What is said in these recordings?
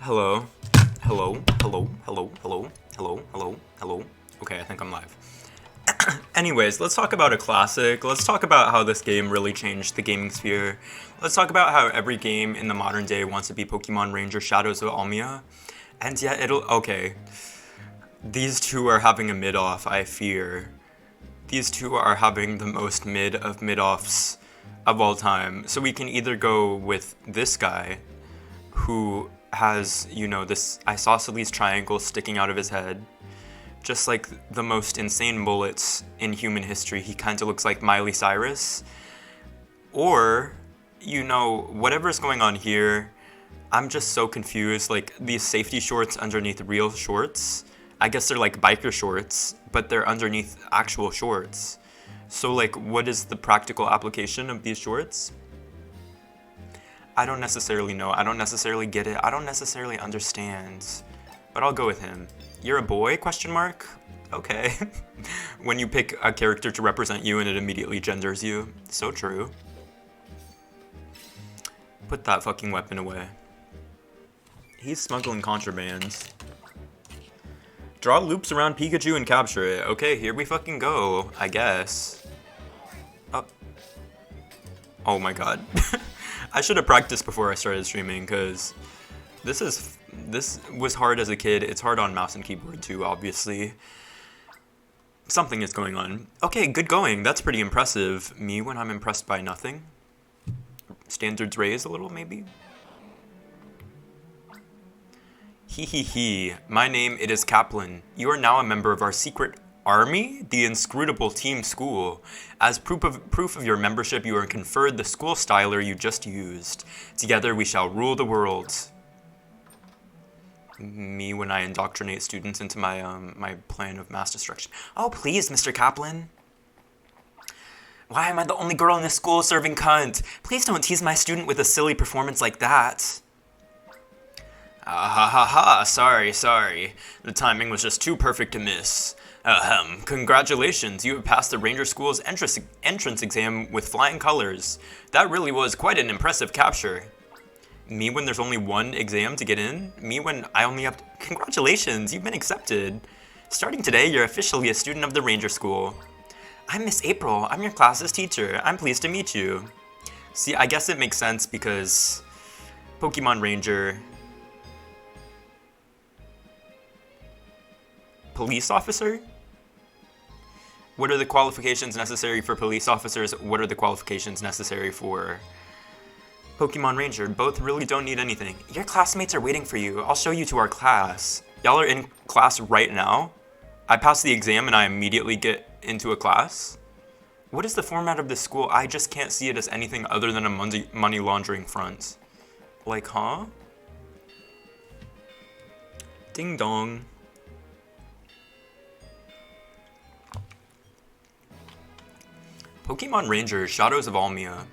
Hello. Hello. Hello. Hello. Hello. Hello. Hello. Hello. Okay, I think I'm live. Anyways, let's talk about a classic. Let's talk about how this game really changed the gaming sphere. Let's talk about how every game in the modern day wants to be Pokemon Ranger Shadows of Almia. And yet it'll... Okay. These two are having a mid-off, I fear. These two are having the most mid of mid-offs of all time. So we can either go with this guy, who has, this isosceles triangle sticking out of his head. Just like the most insane bullets in human history, he kind of looks like Miley Cyrus. Or, whatever's going on here, I'm just so confused. Like, these safety shorts underneath real shorts, I guess they're like biker shorts, but they're underneath actual shorts. So, like, what is the practical application of these shorts? I don't necessarily know. I don't necessarily get it. I don't necessarily understand. But I'll go with him. You're a boy? Question mark? Okay. When you pick a character to represent you and it immediately genders you. So true. Put that fucking weapon away. He's smuggling contraband. Draw loops around Pikachu and capture it. Okay, here we fucking go, I guess. Oh my god. I should have practiced before I started streaming, because this was hard as a kid. It's hard on mouse and keyboard too, obviously. Something is going on. Okay, good going. That's pretty impressive. Me when I'm impressed by nothing. Standards raised a little, maybe? Hee hee hee. My name, it is Kaplan. You are now a member of our secret army, the inscrutable team school. As proof of your membership, you are conferred the school styler you just used. Together we shall rule the world. Me when I indoctrinate students into my my plan of mass destruction. Oh please, Mr. Kaplan. Why am I the only girl in this school serving cunt? Please don't tease my student with a silly performance like that. Ah ha ha ha, sorry. The timing was just too perfect to miss. Congratulations, you have passed the Ranger School's entrance exam with flying colors. That really was quite an impressive capture. Me when there's only one exam to get in? Me when I only have to... Congratulations, you've been accepted. Starting today, you're officially a student of the Ranger School. I'm Miss April, I'm your class's teacher. I'm pleased to meet you. See, I guess it makes sense because Pokemon Ranger... Police officer? What are the qualifications necessary for police officers? What are the qualifications necessary for Pokemon Ranger? Both really don't need anything. Your classmates are waiting for you. I'll show you to our class. Y'all are in class right now? I pass the exam and I immediately get into a class? What is the format of this school? I just can't see it as anything other than a money laundering front. Like, huh? Ding dong. Pokemon Ranger, Shadows of Almia.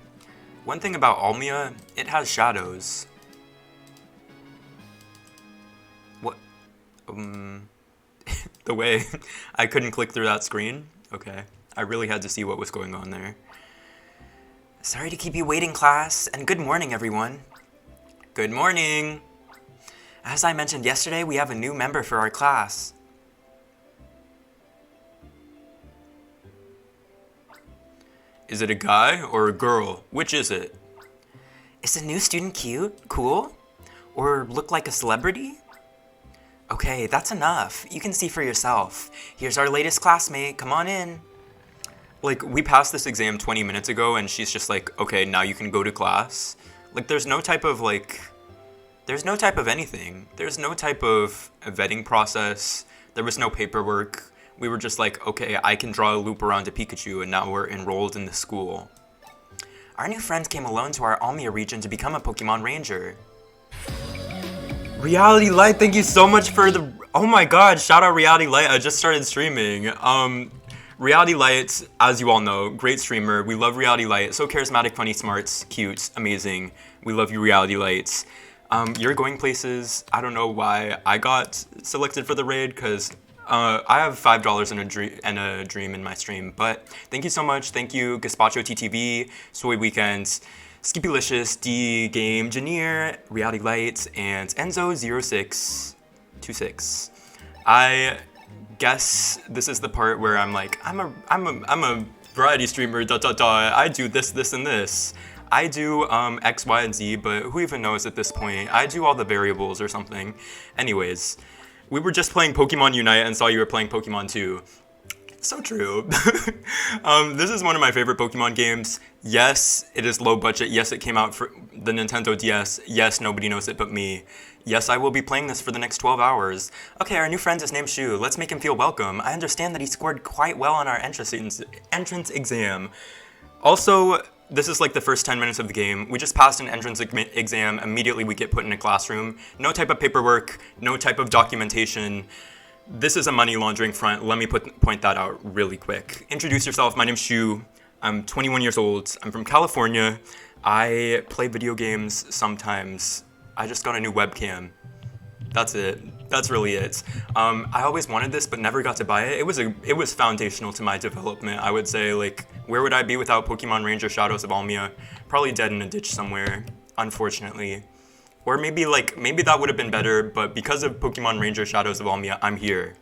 One thing about Almia, it has shadows. What? The way I couldn't click through that screen? Okay, I really had to see what was going on there. Sorry to keep you waiting, class, and good morning, everyone. Good morning. As I mentioned yesterday, we have a new member for our class. Is it a guy or a girl? Which is it? Is the new student cute, cool, or look like a celebrity? Okay, that's enough. You can see for yourself. Here's our latest classmate. Come on in. Like, we passed this exam 20 minutes ago, and she's just like, okay, now you can go to class. Like, there's no type of, anything. There's no type of vetting process. There was no paperwork. We were just like, okay, I can draw a loop around a Pikachu, and now we're enrolled in the school. Our new friend came alone to our Almia region to become a Pokemon Ranger. Reality Light, thank you so much for the... Oh my god, shout out Reality Light, I just started streaming. Reality Light, as you all know, great streamer. We love Reality Light. So charismatic, funny, smart, cute, amazing. We love you, Reality Light. You're going places. I don't know why I got selected for the raid, because... I have $5 and a dream in my stream, but thank you so much. Thank you, Gazpacho TTV, Soy Weekends, Skippylicious, D Game Engineer, Reality Light, and Enzo0626. I guess this is the part where I'm like, I'm a variety streamer, I do this, and this. I do X, Y, and Z, but who even knows at this point? I do all the variables or something. Anyways, we were just playing Pokemon Unite and saw you were playing Pokemon 2. So true. This is one of my favorite Pokemon games. Yes, it is low budget. Yes, it came out for the Nintendo DS. Yes, nobody knows it but me. Yes, I will be playing this for the next 12 hours. Okay, our new friend is named Shu. Let's make him feel welcome. I understand that he scored quite well on our entrance exam. Also, this is like the first 10 minutes of the game. We just passed an entrance exam. Immediately we get put in a classroom. No type of paperwork, no type of documentation. This is a money laundering front. Let me point that out really quick. Introduce yourself. My name's Shu. I'm 21 years old. I'm from California. I play video games sometimes. I just got a new webcam. That's it. That's really it. I always wanted this, but never got to buy it. It was foundational to my development. I would say, like, where would I be without Pokemon Ranger Shadows of Almia? Probably dead in a ditch somewhere, unfortunately. Or maybe that would have been better, but because of Pokemon Ranger Shadows of Almia, I'm here.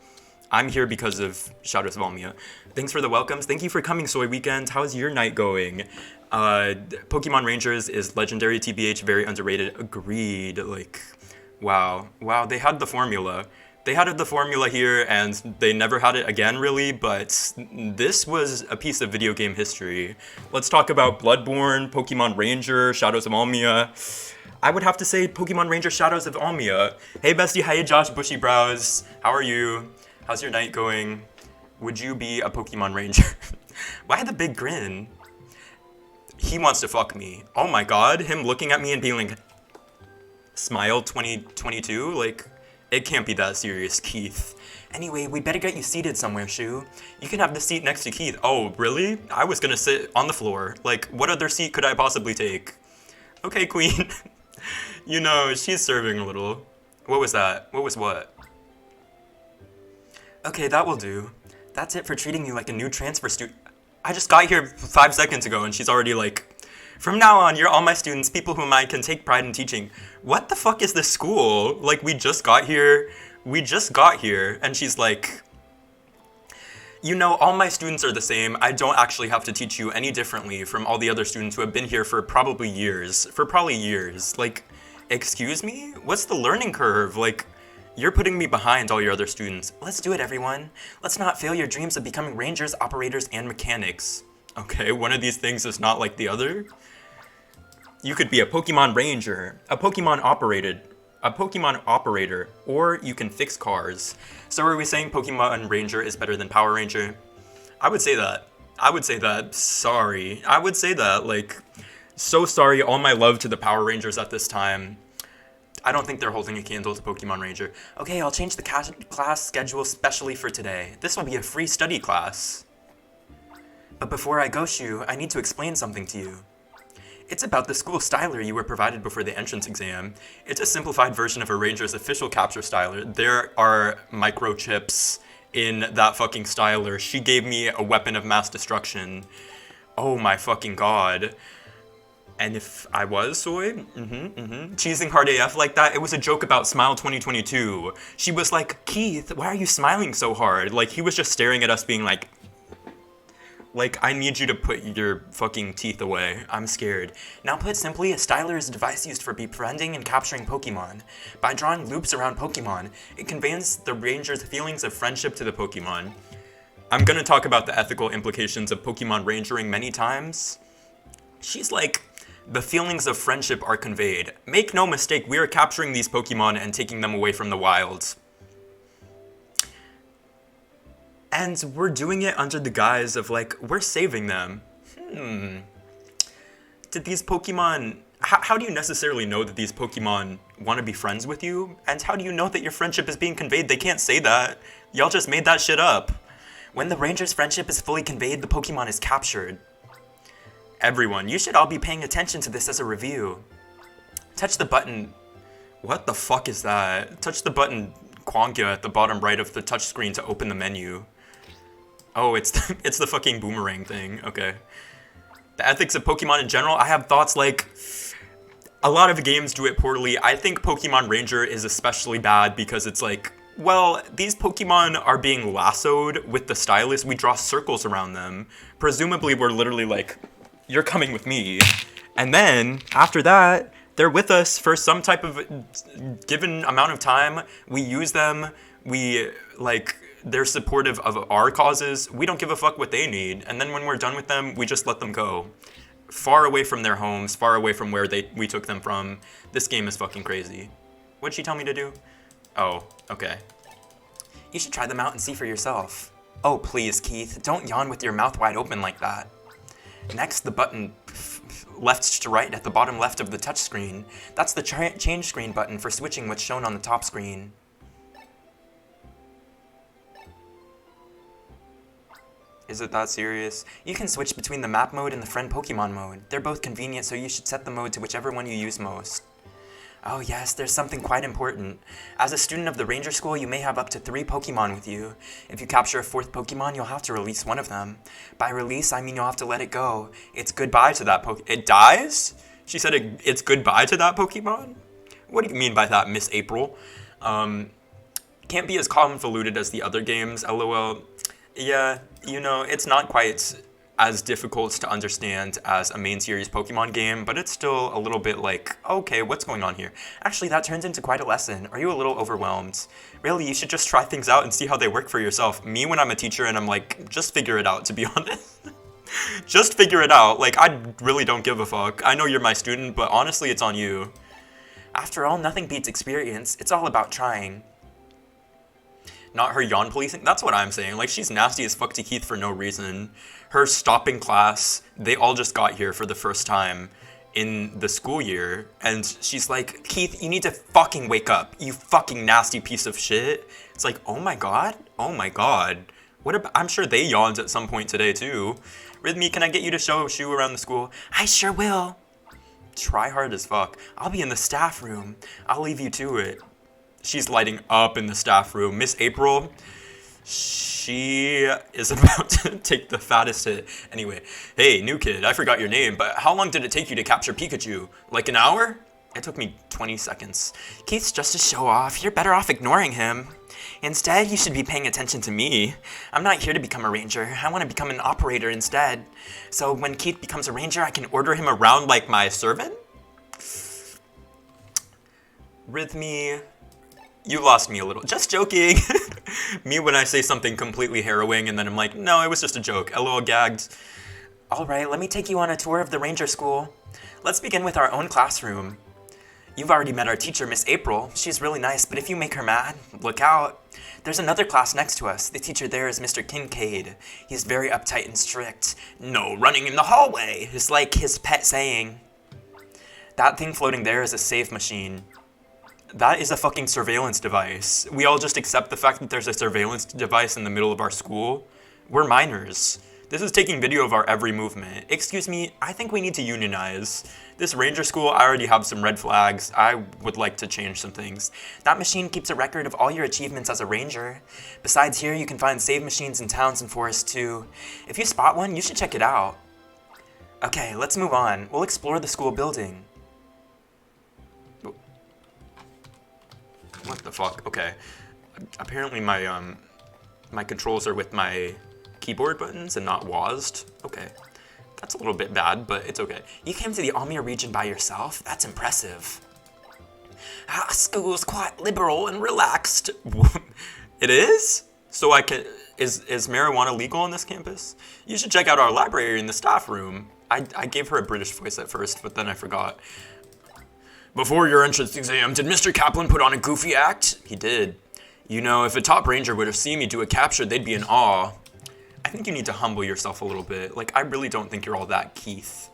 I'm here because of Shadows of Almia. Thanks for the welcomes. Thank you for coming, Soy Weekend. How's your night going? Pokemon Rangers is legendary, TBH, very underrated. Agreed. Like, wow, they had the formula. They had the formula here, and they never had it again, really, but this was a piece of video game history. Let's talk about Bloodborne, Pokemon Ranger, Shadows of Almia. I would have to say Pokemon Ranger Shadows of Almia. Hey bestie, hey Josh Bushy Brows. How are you? How's your night going? Would you be a Pokemon Ranger? Why the big grin? He wants to fuck me. Oh my god, him looking at me and being like, smile 2022? Like, it can't be that serious, Keith. Anyway, we better get you seated somewhere, Shu. You can have the seat next to Keith. Oh, really? I was gonna sit on the floor. Like, what other seat could I possibly take? Okay, Queen. You know, she's serving a little. What was that? What was what? Okay, that will do. That's it for treating you like a new transfer student. I just got here 5 seconds ago and she's already like, from now on, you're all my students, people whom I can take pride in teaching. What the fuck is this school? Like, we just got here, and she's like, you know, all my students are the same. I don't actually have to teach you any differently from all the other students who have been here for probably years. Like, excuse me? What's the learning curve? Like, you're putting me behind all your other students. Let's do it, everyone. Let's not fail your dreams of becoming rangers, operators, and mechanics. Okay, one of these things is not like the other. You could be a Pokemon Ranger, a Pokemon operator, or you can fix cars. So are we saying Pokemon Ranger is better than Power Ranger? I would say that. Sorry. I would say that. Like, so sorry. All my love to the Power Rangers at this time. I don't think they're holding a candle to Pokemon Ranger. Okay, I'll change the class schedule specially for today. This will be a free study class. But before I go, Shu, I need to explain something to you. It's about the school styler you were provided before the entrance exam. It's a simplified version of a Ranger's official capture styler. There are microchips in that fucking styler. She gave me a weapon of mass destruction. Oh my fucking god. And if I was Soy, cheesing hard AF like that, it was a joke about Smile 2022. She was like, Keith, why are you smiling so hard? Like, he was just staring at us being like, I need you to put your fucking teeth away. I'm scared. Now put simply, a styler is a device used for befriending and capturing Pokemon. By drawing loops around Pokemon, it conveys the Ranger's feelings of friendship to the Pokemon. I'm gonna talk about the ethical implications of Pokemon Rangering many times. She's like, the feelings of friendship are conveyed. Make no mistake, we are capturing these Pokemon and taking them away from the wild. And we're doing it under the guise of, like, we're saving them. Did these Pokemon... How do you necessarily know that these Pokemon want to be friends with you? And how do you know that your friendship is being conveyed? They can't say that. Y'all just made that shit up. When the Ranger's friendship is fully conveyed, the Pokemon is captured. Everyone, you should all be paying attention to this as a review. Touch the button... What the fuck is that? Touch the button Quonkia at the bottom right of the touchscreen to open the menu. Oh, it's the fucking boomerang thing. Okay. The ethics of Pokemon in general, I have thoughts like a lot of games do it poorly. I think Pokemon Ranger is especially bad because it's like, well, these Pokemon are being lassoed with the stylus. We draw circles around them. Presumably, we're literally like, you're coming with me. And then, after that, they're with us for some type of given amount of time. We use them. We, like, they're supportive of our causes. We don't give a fuck what they need. And then when we're done with them, we just let them go. Far away from their homes, far away from where we took them from. This game is fucking crazy. What'd she tell me to do? Oh, okay. You should try them out and see for yourself. Oh, please, Keith, don't yawn with your mouth wide open like that. Next, the button left to right at the bottom left of the touchscreen. That's the change screen button for switching what's shown on the top screen. Is it that serious? You can switch between the map mode and the friend Pokemon mode. They're both convenient, so you should set the mode to whichever one you use most. Oh yes, there's something quite important. As a student of the Ranger School, you may have up to 3 Pokemon with you. If you capture a 4th Pokemon, you'll have to release one of them. By release, I mean you'll have to let it go. It's goodbye to that It dies? She said it's goodbye to that Pokemon? What do you mean by that, Miss April? Can't be as convoluted as the other games, lol. Yeah, you know, it's not quite as difficult to understand as a main series Pokemon game, but it's still a little bit like, okay, what's going on here? Actually, that turns into quite a lesson. Are you a little overwhelmed? Really, you should just try things out and see how they work for yourself. Me, when I'm a teacher and I'm like, just figure it out, to be honest. Just figure it out. Like, I really don't give a fuck. I know you're my student, but honestly, it's on you. After all, nothing beats experience. It's all about trying. Not her yawn policing? That's what I'm saying. Like, she's nasty as fuck to Keith for no reason. Her stopping class, they all just got here for the first time in the school year, and she's like, Keith, you need to fucking wake up, you fucking nasty piece of shit. It's like, oh my god? Oh my god. What about, I'm sure they yawned at some point today, too. Rhythmy, can I get you to show Shu around the school? I sure will. Try hard as fuck. I'll be in the staff room. I'll leave you to it. She's lighting up in the staff room. Miss April, she is about to take the fattest hit. Anyway, hey, new kid, I forgot your name, but how long did it take you to capture Pikachu? Like an hour? It took me 20 seconds. Keith's just a show-off. You're better off ignoring him. Instead, you should be paying attention to me. I'm not here to become a ranger. I want to become an operator instead. So when Keith becomes a ranger, I can order him around like my servant? Rhythmy, you lost me a little. Just joking. Me when I say something completely harrowing and then I'm like, no, it was just a joke. LOL gagged. All right, let me take you on a tour of the ranger school. Let's begin with our own classroom. You've already met our teacher, Miss April. She's really nice, but if you make her mad, look out. There's another class next to us. The teacher there is Mr. Kincaid. He's very uptight and strict. No running in the hallway is like his pet saying. That thing floating there is a save machine. That is a fucking surveillance device. We all just accept the fact that there's a surveillance device in the middle of our school. We're minors. This is taking video of our every movement. Excuse me, I think we need to unionize. This ranger school, I already have some red flags. I would like to change some things. That machine keeps a record of all your achievements as a ranger. Besides here, you can find save machines in towns and forests too. If you spot one, you should check it out. Okay, let's move on. We'll explore the school building. What the fuck? Okay. Apparently my controls are with my keyboard buttons and not WASD. Okay. That's a little bit bad, but it's okay. You came to the Almia region by yourself? That's impressive. School's quite liberal and relaxed. It is? So I can... Is marijuana legal on this campus? You should check out our library in the staff room. I gave her a British voice at first, but then I forgot. Before your entrance exam, did Mr. Kaplan put on a goofy act? He did. You know, if a top ranger would have seen me do a capture, they'd be in awe. I think you need to humble yourself a little bit. Like, I really don't think you're all that Keith.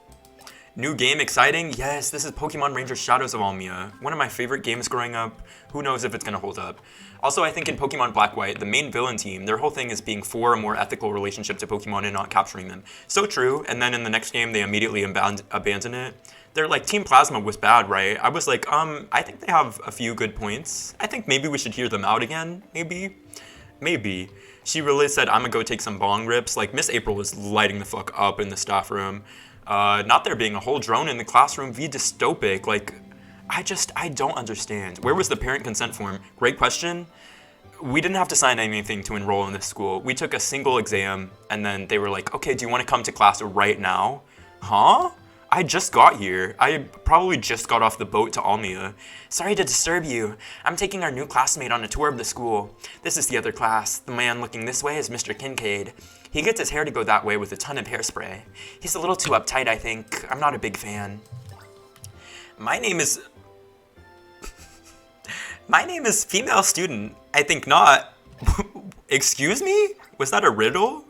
New game, exciting? Yes, this is Pokemon Ranger Shadows of Almia. One of my favorite games growing up. Who knows if it's gonna hold up. Also, I think in Pokemon Black White, the main villain team, their whole thing is being for a more ethical relationship to Pokemon and not capturing them. So true, and then in the next game, they immediately abandon it. They're like, Team Plasma was bad, right? I was like, I think they have a few good points. I think maybe we should hear them out again, maybe? Maybe. She really said, I'm gonna go take some bong rips. Like, Miss April was lighting the fuck up in the staff room. Not there being a whole drone in the classroom, v dystopic. Like, I don't understand. Where was the parent consent form? Great question. We didn't have to sign anything to enroll in this school. We took a single exam, and then they were like, okay, do you want to come to class right now? Huh? I just got here. I probably just got off the boat to Almia. Sorry to disturb you. I'm taking our new classmate on a tour of the school. This is the other class. The man looking this way is Mr. Kincaid. He gets his hair to go that way with a ton of hairspray. He's a little too uptight, I think. I'm not a big fan. My name is female student. I think not. Excuse me? Was that a riddle?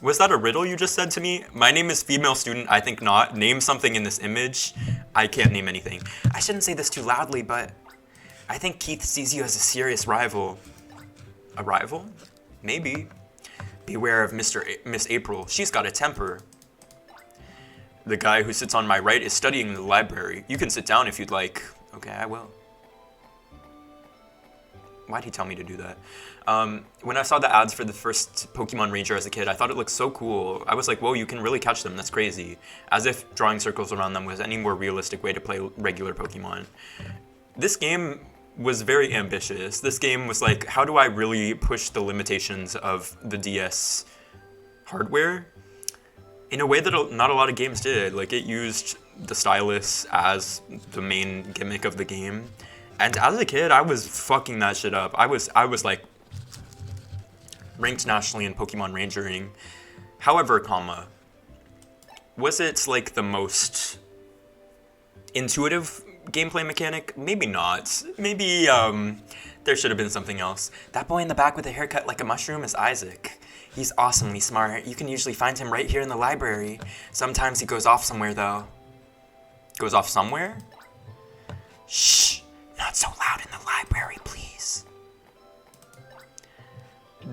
Was that a riddle you just said to me? My name is female student. I think not. Name something in this image. I can't name anything. I shouldn't say this too loudly, but I think Keith sees you as a serious rival. A rival? Maybe. Beware of Miss April. She's got a temper. The guy who sits on my right is studying in the library. You can sit down if you'd like. Okay, I will. Why'd he tell me to do that? When I saw the ads for the first Pokemon Ranger as a kid, I thought it looked so cool. I was like, whoa, you can really catch them. That's crazy. As if drawing circles around them was any more realistic way to play regular Pokemon. This game was very ambitious. This game was like, how do I really push the limitations of the DS hardware in a way that not a lot of games did? Like, it used the stylus as the main gimmick of the game. And as a kid, I was fucking that shit up. I was like ranked nationally in Pokemon Rangering. However, was it like the most intuitive gameplay mechanic? Maybe not. Maybe there should have been something else. That boy in the back with a haircut like a mushroom is Isaac. He's awesomely smart. You can usually find him right here in the library. Sometimes he goes off somewhere though. Goes off somewhere? Shh. Not so loud in the library, please.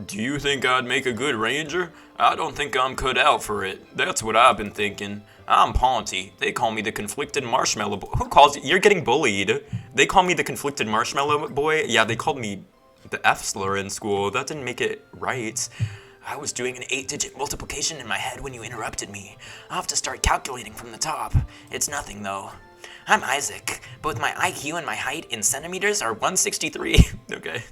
Do you think I'd make a good ranger? I don't think I'm cut out for it. That's what I've been thinking. I'm Ponty. They call me the conflicted marshmallow boy. Who calls you? You're getting bullied. They call me the conflicted marshmallow boy? Yeah, they called me the F slur in school. That didn't make it right. I was doing an 8-digit multiplication in my head when you interrupted me. I'll have to start calculating from the top. It's nothing, though. I'm Isaac. Both my IQ and my height in centimeters are 163. Okay.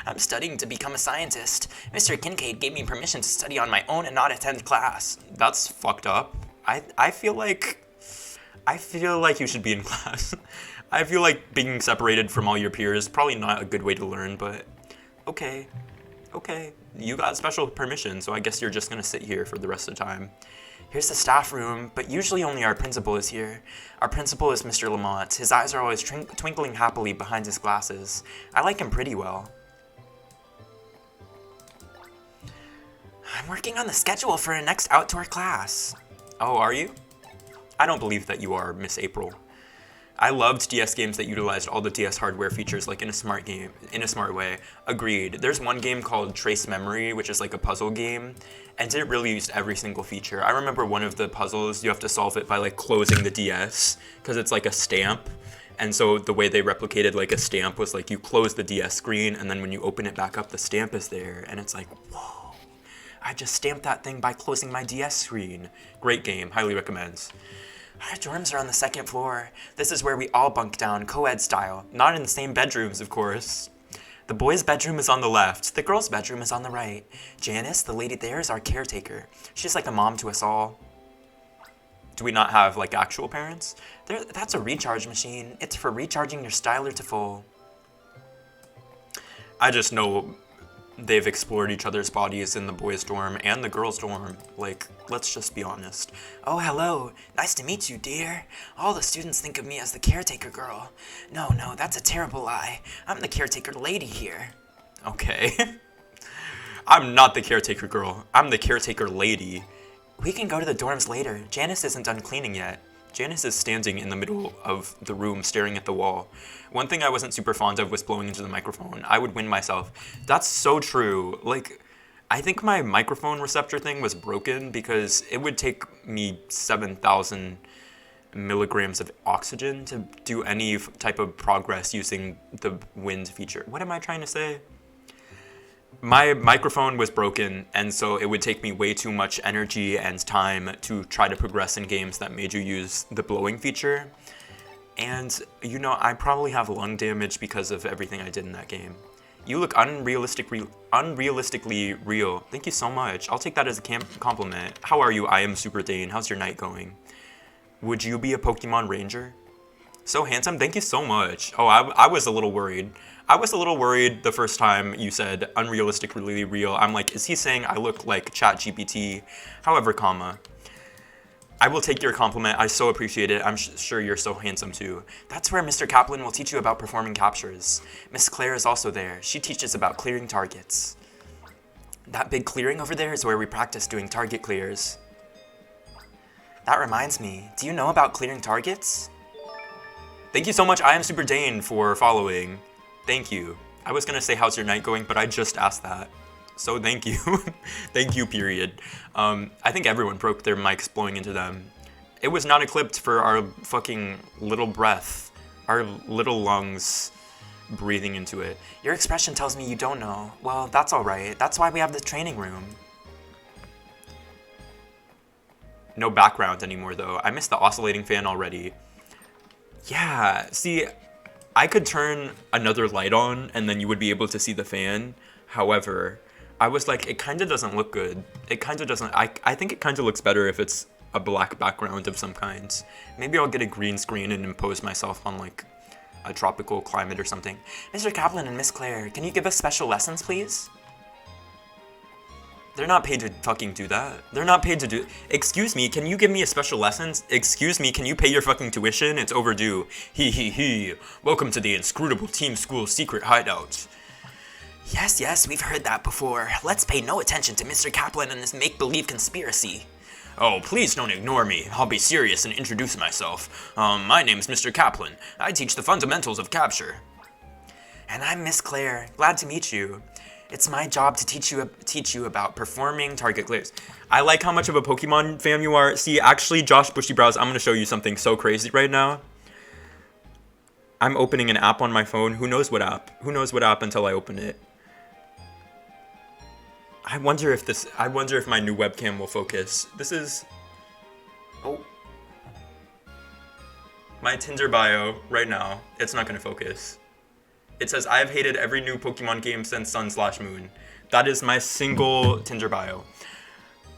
I'm studying to become a scientist. Mr. Kincaid gave me permission to study on my own and not attend class. That's fucked up. I feel like you should be in class. I feel like being separated from all your peers is probably not a good way to learn, but okay. Okay. You got special permission, so I guess you're just gonna sit here for the rest of the time. Here's the staff room, but usually only our principal is here. Our principal is Mr. Lamont. His eyes are always twinkling happily behind his glasses. I like him pretty well. I'm working on the schedule for a next outdoor class. Oh, are you? I don't believe that you are, Miss April. I loved DS games that utilized all the DS hardware features like in a smart way. Agreed. There's one game called Trace Memory, which is like a puzzle game, and it really used every single feature. I remember one of the puzzles, you have to solve it by like closing the DS, because it's like a stamp, and so the way they replicated like a stamp was like you close the DS screen, and then when you open it back up, the stamp is there, and it's like, whoa, I just stamped that thing by closing my DS screen. Great game, highly recommends. Our dorms are on the second floor. This is where we all bunk down, co-ed style. Not in the same bedrooms, of course. The boys' bedroom is on the left. The girls' bedroom is on the right. Janice, the lady there, is our caretaker. She's like a mom to us all. Do we not have, like, actual parents? That's a recharge machine. It's for recharging your styler to full. I just know they've explored each other's bodies in the boys' dorm and the girls' dorm. Like, let's just be honest. Oh, hello. Nice to meet you, dear. All the students think of me as the caretaker girl. No, that's a terrible lie. I'm the caretaker lady here. Okay. I'm not the caretaker girl. I'm the caretaker lady. We can go to the dorms later. Janice isn't done cleaning yet. Janice is standing in the middle of the room staring at the wall. One thing I wasn't super fond of was blowing into the microphone. I would win myself. That's so true. Like, I think my microphone receptor thing was broken because it would take me 7,000 milligrams of oxygen to do any type of progress using the wind feature. What am I trying to say? my microphone was broken, and so it would take me way too much energy and time to try to progress in games that made you use the blowing feature. And, you know, I probably have lung damage because of everything I did in that game. You look unrealistically real. Thank you so much. I'll take that as a compliment. How are you? I am Super Dane. How's your night going? Would you be a Pokemon Ranger? So handsome. Thank you so much. Oh, I was a little worried. I was a little worried the first time you said unrealistically real. I'm like, is he saying I look like ChatGPT? However, comma. I will take your compliment. I so appreciate it. I'm sure you're so handsome too. That's where Mr. Kaplan will teach you about performing captures. Miss Claire is also there. She teaches about clearing targets. That big clearing over there is where we practice doing target clears. That reminds me, do you know about clearing targets? Thank you so much, I am Super Dane, for following. Thank you. I was gonna say how's your night going, but I just asked that. So thank you. Thank you, period. I think everyone broke their mics blowing into them. It was not equipped for our fucking little breath, our little lungs breathing into it. Your expression tells me you don't know. Well, that's alright. That's why we have the training room. No background anymore, though. I miss the oscillating fan already. Yeah, see, I could turn another light on and then you would be able to see the fan. However, I was like, it kind of doesn't look good. It kind of doesn't. I think it kind of looks better if it's a black background of some kind. Maybe I'll get a green screen and impose myself on like a tropical climate or something. Mr. Kaplan and Miss Claire, can you give us special lessons, please? They're not paid to fucking do that. They're not paid to do. Excuse me, can you give me a special lessons? Excuse me, can you pay your fucking tuition? It's overdue. He. Welcome to the inscrutable team school secret hideout. Yes, we've heard that before. Let's pay no attention to Mr. Kaplan and this make-believe conspiracy. Oh, please don't ignore me. I'll be serious and introduce myself. My name's Mr. Kaplan. I teach the fundamentals of capture. And I'm Miss Claire. Glad to meet you. It's my job to teach you about performing target clears. I like how much of a Pokemon fan you are. See, actually, Josh Bushy-Brows, I'm going to show you something so crazy right now. I'm opening an app on my phone. Who knows what app? Who knows what app until I open it? I wonder if my new webcam will focus. This is... Oh. My Tinder bio right now. It's not going to focus. It says, I've hated every new Pokemon game since Sun/Moon. That is my single Tinder bio.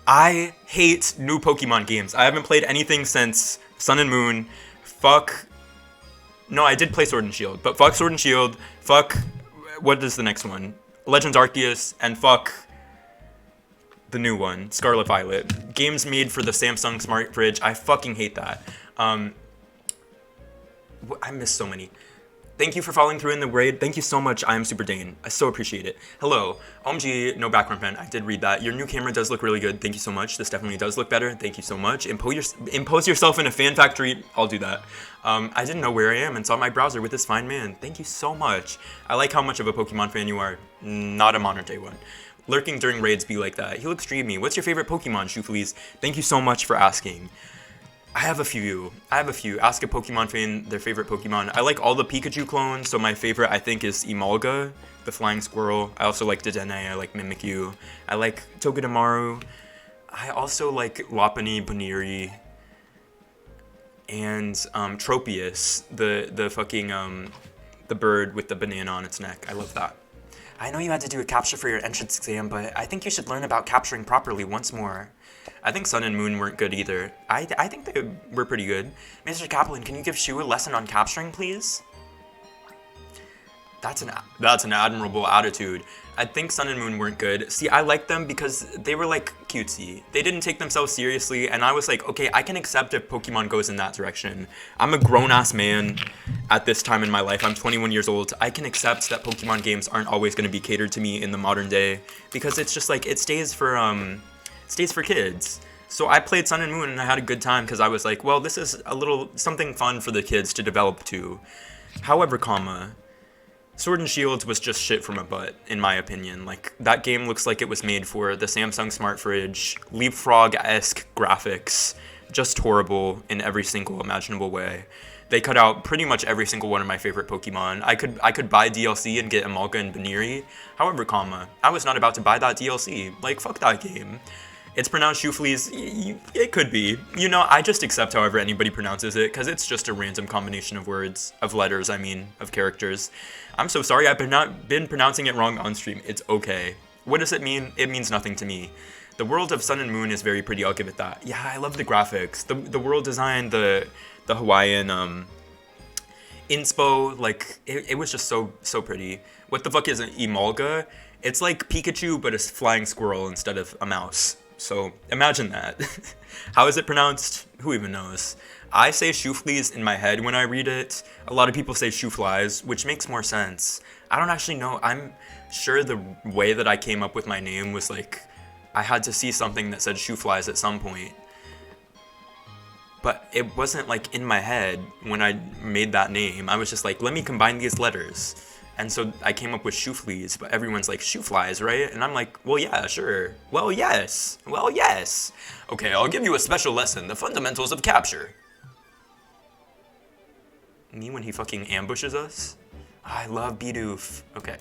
I hate new Pokemon games. I haven't played anything since Sun and Moon. Fuck. No, I did play Sword and Shield, but fuck Sword and Shield. Fuck. What is the next one? Legends Arceus, and fuck the new one, Scarlet Violet. Games made for the Samsung Smart Fridge. I fucking hate that. I missed so many. Thank you for following through in the raid. Thank you so much. I am Super Dane. I so appreciate it. Hello. OMG, no background pen. I did read that. Your new camera does look really good. Thank you so much. This definitely does look better. Thank you so much. Impose yourself in a fan factory. I'll do that. I didn't know where I am and saw my browser with this fine man. Thank you so much. I like how much of a Pokemon fan you are. Not a modern day one. Lurking during raids be like that. He looks dreamy. What's your favorite Pokemon, Shooflees? Thank you so much for asking. I have a few. Ask a Pokemon fan their favorite Pokemon. I like all the Pikachu clones, so my favorite I think is Emolga, the flying squirrel. I also like Dedenne, I like Mimikyu. I like Togedemaru. I also like Lopunny, Baniri, and Tropius, the fucking the bird with the banana on its neck. I love that. I know you had to do a capture for your entrance exam, but I think you should learn about capturing properly once more. I think Sun and Moon weren't good either. I think they were pretty good. Mr. Kaplan, can you give Shu a lesson on capturing, please? That's an admirable attitude. I think Sun and Moon weren't good. See, I liked them because they were like cutesy. They didn't take themselves seriously, and I was like, okay, I can accept if Pokemon goes in that direction. I'm a grown-ass man at this time in my life. I'm 21 years old. I can accept that Pokemon games aren't always going to be catered to me in the modern day because it's just like it stays for kids. So I played Sun and Moon and I had a good time because I was like, well, this is a little something fun for the kids to develop to. However, Sword and Shield was just shit from a butt, in my opinion. Like, that game looks like it was made for the Samsung Smart Fridge, Leapfrog-esque graphics, just horrible in every single imaginable way. they cut out pretty much every single one of my favorite Pokemon. I could buy DLC and get Amalga and Baniri. However, I was not about to buy that DLC. Like, fuck that game. It's pronounced Shooflees. It could be. You know, I just accept however anybody pronounces it, because it's just a random combination of words, of letters, of characters. I'm so sorry I've been pronouncing it wrong on stream. It's okay. What does it mean? It means nothing to me. The world of Sun and Moon is very pretty, I'll give it that. Yeah, I love the graphics. The world design, the Hawaiian inspo, like, it was just so pretty. What the fuck is an Emolga? It's like Pikachu, but a flying squirrel instead of a mouse. So imagine that. How is it pronounced? Who even knows? I say Shooflees in my head when I read it. A lot of people say Shooflies, which makes more sense. I don't actually know. I'm sure the way that I came up with my name was like, I had to see something that said Shooflies at some point. But it wasn't like in my head when I made that name. I was just like, let me combine these letters. And so I came up with Shooflees, but everyone's like, Shooflies, right? And I'm like, well, yeah, sure. Well, yes. Well, yes. Okay, I'll give you a special lesson, the fundamentals of capture. Me when he fucking ambushes us? I love Bidoof. Okay.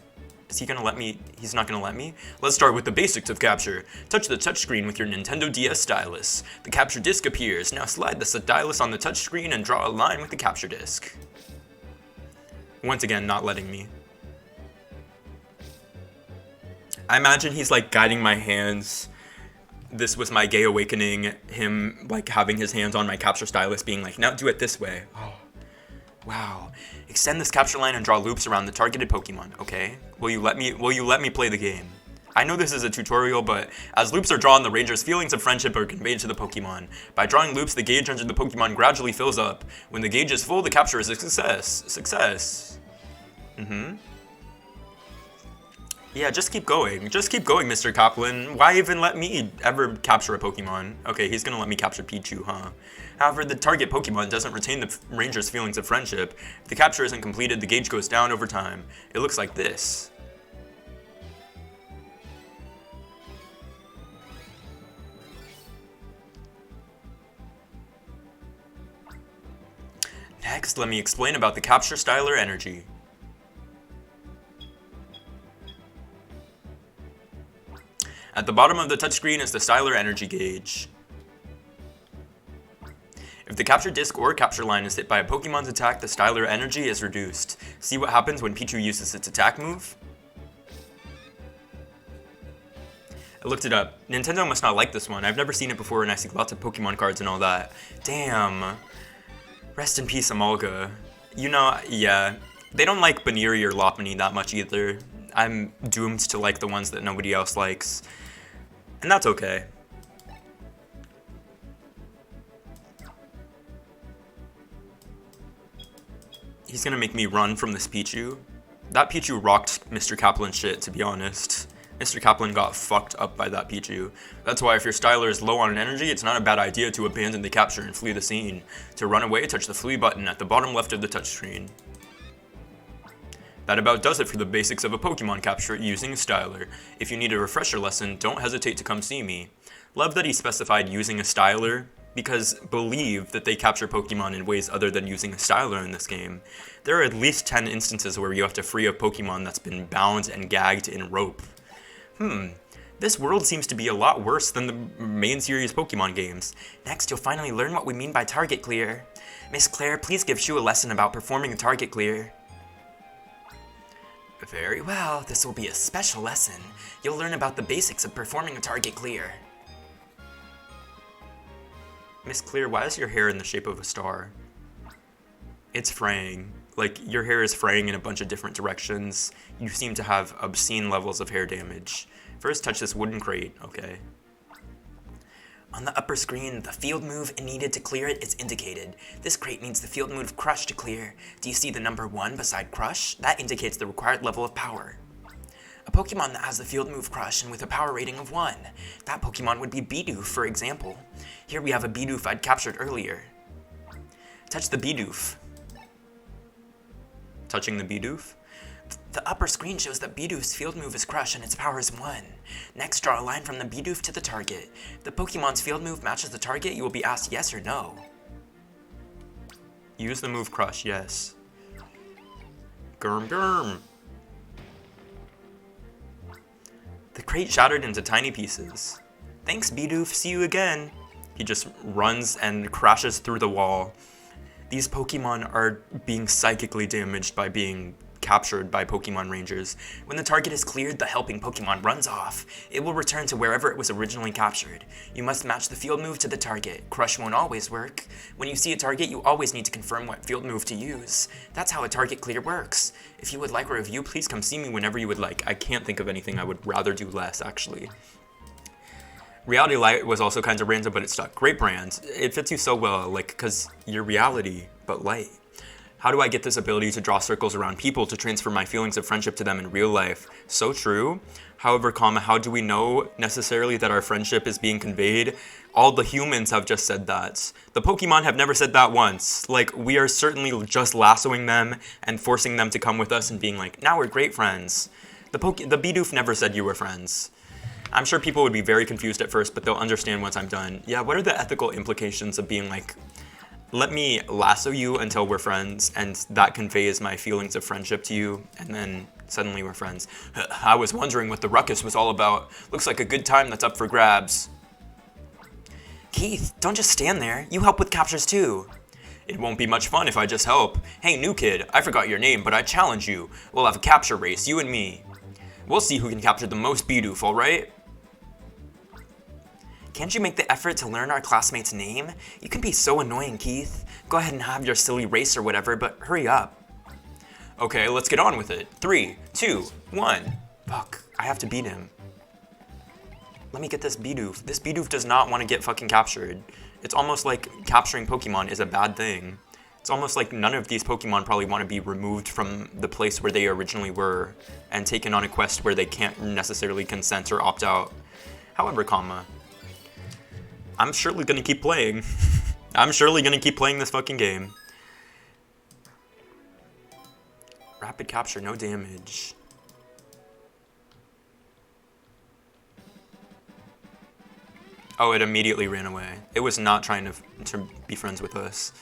Is he gonna let me? He's not gonna let me? Let's start with the basics of capture. Touch the touchscreen with your Nintendo DS stylus. The capture disc appears. Now slide the stylus on the touchscreen and draw a line with the capture disc. Once again, not letting me. I imagine he's like guiding my hands. This was my gay awakening. Him like having his hands on my capture stylus being like, now do it this way. Oh, wow. Extend this capture line and draw loops around the targeted Pokemon, okay? Will you let me play the game? I know this is a tutorial, but as loops are drawn, the ranger's feelings of friendship are conveyed to the Pokemon. By drawing loops, the gauge under the Pokemon gradually fills up. When the gauge is full, the capture is a success. Success. Yeah, just keep going. Just keep going, Mr. Kaplan. Why even let me ever capture a Pokemon? Okay, he's gonna let me capture Pichu, huh? However, the target Pokemon doesn't retain the ranger's feelings of friendship. If the capture isn't completed, the gauge goes down over time. It looks like this. Next, let me explain about the capture styler energy. At the bottom of the touchscreen is the styler energy gauge. If the capture disc or capture line is hit by a Pokemon's attack, the styler energy is reduced. See what happens when Pichu uses its attack move? I looked it up. Nintendo must not like this one. I've never seen it before and I see lots of Pokemon cards and all that. Damn. Rest in peace, Amalga. You know, yeah. They don't like Baniri or Lopunny that much either. I'm doomed to like the ones that nobody else likes. And that's okay. He's gonna make me run from this Pichu. That Pichu rocked Mr. Kaplan shit, to be honest. Mr. Kaplan got fucked up by that Pichu. That's why if your styler is low on energy, it's not a bad idea to abandon the capture and flee the scene. To run away, touch the flee button at the bottom left of the touchscreen. That about does it for the basics of a Pokemon capture using a styler. If you need a refresher lesson, don't hesitate to come see me. Love that he specified using a styler, because believe that they capture Pokemon in ways other than using a styler in this game. There are at least 10 instances where you have to free a Pokemon that's been bound and gagged in rope. This world seems to be a lot worse than the main series Pokemon games. Next, you'll finally learn what we mean by target clear. Miss Claire, please give Shu a lesson about performing a target clear. Very well, this will be a special lesson. You'll learn about the basics of performing a target clear. Miss Clear, why is your hair in the shape of a star? It's fraying. Like, your hair is fraying in a bunch of different directions. You seem to have obscene levels of hair damage. First, touch this wooden crate, okay. On the upper screen, the field move needed to clear it is indicated. This crate needs the field move Crush to clear. Do you see the number 1 beside Crush? That indicates the required level of power. A Pokemon that has the field move Crush and with a power rating of 1. That Pokemon would be Bidoof, for example. Here we have a Bidoof I'd captured earlier. Touch the Bidoof. Touching the Bidoof? The upper screen shows that Bidoof's field move is Crush and its power is 1. Next, draw a line from the Bidoof to the target. If the Pokemon's field move matches the target, you will be asked yes or no. Use the move Crush, yes. Gurm Gurm. The crate shattered into tiny pieces. Thanks, Bidoof, see you again. He just runs and crashes through the wall. These Pokemon are being psychically damaged by being captured by Pokemon Rangers. When the target is cleared, the helping Pokemon runs off. It will return to wherever it was originally captured. You must match the field move to the target. Crush won't always work. When you see a target, you always need to confirm what field move to use. That's how a target clear works. If you would like a review, please come see me whenever you would like. I can't think of anything I would rather do less, actually. Reality Light was also kind of random, but it stuck. Great brand. It fits you so well, like, because you're reality, but light. How do I get this ability to draw circles around people to transfer my feelings of friendship to them in real life? So true. However, how do we know necessarily that our friendship is being conveyed? All the humans have just said that. The Pokemon have never said that once. Like, we are certainly just lassoing them and forcing them to come with us and being like, now we're great friends. The Bidoof never said you were friends. I'm sure people would be very confused at first, but they'll understand once I'm done. Yeah, what are the ethical implications of being like, let me lasso you until we're friends, and that conveys my feelings of friendship to you, and then suddenly we're friends. I was wondering what the ruckus was all about. Looks like a good time that's up for grabs. Keith, don't just stand there. You help with captures too. It won't be much fun if I just help. Hey, new kid, I forgot your name, but I challenge you. We'll have a capture race, you and me. We'll see who can capture the most Bidoof, alright? Can't you make the effort to learn our classmate's name? You can be so annoying, Keith. Go ahead and have your silly race or whatever, but hurry up. Okay, let's get on with it. 3, 2, 1. Fuck, I have to beat him. Let me get this Bidoof. This Bidoof does not want to get fucking captured. It's almost like capturing Pokemon is a bad thing. It's almost like none of these Pokemon probably want to be removed from the place where they originally were and taken on a quest where they can't necessarily consent or opt out. However, I'm surely gonna keep playing. I'm surely gonna keep playing this fucking game. Rapid capture, no damage. Oh, it immediately ran away. It was not trying to be friends with us.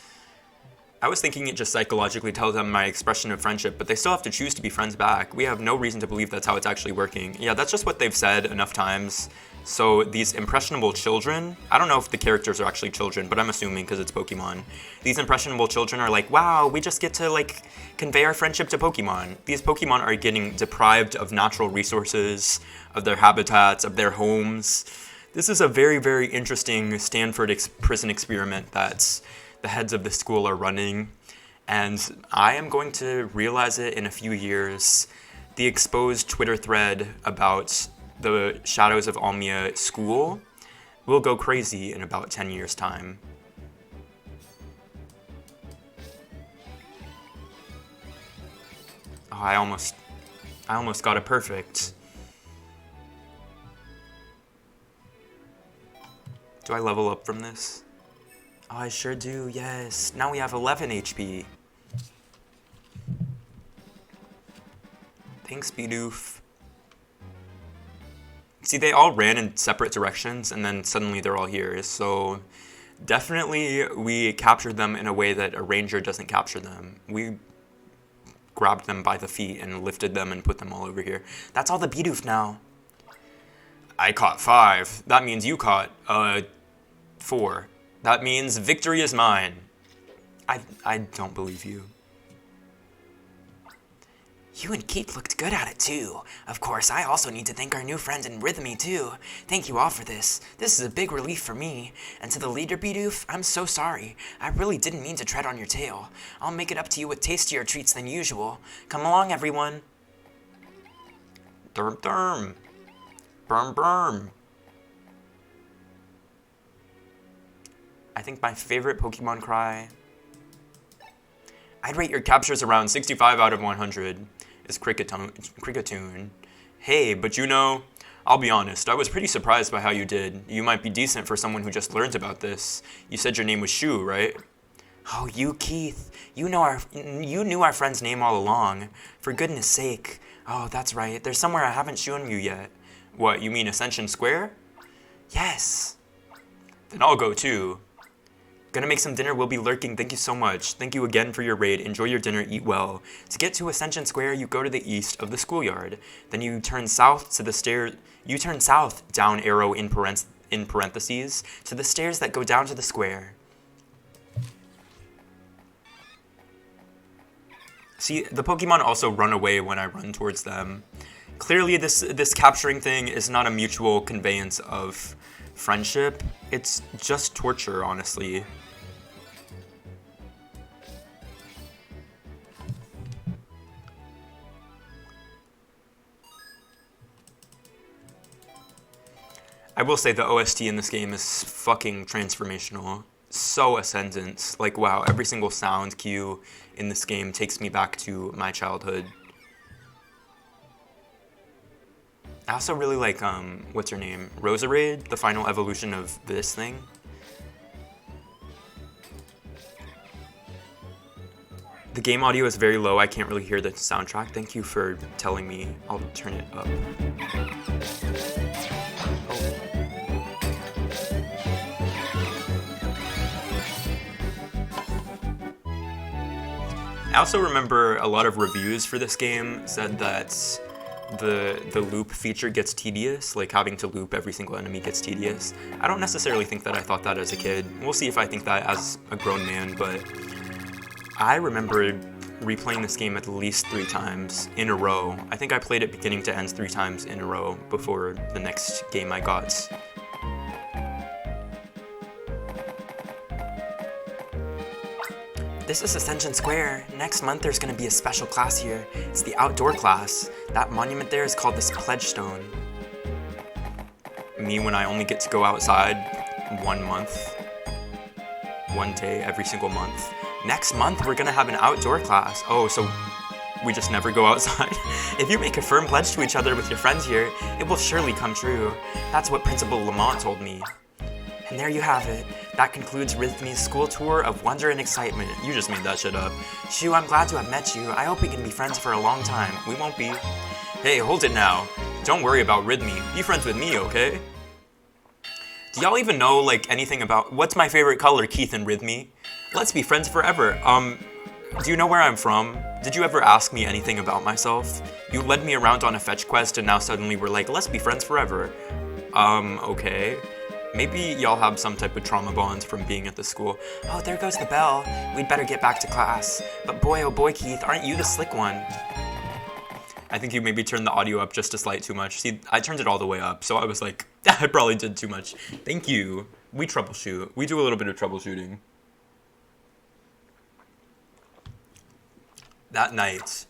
I was thinking it just psychologically tells them my expression of friendship, but they still have to choose to be friends back. We have no reason to believe that's how it's actually working. Yeah, that's just what they've said enough times. So these impressionable children, I don't know if the characters are actually children, but I'm assuming because it's Pokemon. These impressionable children are like, wow, we just get to like convey our friendship to Pokemon. These Pokemon are getting deprived of natural resources, of their habitats, of their homes. This is a very, very interesting Stanford prison experiment that the heads of the school are running. And I am going to realize it in a few years. The exposed Twitter thread about the Shadows of Almia school will go crazy in about 10 years' time. Oh, I almost got it perfect. Do I level up from this? Oh, I sure do, yes. Now we have 11 HP. Thanks, Bidoof. See, they all ran in separate directions, and then suddenly they're all here. So definitely we captured them in a way that a ranger doesn't capture them. We grabbed them by the feet and lifted them and put them all over here. That's all the Bidoof now. I caught 5. That means you caught 4. That means victory is mine. I don't believe you. You and Keith looked good at it too. Of course, I also need to thank our new friend in Rhythmy too. Thank you all for this. This is a big relief for me. And to the leader, Bidoof, I'm so sorry. I really didn't mean to tread on your tail. I'll make it up to you with tastier treats than usual. Come along, everyone. Derm derm. Berm berm. I think my favorite Pokemon cry. I'd rate your captures around 65 out of 100. Is Cricketune. Hey, but you know, I'll be honest, I was pretty surprised by how you did. You might be decent for someone who just learned about this. You said your name was Shu, right? Oh, you, Keith. You knew our friend's name all along. For goodness sake. Oh, that's right. There's somewhere I haven't shown you yet. What, you mean Ascension Square? Yes. Then I'll go too. Gonna make some dinner, we'll be lurking. Thank you so much. Thank you again for your raid. Enjoy your dinner, eat well. To get to Ascension Square, you go to the east of the schoolyard. Then you turn south to the stairs. You turn south, down arrow in parentheses, to the stairs that go down to the square. See, the Pokemon also run away when I run towards them. Clearly, this capturing thing is not a mutual conveyance of friendship. It's just torture, honestly. I will say the OST in this game is fucking transformational. So Ascendant. Like, wow, every single sound cue in this game takes me back to my childhood. I also really like, what's her name? Roserade, the final evolution of this thing. The game audio is very low. I can't really hear the soundtrack. Thank you for telling me. I'll turn it up. I also remember a lot of reviews for this game said that the loop feature gets tedious, like having to loop every single enemy gets tedious. I don't necessarily think that I thought that as a kid. We'll see if I think that as a grown man, but I remember replaying this game at least 3 times in a row. I think I played it beginning to end 3 times in a row before the next game I got. This is Ascension Square. Next month there's going to be a special class here. It's the outdoor class. That monument there is called this pledge stone. Me when I only get to go outside 1 month. 1 day every single month. Next month we're going to have an outdoor class. Oh, so we just never go outside? If you make a firm pledge to each other with your friends here, it will surely come true. That's what Principal Lamont told me. And there you have it. That concludes Rhythmy's school tour of wonder and excitement. You just made that shit up. Shoo, I'm glad to have met you. I hope we can be friends for a long time. We won't be. Hey, hold it now. Don't worry about Rhythmy. Be friends with me, okay? Do y'all even know, like, anything about... What's my favorite color, Keith and Rhythmy? Let's be friends forever. Do you know where I'm from? Did you ever ask me anything about myself? You led me around on a fetch quest and now suddenly we're like, let's be friends forever. Okay. Maybe y'all have some type of trauma bonds from being at the school. Oh, there goes the bell. We'd better get back to class. But boy, oh boy, Keith, aren't you the slick one? I think you maybe turned the audio up just a slight too much. See, I turned it all the way up, so I was like, I probably did too much. Thank you. We troubleshoot. We do a little bit of troubleshooting. That night...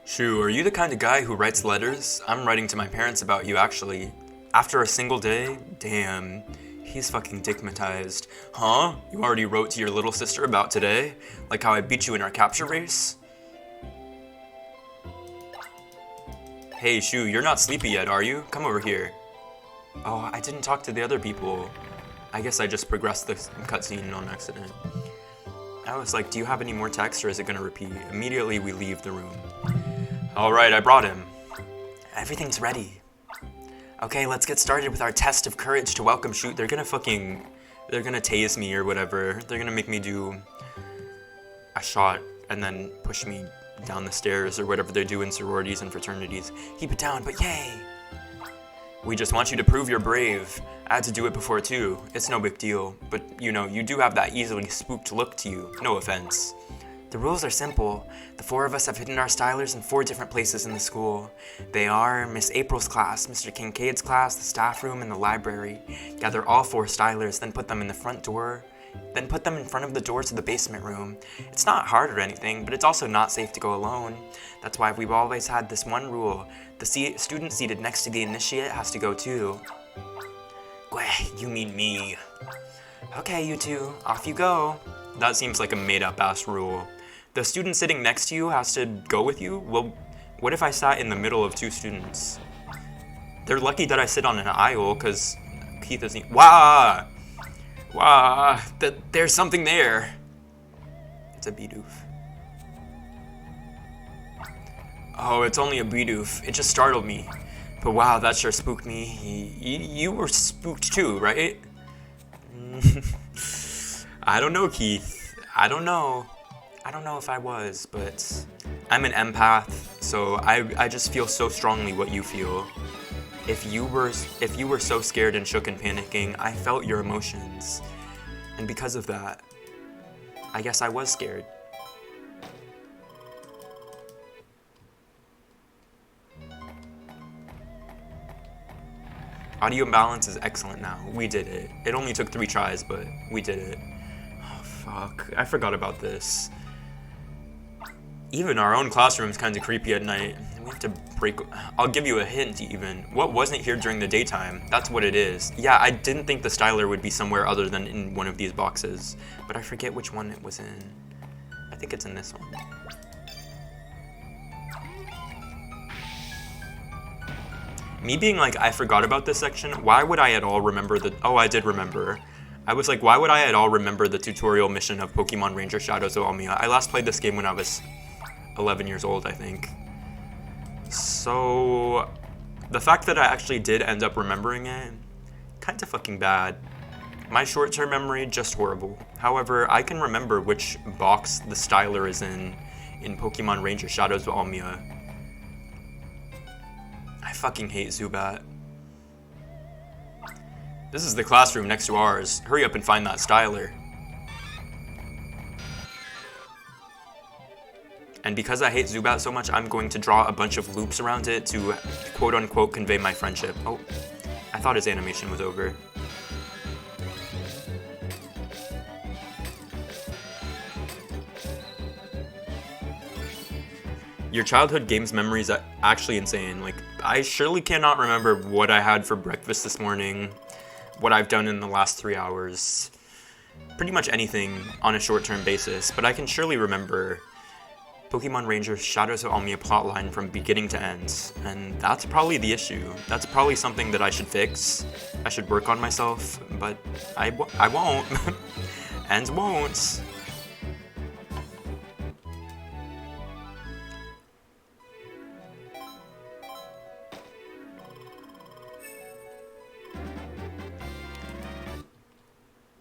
Shoo, are you the kind of guy who writes letters? I'm writing to my parents about you, actually. After a single day? Damn. He's fucking dickmatized. Huh? You already wrote to your little sister about today? Like how I beat you in our capture race? Hey, Shoo, you're not sleepy yet, are you? Come over here. Oh, I didn't talk to the other people. I guess I just progressed the cutscene on accident. I was like, do you have any more text or is it gonna repeat? Immediately we leave the room. Alright, I brought him. Everything's ready. Okay, let's get started with our test of courage to welcome Shoot. They're gonna tase me or whatever. They're gonna make me do a shot and then push me down the stairs or whatever they do in sororities and fraternities. Keep it down, but yay! We just want you to prove you're brave. I had to do it before too. It's no big deal, but you know, you do have that easily spooked look to you. No offense. The rules are simple. The 4 of us have hidden our stylers in 4 different places in the school. They are Miss April's class, Mr. Kincaid's class, the staff room, and the library. Gather all 4 stylers, then put them in the front door. Then put them in front of the door to the basement room. It's not hard or anything, but it's also not safe to go alone. That's why we've always had this one rule. The student seated next to the initiate has to go too. Gweh, you mean me. Okay, you 2, off you go. That seems like a made-up-ass rule. The student sitting next to you has to go with you? Well, what if I sat in the middle of 2 students? They're lucky that I sit on an aisle, because Keith isn't... Wah! Wah! There's something there. It's a Bidoof. Oh, it's only a Bidoof. It just startled me. But wow, that sure spooked me. You were spooked too, right? I don't know, Keith. I don't know. I don't know if I was, but I'm an empath, so I just feel so strongly what you feel. If you were so scared and shook and panicking, I felt your emotions. And because of that, I guess I was scared. Audio balance is excellent now. We did it. It only took 3 tries, but we did it. Oh, fuck. I forgot about this. Even our own classroom's kind of creepy at night. We have to break... I'll give you a hint, even. What wasn't here during the daytime? That's what it is. Yeah, I didn't think the styler would be somewhere other than in one of these boxes. But I forget which one it was in. I think it's in this one. Me being like, I forgot about this section, why would I at all remember the... Oh, I did remember. I was like, why would I at all remember the tutorial mission of Pokemon Ranger Shadows of Almia? I last played this game when I was 11 years old, I think. So, the fact that I actually did end up remembering it, kind of fucking bad. My short-term memory, just horrible. However, I can remember which box the styler is in Pokemon Ranger Shadows of Almia. I fucking hate Zubat. This is the classroom next to ours. Hurry up and find that styler. And because I hate Zubat so much, I'm going to draw a bunch of loops around it to quote-unquote convey my friendship. Oh, I thought his animation was over. Your childhood games memories are actually insane. Like, I surely cannot remember what I had for breakfast this morning, what I've done in the last 3 hours, pretty much anything on a short-term basis, but I can surely remember Pokemon Ranger Shadows of Almia plotline from beginning to end, and that's probably the issue. That's probably something that I should fix. I should work on myself, but I won't, and won't.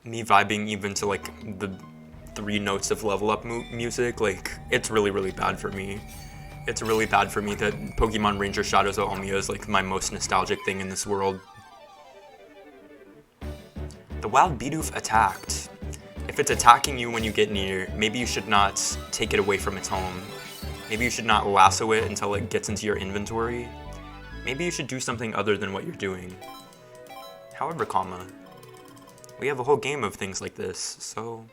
Me vibing even to like the 3 notes of level up music, like, it's really, really bad for me. It's really bad for me that Pokemon Ranger Shadows of Almia is like my most nostalgic thing in this world. The wild Bidoof attacked. If it's attacking you when you get near, maybe you should not take it away from its home. Maybe you should not lasso it until it gets into your inventory. Maybe you should do something other than what you're doing. However, comma. We have a whole game of things like this, so...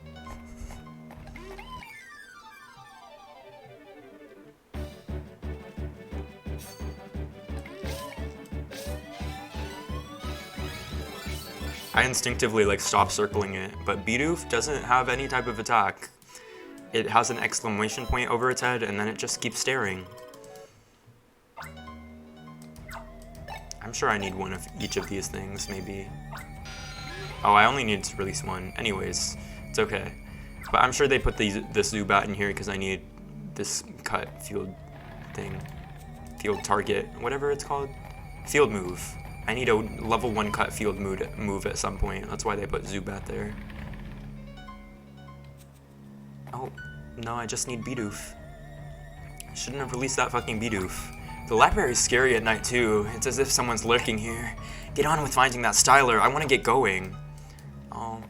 I instinctively like stop circling it, but Bidoof doesn't have any type of attack. It has an exclamation point over its head, and then it just keeps staring. I'm sure I need one of each of these things, maybe. Oh, I only need to release one. Anyways, it's okay. But I'm sure they put this Zubat in here because I need this cut field thing. Field target, whatever it's called. Field move. I need a level 1 cut field move at some point. That's why they put Zubat there. Oh, no, I just need Bidoof. I shouldn't have released that fucking Bidoof. The library is scary at night too. It's as if someone's lurking here. Get on with finding that styler. I want to get going. Oh,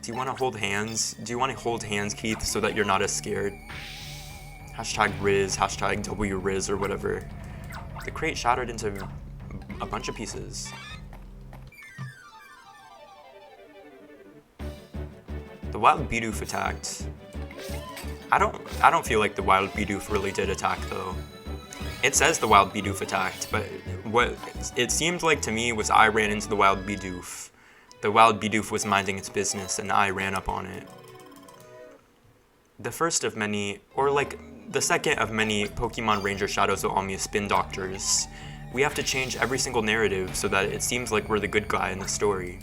do you want to hold hands? Do you want to hold hands, Keith, so that you're not as scared? Hashtag Riz, hashtag WRiz or whatever. The crate shattered into a bunch of pieces. The wild Bidoof attacked. I don't feel like the wild Bidoof really did attack though. It says the wild Bidoof attacked, but what it seemed like to me was I ran into the wild Bidoof. The wild Bidoof was minding its business and I ran up on it. The first of many, or like the second of many Pokemon Ranger Shadows of Almia spin doctors. We have to change every single narrative so that it seems like we're the good guy in the story.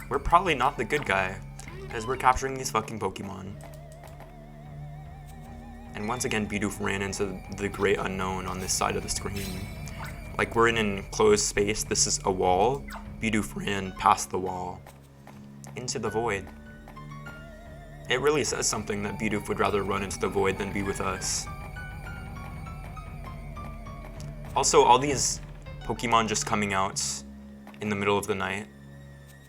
We're probably not the good guy, because we're capturing these fucking Pokemon. And once again, Bidoof ran into the great unknown on this side of the screen. Like, we're in an enclosed space. This is a wall. Bidoof ran past the wall into the void. It really says something that Bidoof would rather run into the void than be with us. Also, all these Pokemon just coming out in the middle of the night.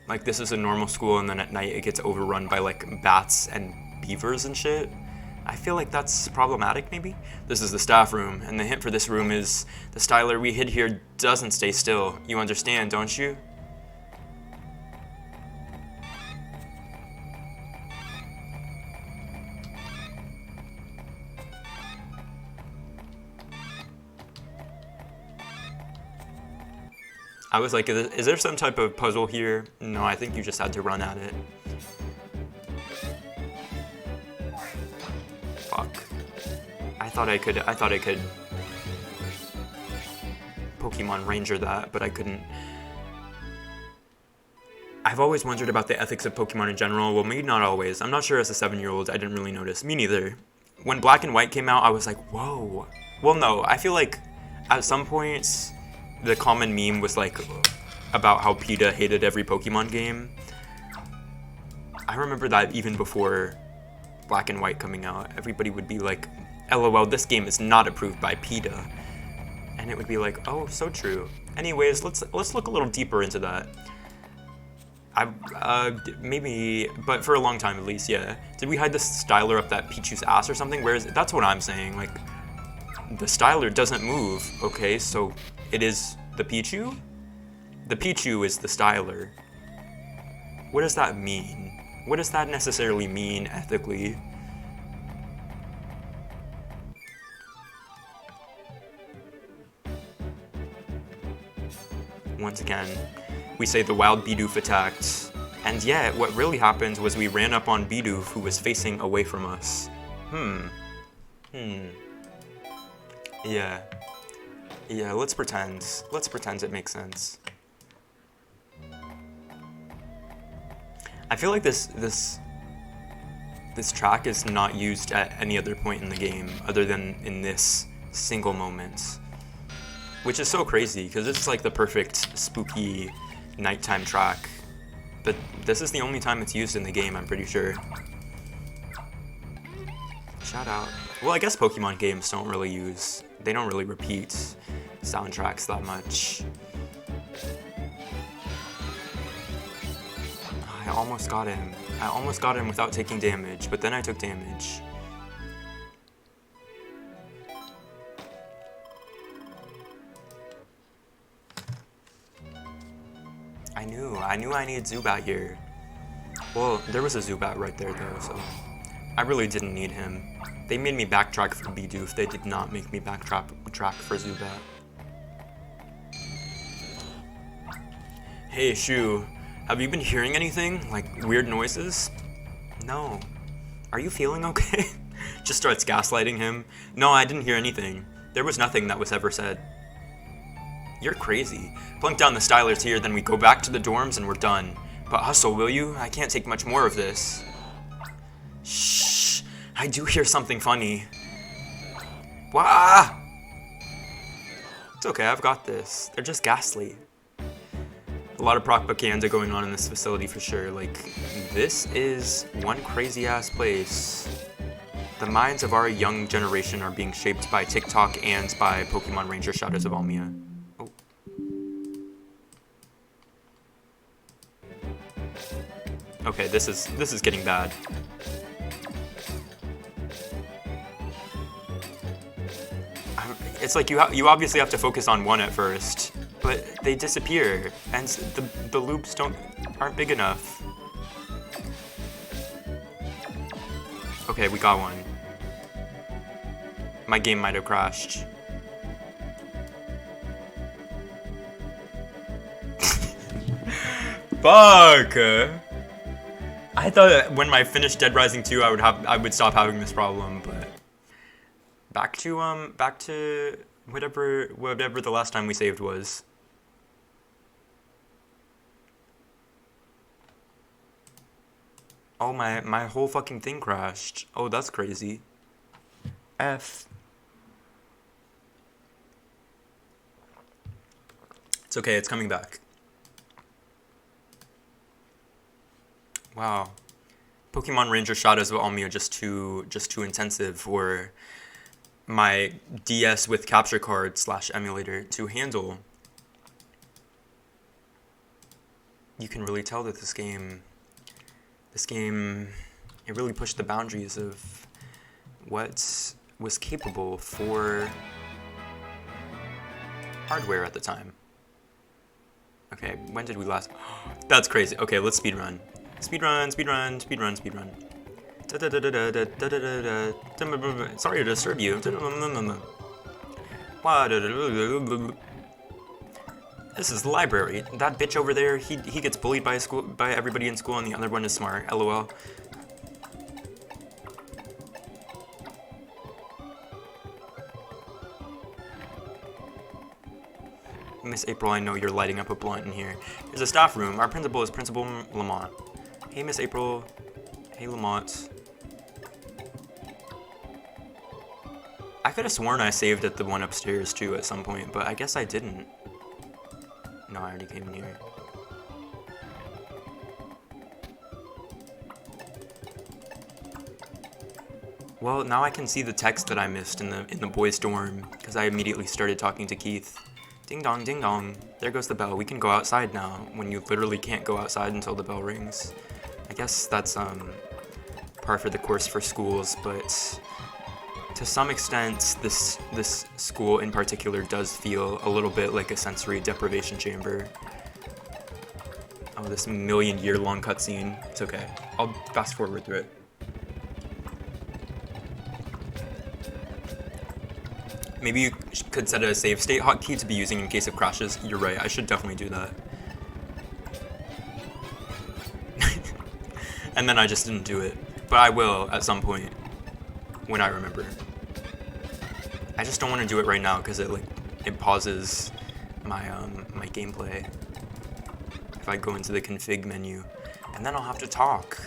Like, this is a normal school, and then at night it gets overrun by, like, bats and beavers and shit. I feel like that's problematic, maybe? This is the staff room, and the hint for this room is the styler we hid here doesn't stay still. You understand, don't you? I was like, is there some type of puzzle here? No, I think you just had to run at it. Fuck. I thought I could Pokemon Ranger that, but I couldn't. I've always wondered about the ethics of Pokemon in general. Well, maybe not always. I'm not sure as a 7-year-old, I didn't really notice. Me neither. When Black and White came out, I was like, whoa. Well, no, I feel like at some points, the common meme was like about how PETA hated every Pokemon game. I remember that even before Black and White coming out, everybody would be like, LOL, this game is not approved by PETA. And it would be like, oh, so true. Anyways, let's look a little deeper into that. Maybe, but for a long time at least, yeah. Did we hide the styler up that Pichu's ass or something? Where is it? That's what I'm saying, like, the styler doesn't move. Okay, so it is the Pichu? The Pichu is the styler. What does that mean? What does that necessarily mean ethically? Once again, we say the wild Bidoof attacked, and yet what really happened was we ran up on Bidoof, who was facing away from us. Yeah. Yeah, let's pretend. Let's pretend it makes sense. I feel like this track is not used at any other point in the game other than in this single moment. Which is so crazy, because it's like the perfect spooky nighttime track. But this is the only time it's used in the game, I'm pretty sure. Shout out. Well, I guess Pokemon games don't really repeat soundtracks that much. I almost got him. I almost got him without taking damage, but then I took damage. I knew I needed Zubat here. Well, there was a Zubat right there though, so I really didn't need him. They made me backtrack for Bidoof. They did not make me backtrack for Zubat. Hey, Shu, have you been hearing anything? Like, weird noises? No. Are you feeling okay? Just starts gaslighting him. No, I didn't hear anything. There was nothing that was ever said. You're crazy. Plunk down the stylers here, then we go back to the dorms and we're done. But hustle, will you? I can't take much more of this. Shh. I do hear something funny. Wah! It's okay, I've got this. They're just ghastly. A lot of propaganda going on in this facility for sure. Like, this is one crazy-ass place. The minds of our young generation are being shaped by TikTok and by Pokemon Ranger Shadows of Almia. Oh. Okay, this is getting bad. It's like you obviously have to focus on one at first, but they disappear, and the loops aren't big enough. Okay, we got one. My game might have crashed. Fuck! I thought when I finished Dead Rising 2, I would stop having this problem, but back to whatever the last time we saved was. Oh, my whole fucking thing crashed. Oh, that's crazy. F. It's okay, it's coming back. Wow. Pokemon Ranger Shadows of Almia just too intensive for my DS with capture card / emulator to handle. You can really tell that this game, it really pushed the boundaries of what was capable for hardware at the time. Okay, when did we last? That's crazy. Okay, let's speedrun. Speedrun. Sorry to disturb you. This is the library. That bitch over there, he gets bullied by everybody in school, and the other one is smart. LOL. Miss April, I know you're lighting up a blunt in here. There's a staff room. Our principal is Principal Lamont. Hey, Miss April. Hey, Lamont. I could have sworn I saved at the one upstairs, too, at some point, but I guess I didn't. No, I already came in here. Well, now I can see the text that I missed in the boys' dorm, because I immediately started talking to Keith. Ding dong, ding dong. There goes the bell. We can go outside now, when you literally can't go outside until the bell rings. I guess that's par for the course for schools, but to some extent, this school in particular does feel a little bit like a sensory deprivation chamber. Oh, this million-year-long cutscene. It's okay. I'll fast forward through it. Maybe you could set a save state hotkey to be using in case of crashes. You're right, I should definitely do that. And then I just didn't do it. But I will at some point when I remember. I just don't want to do it right now because it pauses my my gameplay. If I go into the config menu, and then I'll have to talk,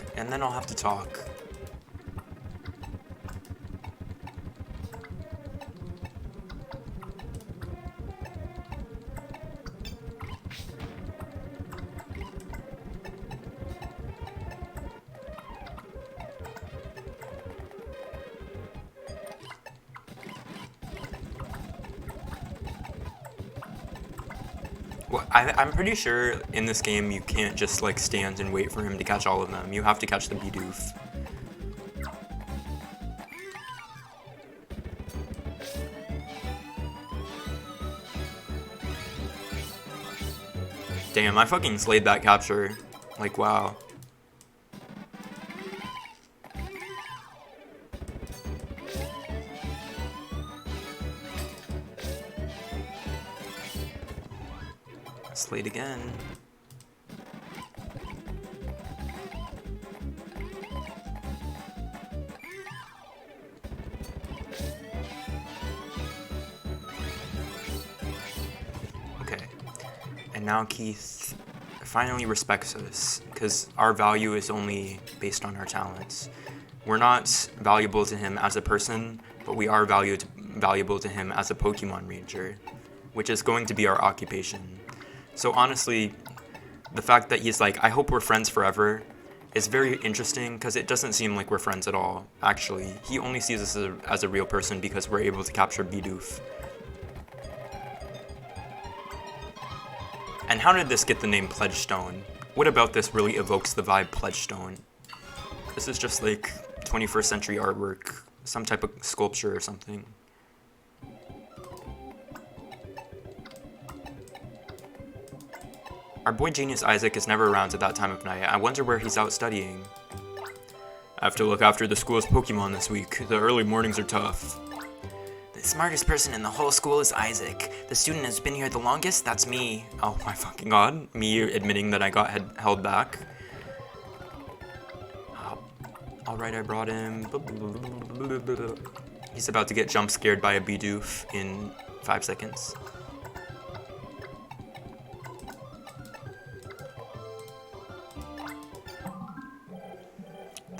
Well, I'm pretty sure in this game you can't just stand and wait for him to catch all of them. You have to catch the Bidoof. Damn, I fucking slayed that capture. Wow. Slayed again. Okay. And now Keith finally respects us, because our value is only based on our talents. We're not valuable to him as a person, but we are valuable to him as a Pokemon Ranger, which is going to be our occupation. So honestly, the fact that he's I hope we're friends forever, is very interesting because it doesn't seem like we're friends at all, actually. He only sees us as a real person because we're able to capture Bidoof. And how did this get the name Pledgestone? What about this really evokes the vibe Pledgestone? This is just 21st century artwork, some type of sculpture or something. Our boy Genius Isaac is never around at that time of night. I wonder where he's out studying. I have to look after the school's Pokemon this week. The early mornings are tough. The smartest person in the whole school is Isaac. The student who's been here the longest, that's me. Oh my fucking god. Me admitting that I got held back. Alright, I brought him. He's about to get jump scared by a Bidoof in 5 seconds.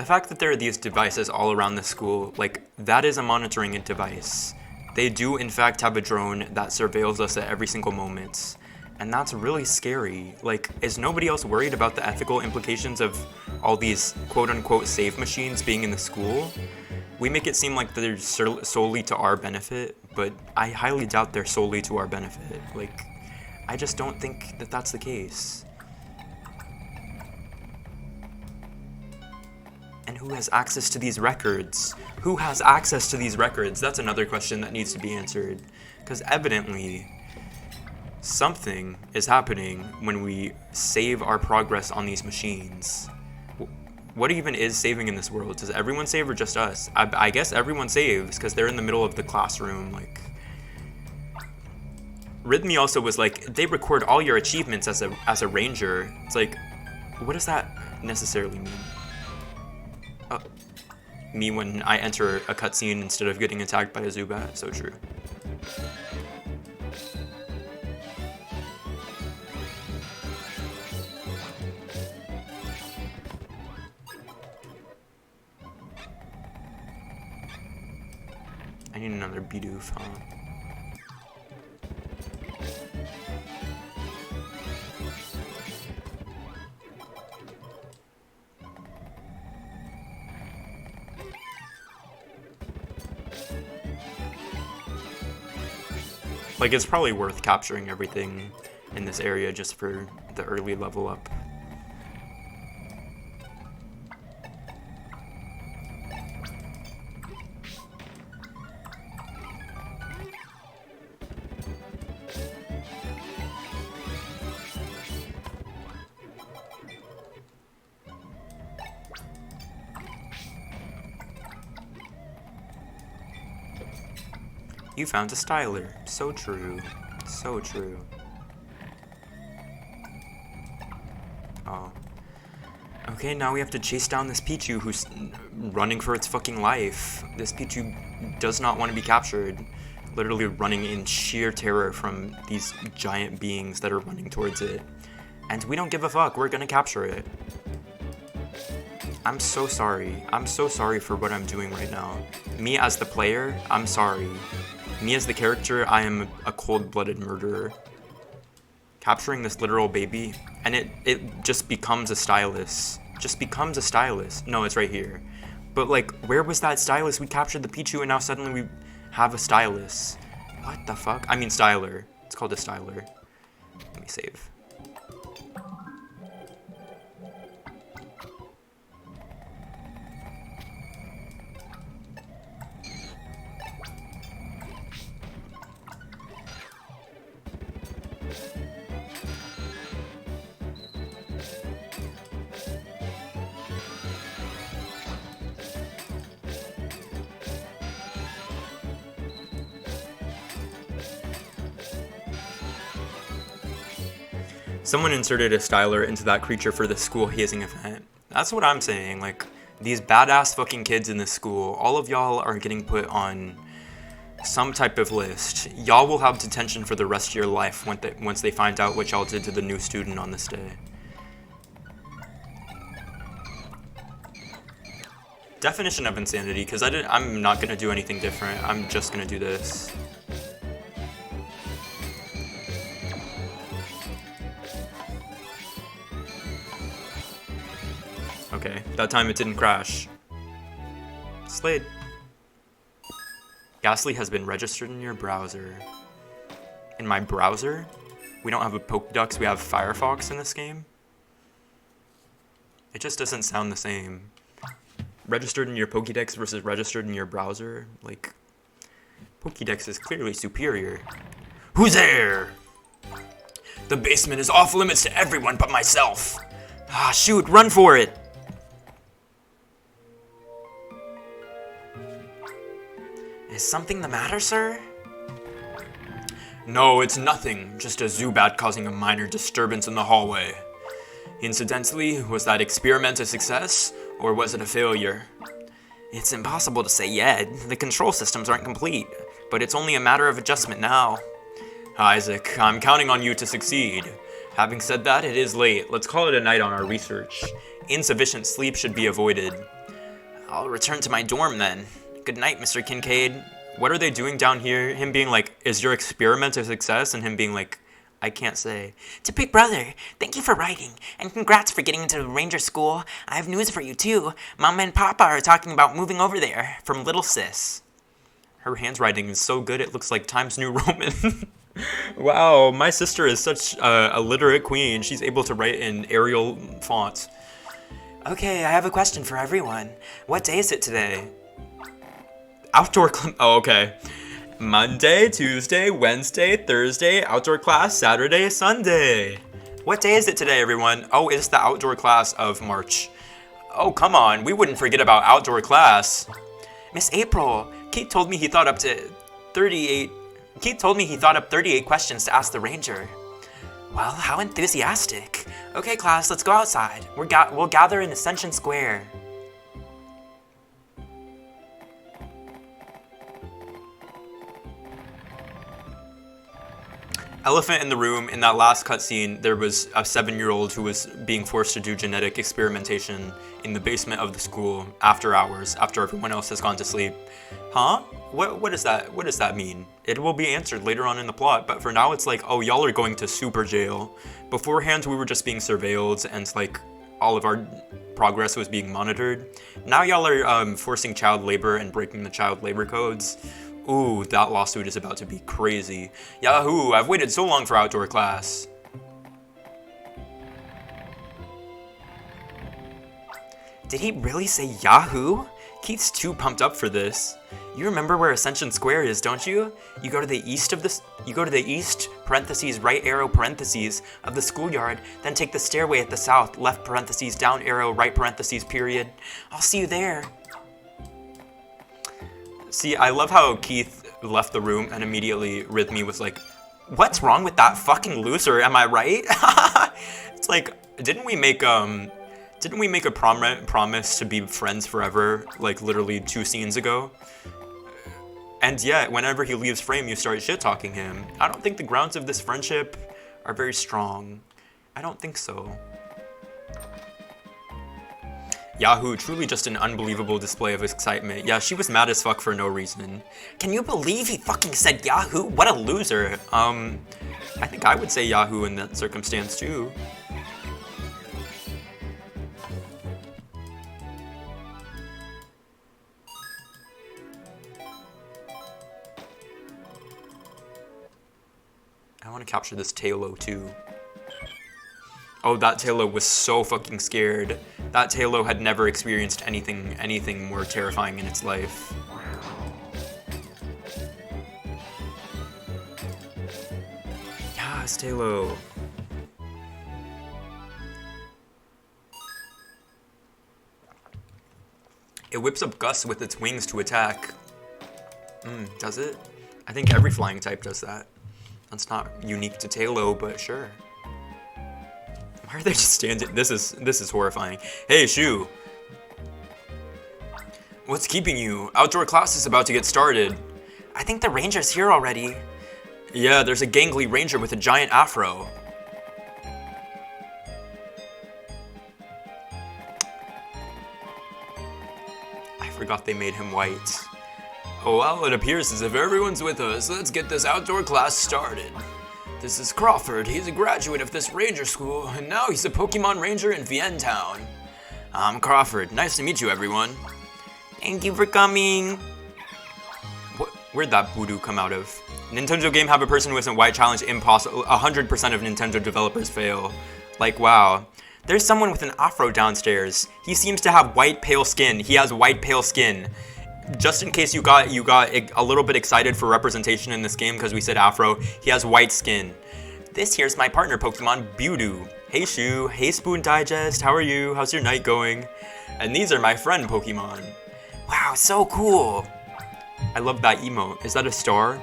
The fact that there are these devices all around the school, like, that is a monitoring device. They do, in fact, have a drone that surveils us at every single moment. And that's really scary. Like, is nobody else worried about the ethical implications of all these quote-unquote save machines being in the school? We make it seem like they're solely to our benefit, but I highly doubt they're solely to our benefit. Like, I just don't think that that's the case. And who has access to these records? Who has access to these records? That's another question that needs to be answered. Because evidently, something is happening when we save our progress on these machines. What even is saving in this world? Does everyone save or just us? I guess everyone saves, because they're in the middle of the classroom, like... Rhythmy also was like, they record all your achievements as a ranger. It's like, what does that necessarily mean? Me when I enter a cutscene instead of getting attacked by a Zubat. So true. I need another Bidoof, huh? Like, it's probably worth capturing everything in this area just for the early level up. You found a styler. So true. So true. Oh. Okay, now we have to chase down this Pichu who's running for its fucking life. This Pichu does not want to be captured. Literally running in sheer terror from these giant beings that are running towards it. And we don't give a fuck. We're gonna capture it. I'm so sorry. I'm so sorry for what I'm doing right now. Me as the player, I'm sorry. Me as the character, I am a cold-blooded murderer. Capturing this literal baby, and it just becomes a stylus. Just becomes a stylus. No, it's right here. But like, where was that stylus? We captured the Pichu and now suddenly we have a stylus. What the fuck? I mean styler. It's called a styler. Let me save. Someone inserted a styler into that creature for the school hazing event. That's what I'm saying, like, these badass fucking kids in this school, all of y'all are getting put on some type of list. Y'all will have detention for the rest of your life once they find out what y'all did to the new student on this day. Definition of insanity, because I'm not gonna do anything different. I'm just gonna do this. Okay, that time it didn't crash. Slade. Ghastly has been registered in your browser. In my browser? We don't have a Pokédex, we have Firefox in this game? It just doesn't sound the same. Registered in your Pokédex versus registered in your browser? Like, Pokédex is clearly superior. Who's there? The basement is off limits to everyone but myself. Ah, shoot, run for it! Is something the matter, sir? No, it's nothing. Just a Zubat causing a minor disturbance in the hallway. Incidentally, was that experiment a success, or was it a failure? It's impossible to say yet. The control systems aren't complete, but it's only a matter of adjustment now. Isaac, I'm counting on you to succeed. Having said that, it is late. Let's call it a night on our research. Insufficient sleep should be avoided. I'll return to my dorm then. Good night, Mr. Kincaid. What are they doing down here? Him being like, is your experiment a success? And him being like, I can't say. To Big Brother, thank you for writing, and congrats for getting into Ranger School. I have news for you too. Mama and Papa are talking about moving over there, from Little Sis. Her handwriting is so good it looks like Times New Roman. Wow, my sister is such a literate queen. She's able to write in Arial fonts. Okay, I have a question for everyone. What day is it today? Oh, okay. Monday, Tuesday, Wednesday, Thursday, outdoor class, Saturday, Sunday. What day is it today, everyone? Oh, it's the outdoor class of March. Oh, come on, we wouldn't forget about outdoor class. Miss April, Keith told me he thought up 38 questions to ask the ranger. Well, how enthusiastic. Okay, class, let's go outside. We'll gather in Ascension Square. Elephant in the room, in that last cutscene, there was a 7-year-old who was being forced to do genetic experimentation in the basement of the school after hours, after everyone else has gone to sleep. Huh? What does that mean? It will be answered later on in the plot, but for now it's like, oh, y'all are going to super jail. Beforehand, we were just being surveilled and like all of our progress was being monitored. Now y'all are forcing child labor and breaking the child labor codes. Ooh, that lawsuit is about to be crazy. Yahoo, I've waited so long for outdoor class. Did he really say Yahoo? Keith's too pumped up for this. You remember where Ascension Square is, don't you? You go to the east, parentheses, right arrow, parentheses, of the schoolyard, then take the stairway at the south, left parentheses, down arrow, right parentheses, period. I'll see you there. See, I love how Keith left the room and immediately Rhythmy was like, what's wrong with that fucking loser, am I right? It's like, didn't we make a promise to be friends forever, like literally 2 scenes ago? And yet, whenever he leaves frame, you start shit-talking him. I don't think the grounds of this friendship are very strong. I don't think so. Yahoo, truly just an unbelievable display of excitement. Yeah, she was mad as fuck for no reason. Can you believe he fucking said Yahoo? What a loser. I think I would say Yahoo in that circumstance too. I want to capture this Tailo too. Oh, that Tailo was so fucking scared. That Tailo had never experienced anything more terrifying in its life. Yes, Tailo. It whips up Gus with its wings to attack. Does it? I think every flying type does that. That's not unique to Tailo, but sure. Why are they just standing? This is horrifying. Hey, Shu. What's keeping you? Outdoor class is about to get started. I think the ranger's here already. Yeah, there's a gangly ranger with a giant afro. I forgot they made him white. Oh, well, it appears as if everyone's with us. Let's get this outdoor class started. This is Crawford. He's a graduate of this ranger school, and now he's a Pokemon Ranger in Vienne Town. I'm Crawford. Nice to meet you, everyone. Thank you for coming. Where'd that voodoo come out of? Nintendo game have a person who isn't white challenge impossible. 100% of Nintendo developers fail. Like, wow. There's someone with an afro downstairs. He seems to have white pale skin. He has white pale skin. Just in case you got a little bit excited for representation in this game because we said afro, he has white skin. This here's my partner Pokemon, Bewdoo. Hey Shu, hey Spoon Digest, how are you? How's your night going? And these are my friend Pokemon. Wow, so cool. I love that emote. Is that a star?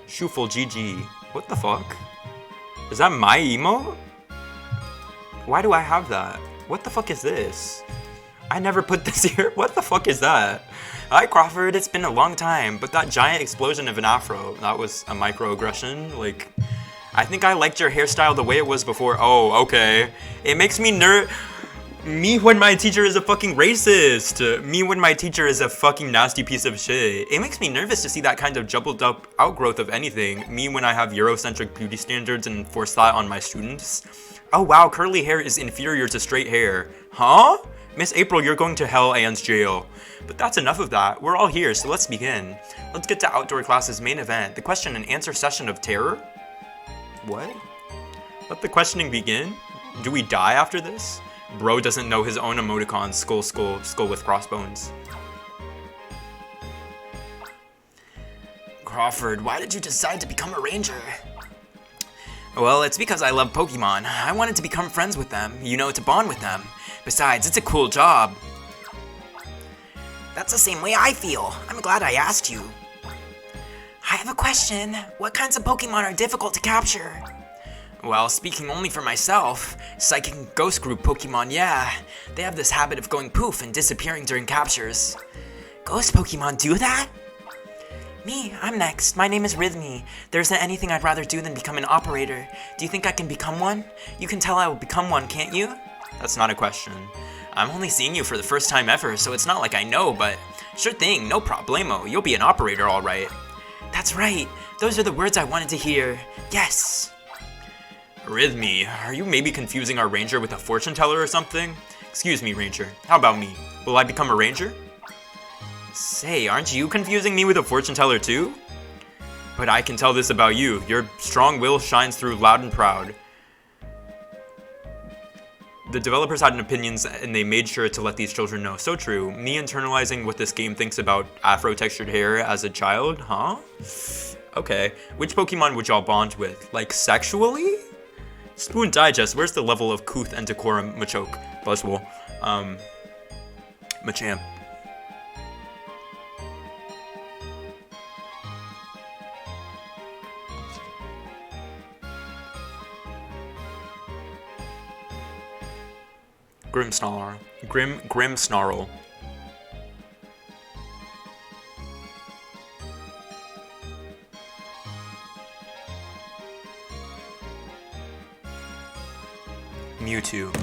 Shuful GG. What the fuck? Is that my emote? Why do I have that? What the fuck is this? I never put this here. What the fuck is that? Hi Crawford, it's been a long time, but that giant explosion of an afro, that was a microaggression. Like, I think I liked your hairstyle the way it was before. Oh, okay. It makes me Me when my teacher is a fucking racist. Me when my teacher is a fucking nasty piece of shit. It makes me nervous to see that kind of jumbled up outgrowth of anything. Me when I have Eurocentric beauty standards and force that on my students. Oh wow, curly hair is inferior to straight hair. Huh? Miss April, you're going to hell and jail. But that's enough of that. We're all here, so let's begin. Let's get to outdoor class's main event, the question and answer session of terror. What? Let the questioning begin? Do we die after this? Bro doesn't know his own emoticons, skull, skull, skull with crossbones. Crawford, why did you decide to become a ranger? Well, it's because I love Pokemon. I wanted to become friends with them, you know, to bond with them. Besides, it's a cool job. That's the same way I feel. I'm glad I asked you. I have a question. What kinds of Pokemon are difficult to capture? Well, speaking only for myself, Psychic and Ghost Group Pokemon, yeah. They have this habit of going poof and disappearing during captures. Ghost Pokemon do that? Me, I'm next. My name is Rhythmy. There isn't anything I'd rather do than become an operator. Do you think I can become one? You can tell I will become one, can't you? That's not a question. I'm only seeing you for the first time ever, so it's not like I know, but sure thing, no problemo. You'll be an operator, all right. That's right. Those are the words I wanted to hear. Yes. Rhythmy, are you maybe confusing our ranger with a fortune teller or something? Excuse me, ranger. How about me? Will I become a ranger? Say, aren't you confusing me with a fortune teller too? But I can tell this about you. Your strong will shines through loud and proud. The developers had opinions and they made sure to let these children know. So true. Me internalizing what this game thinks about afro-textured hair as a child? Huh? Okay. Which Pokemon would y'all bond with? Like, sexually? Spoon Digest, where's the level of couth and decorum, Machoke? Buzzwole. Machamp. Grimmsnarl. Grimmsnarl. Mewtwo.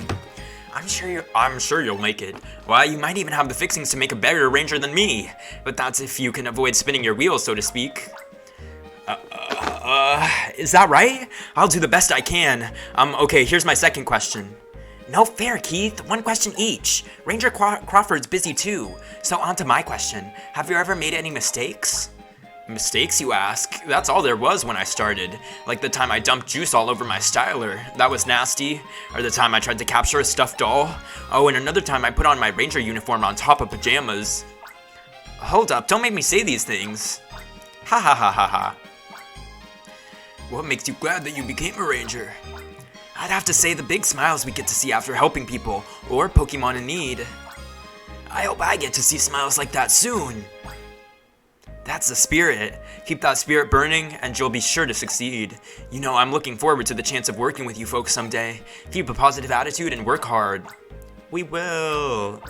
I'm sure you'll make it. Why, you might even have the fixings to make a better ranger than me. But that's if you can avoid spinning your wheels, so to speak. Is that right? I'll do the best I can. Okay, here's my second question. No fair, Keith. One question each. Ranger Crawford's busy too. So on to my question. Have you ever made any mistakes? Mistakes, you ask? That's all there was when I started. Like the time I dumped juice all over my styler. That was nasty. Or the time I tried to capture a stuffed doll. Oh, and another time I put on my ranger uniform on top of pajamas. Hold up, don't make me say these things. Ha ha ha ha ha. What makes you glad that you became a ranger? I'd have to say the big smiles we get to see after helping people, or Pokemon in need. I hope I get to see smiles like that soon. That's the spirit. Keep that spirit burning, and you'll be sure to succeed. You know, I'm looking forward to the chance of working with you folks someday. Keep a positive attitude and work hard. We will.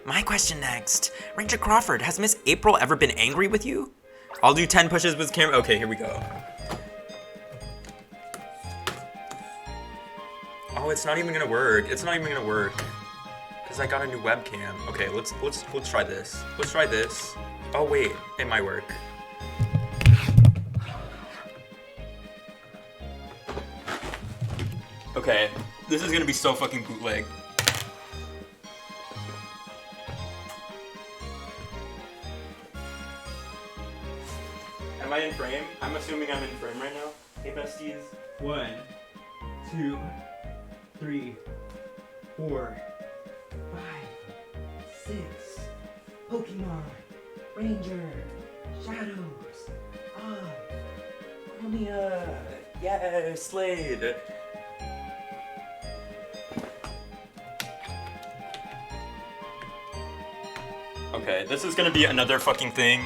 My question next. Ranger Crawford, has Miss April ever been angry with you? I'll do 10 pushes with camera. Okay, here we go. Oh, it's not even gonna work. It's not even gonna work. Cause I got a new webcam. Okay, let's try this. Let's try this. Oh wait, it might work. Okay, this is gonna be so fucking bootleg. Am I in frame? I'm assuming I'm in frame right now. Hey besties. 1, 2, 3, 4, 5, 6. Pokemon, Ranger, Shadows, Almia, yeah, Slade. Okay, this is gonna be another fucking thing.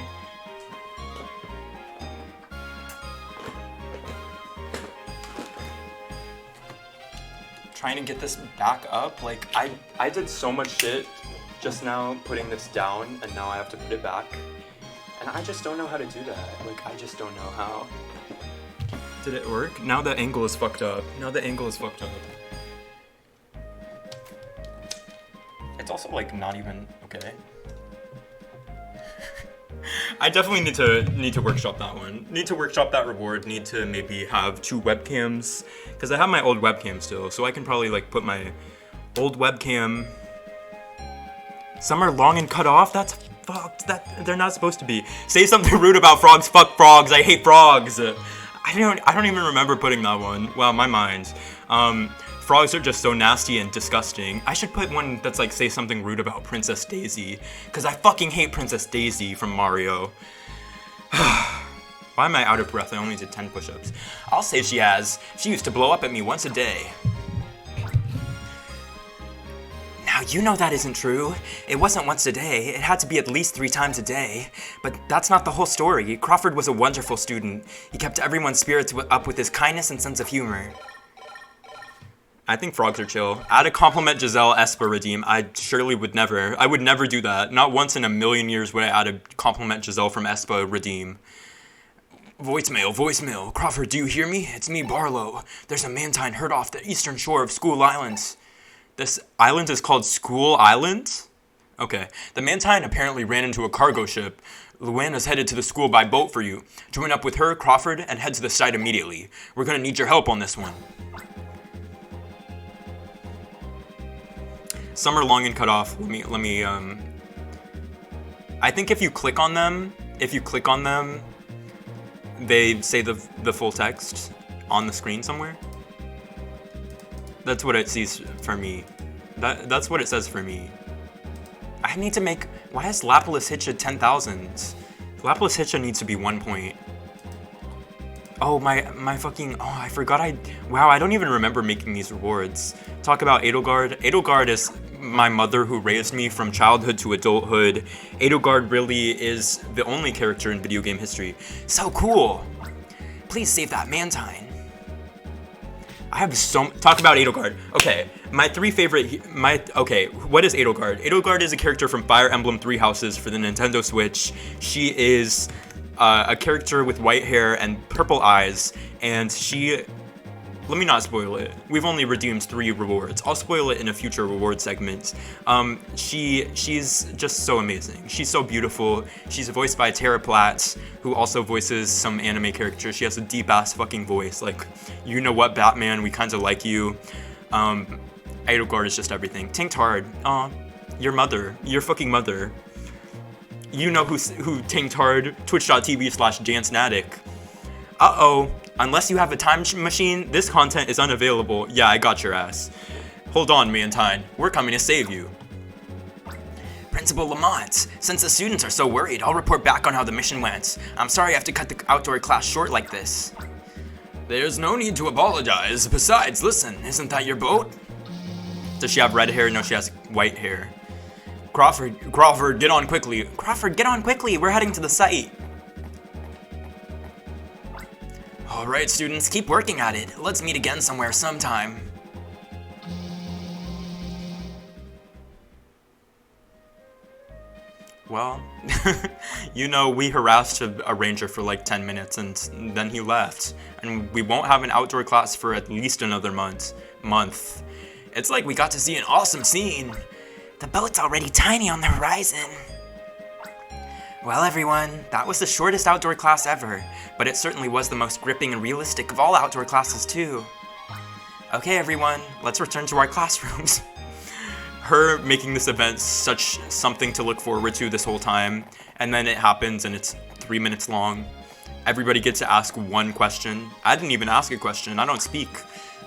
Trying to get this back up, like I did so much shit just now putting this down, and now I have to put it back, and I just don't know how to do that. Like, I just don't know how. Did it work? Now the angle is fucked up. Now the angle is fucked up. also like not even okay. I definitely need to workshop that one. Need to workshop that reward. Need to maybe have 2 webcams, because I have my old webcam still, so I can probably like put my old webcam. Some are long and cut off. That's fucked. That they're not supposed to be. Say something rude about frogs. Fuck frogs. I hate frogs. I don't even remember putting that one. Well, my mind. Frogs are just so nasty and disgusting. I should put one that's like say something rude about Princess Daisy, because I fucking hate Princess Daisy from Mario. Why am I out of breath? I only did 10 push-ups. I'll say she has. She used to blow up at me once a day. Now, you know that isn't true. It wasn't once a day. It had to be at least 3 times a day. But that's not the whole story. Crawford was a wonderful student. He kept everyone's spirits up with his kindness and sense of humor. I think frogs are chill. Add a compliment Giselle Espa redeem. I surely would never. I would never do that. Not once in a million years would I add a compliment Giselle from Espa redeem. Voicemail. Crawford, do you hear me? It's me, Barlow. There's a mantine hurt off the eastern shore of School Island. This island is called School Island? Okay. The mantine apparently ran into a cargo ship. Luana's headed to the school by boat for you. Join up with her, Crawford, and head to the site immediately. We're gonna need your help on this one. Some are long and cut off. Let me I think if you click on them, they say the full text on the screen somewhere. That's what it sees for me. That's what it says for me. I need to make, why is Lapis Hitcha 10,000? Lapis Hitcha needs to be 1 point. Oh, my fucking, oh, I forgot wow, I don't even remember making these rewards. Talk about Edelgard. Edelgard is my mother who raised me from childhood to adulthood. Edelgard really is the only character in video game history. So cool. Please save that mantine. I have talk about Edelgard. Okay, my 3 favorite, okay, what is Edelgard? Edelgard is a character from Fire Emblem 3 Houses for the Nintendo Switch. She is a character with white hair and purple eyes, and she, let me not spoil it. We've only redeemed 3 rewards. I'll spoil it in a future reward segment. She's just so amazing. She's so beautiful. She's voiced by Tara Platt, who also voices some anime characters. She has a deep-ass fucking voice. Like, you know what, Batman, we kinda like you. Edelgard is just everything. Tinked hard. Aw, your mother. Your fucking mother. You know who tinked hard. Twitch.tv/JanceNatic. Uh-oh. Unless you have a time machine, this content is unavailable. Yeah, I got your ass. Hold on, Mantine. We're coming to save you. Principal Lamont, since the students are so worried, I'll report back on how the mission went. I'm sorry I have to cut the outdoor class short like this. There's no need to apologize. Besides, listen, isn't that your boat? Does she have red hair? No, she has white hair. Crawford, get on quickly. Crawford, get on quickly. We're heading to the site. All right, students, keep working at it. Let's meet again somewhere sometime. Well, you know, we harassed a ranger for like 10 minutes and then he left. And we won't have an outdoor class for at least another month. It's like we got to see an awesome scene. The boat's already tiny on the horizon. Well, everyone, that was the shortest outdoor class ever, but it certainly was the most gripping and realistic of all outdoor classes, too. Okay, everyone, let's return to our classrooms. Her making this event such something to look forward to this whole time, and then it happens and it's 3 minutes long. Everybody gets to ask 1 question. I didn't even ask a question, I don't speak.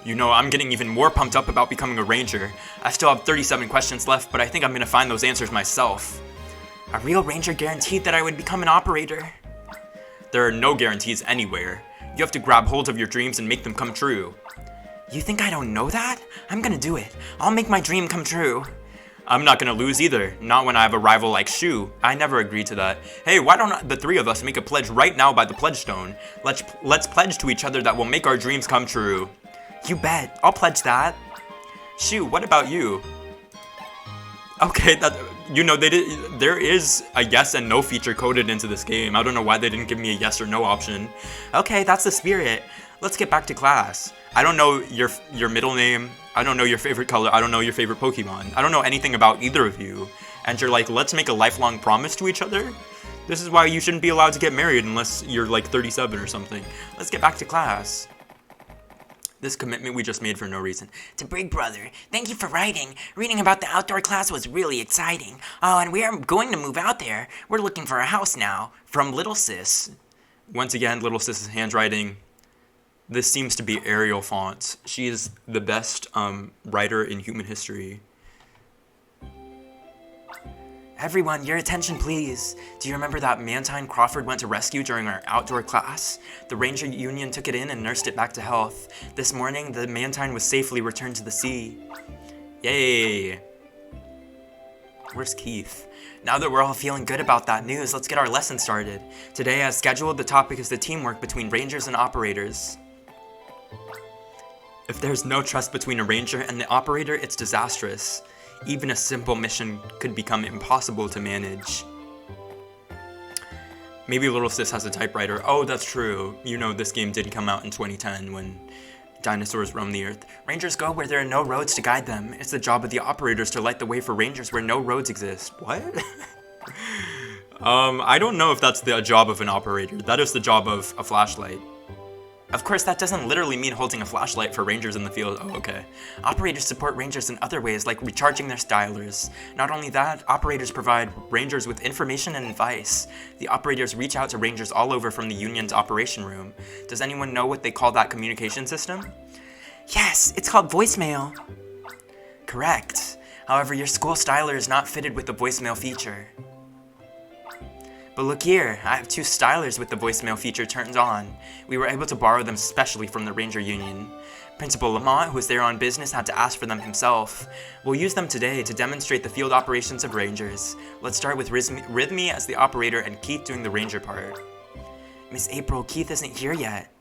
You know, I'm getting even more pumped up about becoming a ranger. I still have 37 questions left, but I think I'm gonna find those answers myself. A real ranger guaranteed that I would become an operator. There are no guarantees anywhere. You have to grab hold of your dreams and make them come true. You think I don't know that? I'm gonna do it. I'll make my dream come true. I'm not gonna lose either, not when I have a rival like Shu. I never agreed to that. Hey, why don't the 3 of us make a pledge right now by the pledge stone? Let's pledge to each other that we'll make our dreams come true. You bet, I'll pledge that. Shu, what about you? Okay, you know, there is a yes and no feature coded into this game. I don't know why they didn't give me a yes or no option. Okay, that's the spirit. Let's get back to class. I don't know your middle name. I don't know your favorite color. I don't know your favorite Pokemon. I don't know anything about either of you. And you're like, let's make a lifelong promise to each other? This is why you shouldn't be allowed to get married unless you're like 37 or something. Let's get back to class. This commitment we just made for no reason. To Big Brother, thank you for writing. Reading about the outdoor class was really exciting. Oh, and we are going to move out there. We're looking for a house now. From Little Sis. Once again, Little Sis's handwriting. This seems to be Arial font. She is the best writer in human history. Everyone, your attention please. Do you remember that Mantine Crawford went to rescue during our outdoor class? The Ranger Union took it in and nursed it back to health. This morning, the Mantine was safely returned to the sea. Yay! Where's Keith? Now that we're all feeling good about that news, let's get our lesson started. Today, as scheduled, the topic is the teamwork between Rangers and Operators. If there's no trust between a Ranger and the Operator, it's disastrous. Even a simple mission could become impossible to manage. Maybe Little Sis has a typewriter. Oh, that's true. You know, this game did come out in 2010 when dinosaurs roamed the earth. Rangers go where there are no roads to guide them. It's the job of the Operators to light the way for Rangers where no roads exist. What? I don't know if that's the job of an Operator. That is the job of a flashlight. Of course, that doesn't literally mean holding a flashlight for Rangers in the field. Oh, okay. Operators support Rangers in other ways, like recharging their stylers. Not only that, Operators provide Rangers with information and advice. The Operators reach out to Rangers all over from the Union's operation room. Does anyone know what they call that communication system? Yes, it's called voicemail. Correct. However, your school styler is not fitted with the voicemail feature. But look here, I have two stylers with the voicemail feature turned on. We were able to borrow them specially from the Ranger Union. Principal Lamont, who was there on business, had to ask for them himself. We'll use them today to demonstrate the field operations of Rangers. Let's start with Rhythmy as the operator and Keith doing the Ranger part. Miss April, Keith isn't here yet.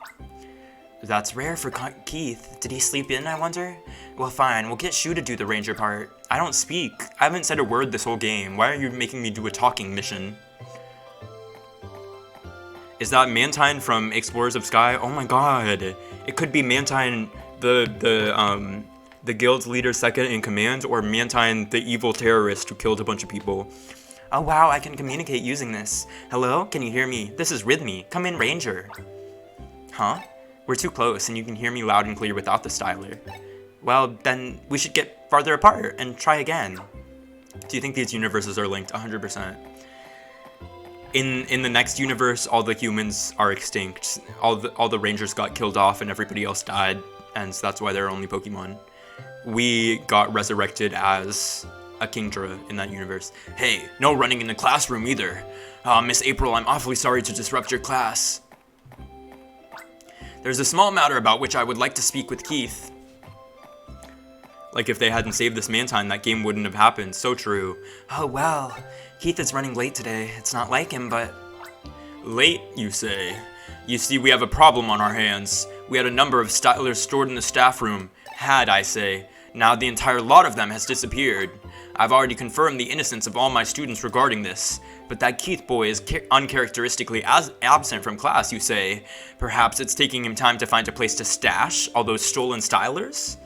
That's rare for Keith. Did he sleep in, I wonder? Well, fine, we'll get Shu to do the Ranger part. I don't speak. I haven't said a word this whole game. Why are you making me do a talking mission? Is that Mantine from Explorers of Sky? Oh my god. It could be Mantine, the guild's leader second in command, or Mantine, the evil terrorist who killed a bunch of people. Oh wow, I can communicate using this. Hello? Can you hear me? This is Rhythmy. Come in, Ranger. Huh? We're too close, and you can hear me loud and clear without the styler. Well, then we should get farther apart and try again. Do you think these universes are linked? 100%. In the next universe, all the humans are extinct. All the Rangers got killed off and everybody else died, and so that's why there are only Pokemon. We got resurrected as a Kingdra in that universe. Hey, no running in the classroom either. Miss April, I'm awfully sorry to disrupt your class. There's a small matter about which I would like to speak with Keith. Like if they hadn't saved this Mantine, that game wouldn't have happened. So true. Oh well. Keith is running late today. It's not like him, but... Late, you say? You see, we have a problem on our hands. We had a number of stylers stored in the staff room. Had, I say. Now the entire lot of them has disappeared. I've already confirmed the innocence of all my students regarding this. But that Keith boy is uncharacteristically absent from class, you say. Perhaps it's taking him time to find a place to stash all those stolen stylers?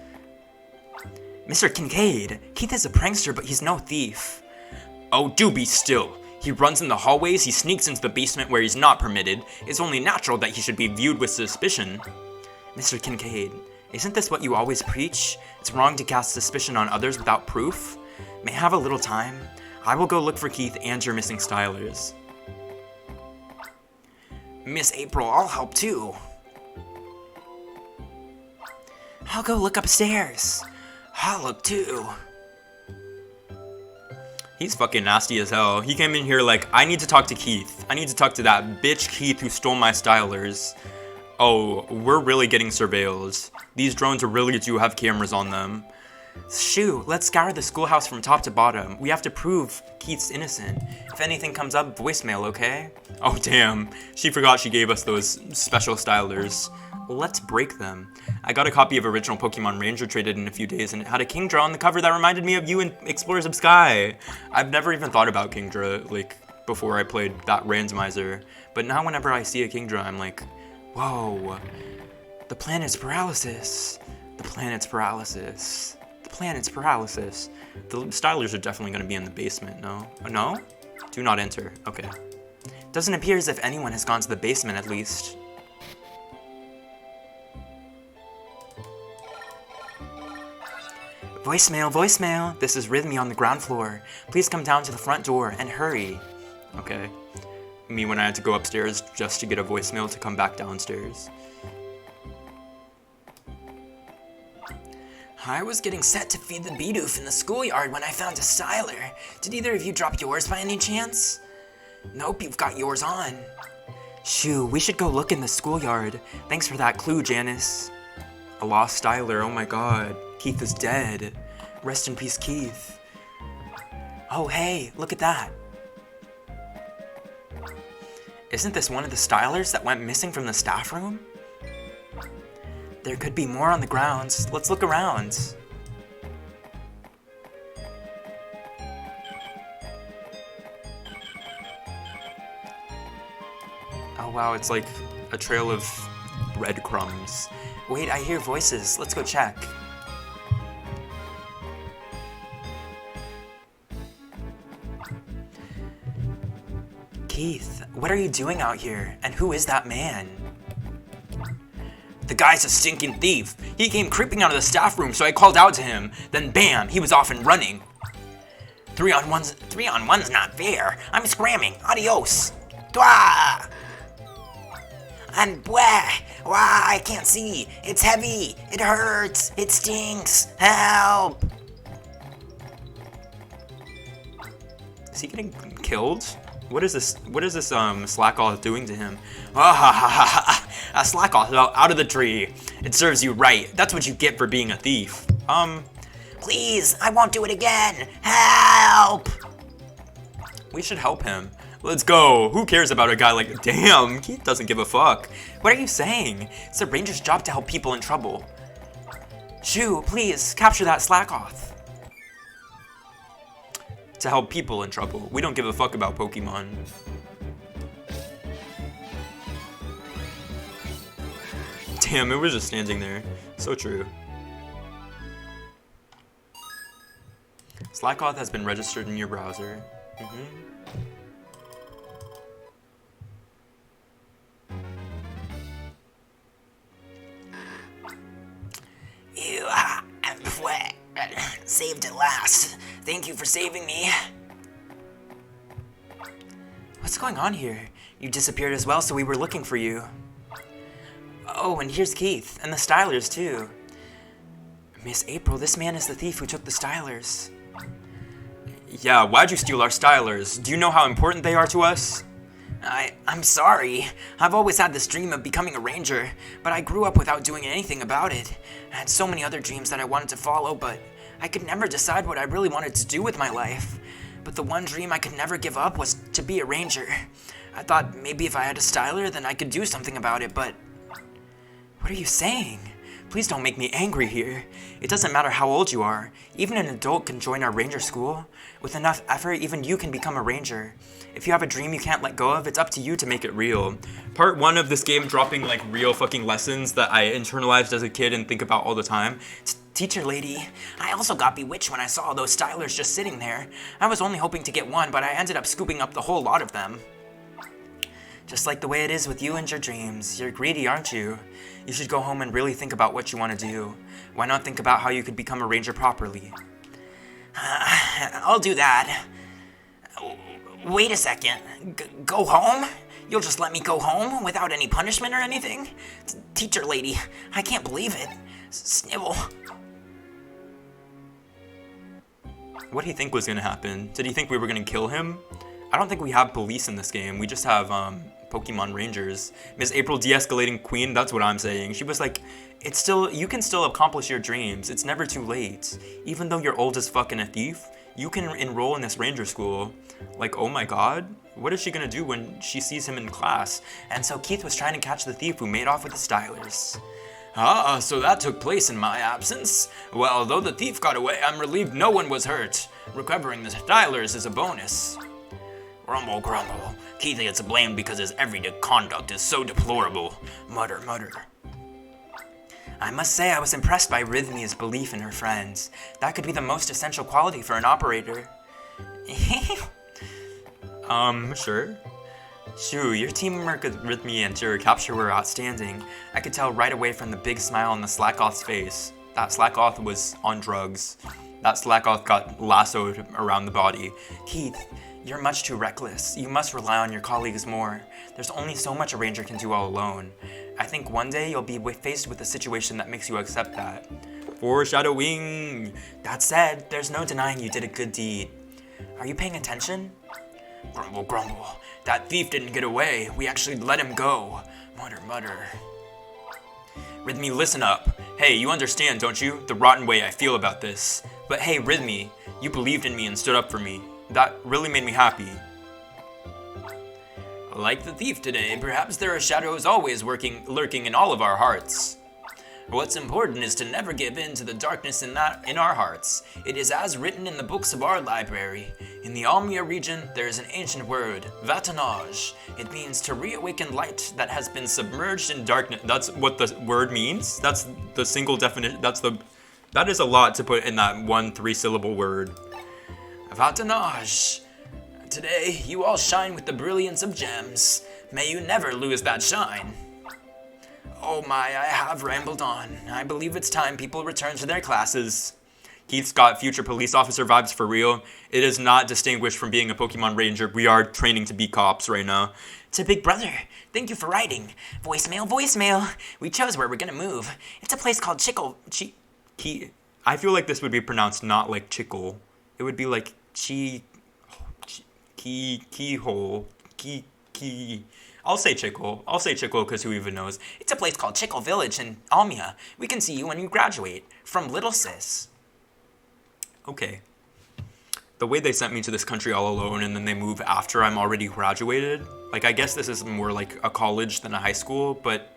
Mr. Kincaid, Keith is a prankster, but he's no thief. Oh, do be still. He runs in the hallways, he sneaks into the basement where he's not permitted. It's only natural that he should be viewed with suspicion. Mr. Kincaid, isn't this what you always preach? It's wrong to cast suspicion on others without proof? May I have a little time? I will go look for Keith and your missing stylers. Miss April, I'll help too. I'll go look upstairs. I'll look too. He's fucking nasty as hell. He came in here like, I need to talk to Keith. I need to talk to that bitch Keith who stole my stylers. Oh, we're really getting surveilled. These drones really do have cameras on them. Shoo, let's scour the schoolhouse from top to bottom. We have to prove Keith's innocent. If anything comes up, voicemail, okay? Oh damn, she forgot she gave us those special stylers. Let's break them. I got a copy of original Pokemon Ranger traded in a few days, and it had a Kingdra on the cover that reminded me of you in Explorers of Sky. I've never even thought about Kingdra, like, before I played that randomizer. But now whenever I see a Kingdra, I'm like, whoa. The planet's paralysis. The planet's paralysis. The planet's paralysis. The Stylers are definitely going to be in the basement, no? No? Do not enter. Okay. Doesn't appear as if anyone has gone to the basement, at least. Voicemail, voicemail. This is Rhythmy on the ground floor. Please come down to the front door and hurry. Okay. Me when I had to go upstairs just to get a voicemail to come back downstairs. I was getting set to feed the Bidoof in the schoolyard when I found a styler. Did either of you drop yours by any chance? Nope, you've got yours on. Shoo, we should go look in the schoolyard. Thanks for that clue, Janice. A lost styler, oh my god. Keith is dead. Rest in peace, Keith. Oh hey, look at that. Isn't this one of the stylers that went missing from the staff room? There could be more on the grounds. Let's look around. Oh wow, it's like a trail of breadcrumbs. Wait, I hear voices. Let's go check. Keith, what are you doing out here? And who is that man? The guy's a stinking thief. He came creeping out of the staff room, so I called out to him. Then bam, he was off and running. 3-on-1's not fair. I'm scramming. Adios. Dwah! And wah! Wah, I can't see. It's heavy. It hurts. It stinks. Help! Is he getting killed? What is this Slackoth doing to him? Ah ha ha ha ha! Slackoth, out of the tree. It serves you right. That's what you get for being a thief. Please, I won't do it again. Help! We should help him. Let's go. Who cares about a guy like... Damn, Keith doesn't give a fuck. What are you saying? It's a ranger's job to help people in trouble. Shoo, please, capture that Slackoth. To help people in trouble. We don't give a fuck about Pokemon. Damn, it was just standing there. So true. Slackoth has been registered in your browser. Ew, saved at last. Thank you for saving me. What's going on here? You disappeared as well, so we were looking for you. Oh, and here's Keith, and the Stylers too. Miss April, this man is the thief who took the Stylers. Yeah, why'd you steal our Stylers? Do you know how important they are to us? I'm sorry. I've always had this dream of becoming a ranger, but I grew up without doing anything about it. I had so many other dreams that I wanted to follow, but I could never decide what I really wanted to do with my life. But the one dream I could never give up was to be a ranger. I thought maybe if I had a styler, then I could do something about it, but... What are you saying? Please don't make me angry here. It doesn't matter how old you are. Even an adult can join our ranger school. With enough effort, even you can become a ranger. If you have a dream you can't let go of, it's up to you to make it real. Part 1 of this game dropping like real fucking lessons that I internalized as a kid and think about all the time. Teacher lady, I also got bewitched when I saw those stylers just sitting there. I was only hoping to get one, but I ended up scooping up the whole lot of them. Just like the way it is with you and your dreams. You're greedy, aren't you? You should go home and really think about what you want to do. Why not think about how you could become a ranger properly? I'll do that. Wait a second. Go home? You'll just let me go home without any punishment or anything? Teacher lady, I can't believe it. Snivel. What did he think was going to happen? Did he think we were going to kill him? I don't think we have police in this game. We just have Pokemon Rangers. Miss April de-escalating queen, that's what I'm saying. She was like, you can still accomplish your dreams. It's never too late. Even though you're old as fuck and a thief, you can enroll in this ranger school. Like, oh my god, what is she gonna do when she sees him in class? And so Keith was trying to catch the thief who made off with the stylers. Ah, so that took place in my absence? Well, though the thief got away, I'm relieved no one was hurt. Recovering the stylers is a bonus. Grumble, grumble. Keith gets blamed because his everyday conduct is so deplorable. Mutter, mutter. I must say I was impressed by Rhythmia's belief in her friends. That could be the most essential quality for an operator. Sure. Shoo, your teamwork with Rhythmia and your capture were outstanding. I could tell right away from the big smile on the Slackoth's face. That Slackoth was on drugs. That Slackoth got lassoed around the body. Keith, you're much too reckless. You must rely on your colleagues more. There's only so much a ranger can do all alone. I think one day you'll be faced with a situation that makes you accept that. Foreshadowing. That said, there's no denying you did a good deed. Are you paying attention? Grumble, grumble. That thief didn't get away. We actually let him go. Mutter, mutter. Rhythmy, listen up. Hey, you understand, don't you? The rotten way I feel about this. But hey, Rhythmy, you believed in me and stood up for me. That really made me happy. Like the thief today, perhaps there are shadows always lurking in all of our hearts. What's important is to never give in to the darkness in our hearts. It is as written in the books of our library. In the Almia region, there is an ancient word, vatanage. It means to reawaken light that has been submerged in darkness. That's what the word means? That's the single definition. That is a lot to put in that one 3-syllable word. Vatanage. Today, you all shine with the brilliance of gems. May you never lose that shine. Oh my, I have rambled on. I believe it's time people return to their classes. Keith's got future police officer vibes for real. It is not distinguished from being a Pokemon Ranger. We are training to be cops right now. To Big Brother, thank you for writing. Voicemail, voicemail. We chose where we're gonna move. It's a place called I feel like this would be pronounced not like Chickle. It would be like Keyhole. I'll say Chickle. I'll say Chickle because who even knows? It's a place called Chickle Village in Almia. We can see you when you graduate. From Little Sis. Okay. The way they sent me to this country all alone and then they move after I'm already graduated, like I guess this is more like a college than a high school, but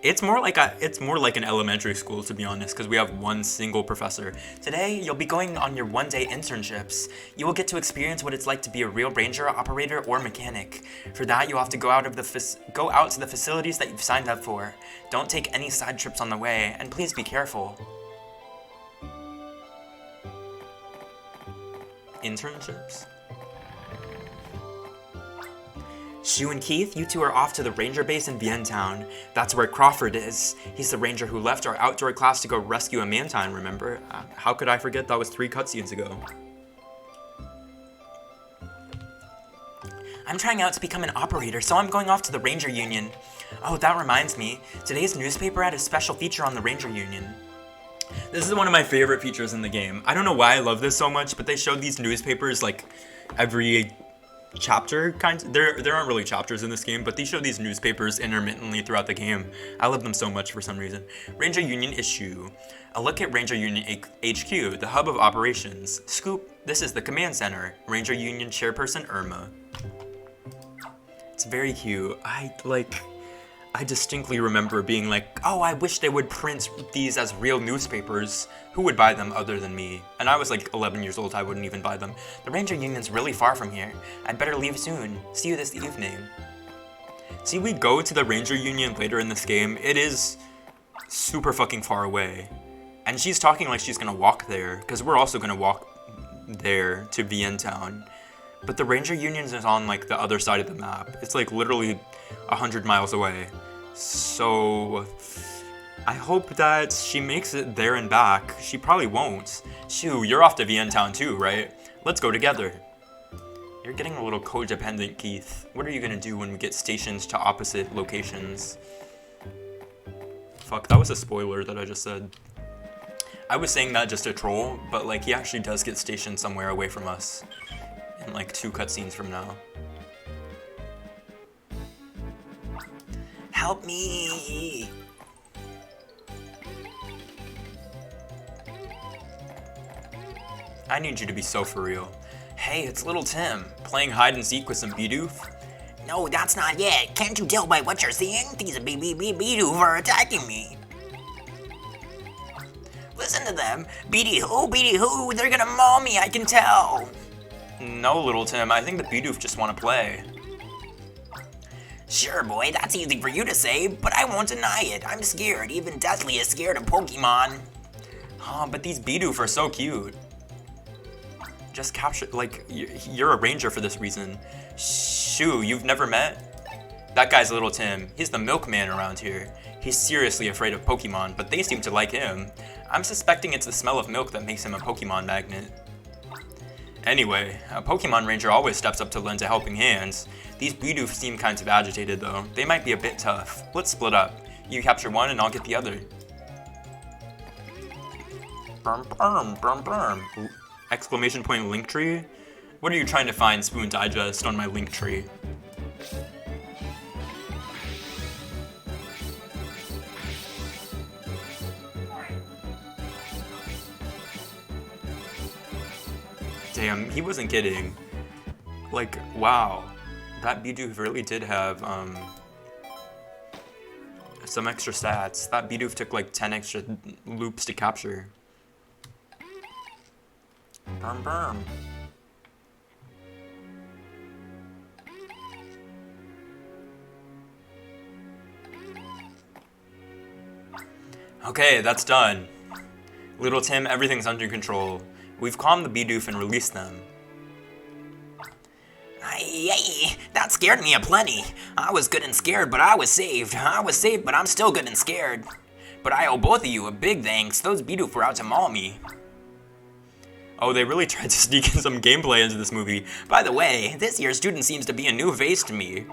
it's more like an elementary school, to be honest, because we have one single professor. Today, you'll be going on your one-day internships. You will get to experience what it's like to be a real ranger, operator, or mechanic. For that, you'll have to go out to the facilities that you've signed up for. Don't take any side trips on the way, and please be careful. Internships? Shu and Keith, you two are off to the ranger base in Vientown. That's where Crawford is. He's the ranger who left our outdoor class to go rescue a Mantine, remember? How could I forget? That was 3 cutscenes ago. I'm trying out to become an operator, so I'm going off to the Ranger Union. Oh, that reminds me. Today's newspaper had a special feature on the Ranger Union. This is one of my favorite features in the game. I don't know why I love this so much, but they showed these newspapers like every chapter there aren't really chapters in this game, but they show these newspapers intermittently throughout the game. I love them so much for some reason. Ranger Union issue. A look at Ranger Union HQ, the hub of operations. Scoop, this is the command center. Ranger Union chairperson Irma. It's very cute. I distinctly remember being like, oh, I wish they would print these as real newspapers. Who would buy them other than me? And I was like 11 years old, I wouldn't even buy them. The Ranger Union's really far from here. I'd better leave soon. See you this evening. See, we go to the Ranger Union later in this game. It is super fucking far away. And she's talking like she's gonna walk there, because we're also gonna walk there to Vientown. But the Ranger Union is on like the other side of the map. It's like literally 100 miles away. So I hope that she makes it there and back. She probably won't. Shoo, you're off to Vientown too, right? Let's go together. You're getting a little codependent, Keith. What are you gonna do when we get stationed to opposite locations? Fuck, that was a spoiler that I just said. I was saying that just to troll, but like he actually does get stationed somewhere away from us. In like 2 cutscenes from now. Help me! I need you to be so for real. Hey, it's little Tim, playing hide and seek with some Bidoof. No, that's not it. Can't you tell by what you're seeing? These Bidoof are attacking me. Listen to them. Beady who, they're gonna maul me, I can tell. No, little Tim, I think the Bidoof just want to play. Sure, boy, that's easy for you to say, but I won't deny it. I'm scared, even deathly is scared of Pokemon. Oh, but these Bidoof are so cute. Just capture, like, you're a ranger for this reason. Shoo, you've never met? That guy's Little Tim. He's the milkman around here. He's seriously afraid of Pokemon, but they seem to like him. I'm suspecting it's the smell of milk that makes him a Pokemon magnet. Anyway, a Pokemon Ranger always steps up to lend a helping hand. These Bidoof seem kind of agitated though. They might be a bit tough. Let's split up. You capture one and I'll get the other. Ooh, exclamation point Linktree? What are you trying to find, Spoon Digest, on my Linktree? Damn, he wasn't kidding. Like, wow. That Bidoof really did have, some extra stats. That Bidoof took like 10 extra loops to capture. Burm. Okay, that's done. Little Tim, everything's under control. We've calmed the Bidoof and released them. Yay, that scared me aplenty. I was good and scared, but I was saved. I was saved, but I'm still good and scared. But I owe both of you a big thanks. Those Bidoof were out to maul me. Oh, they really tried to sneak in some gameplay into this movie. By the way, this year's student seems to be a new face to me.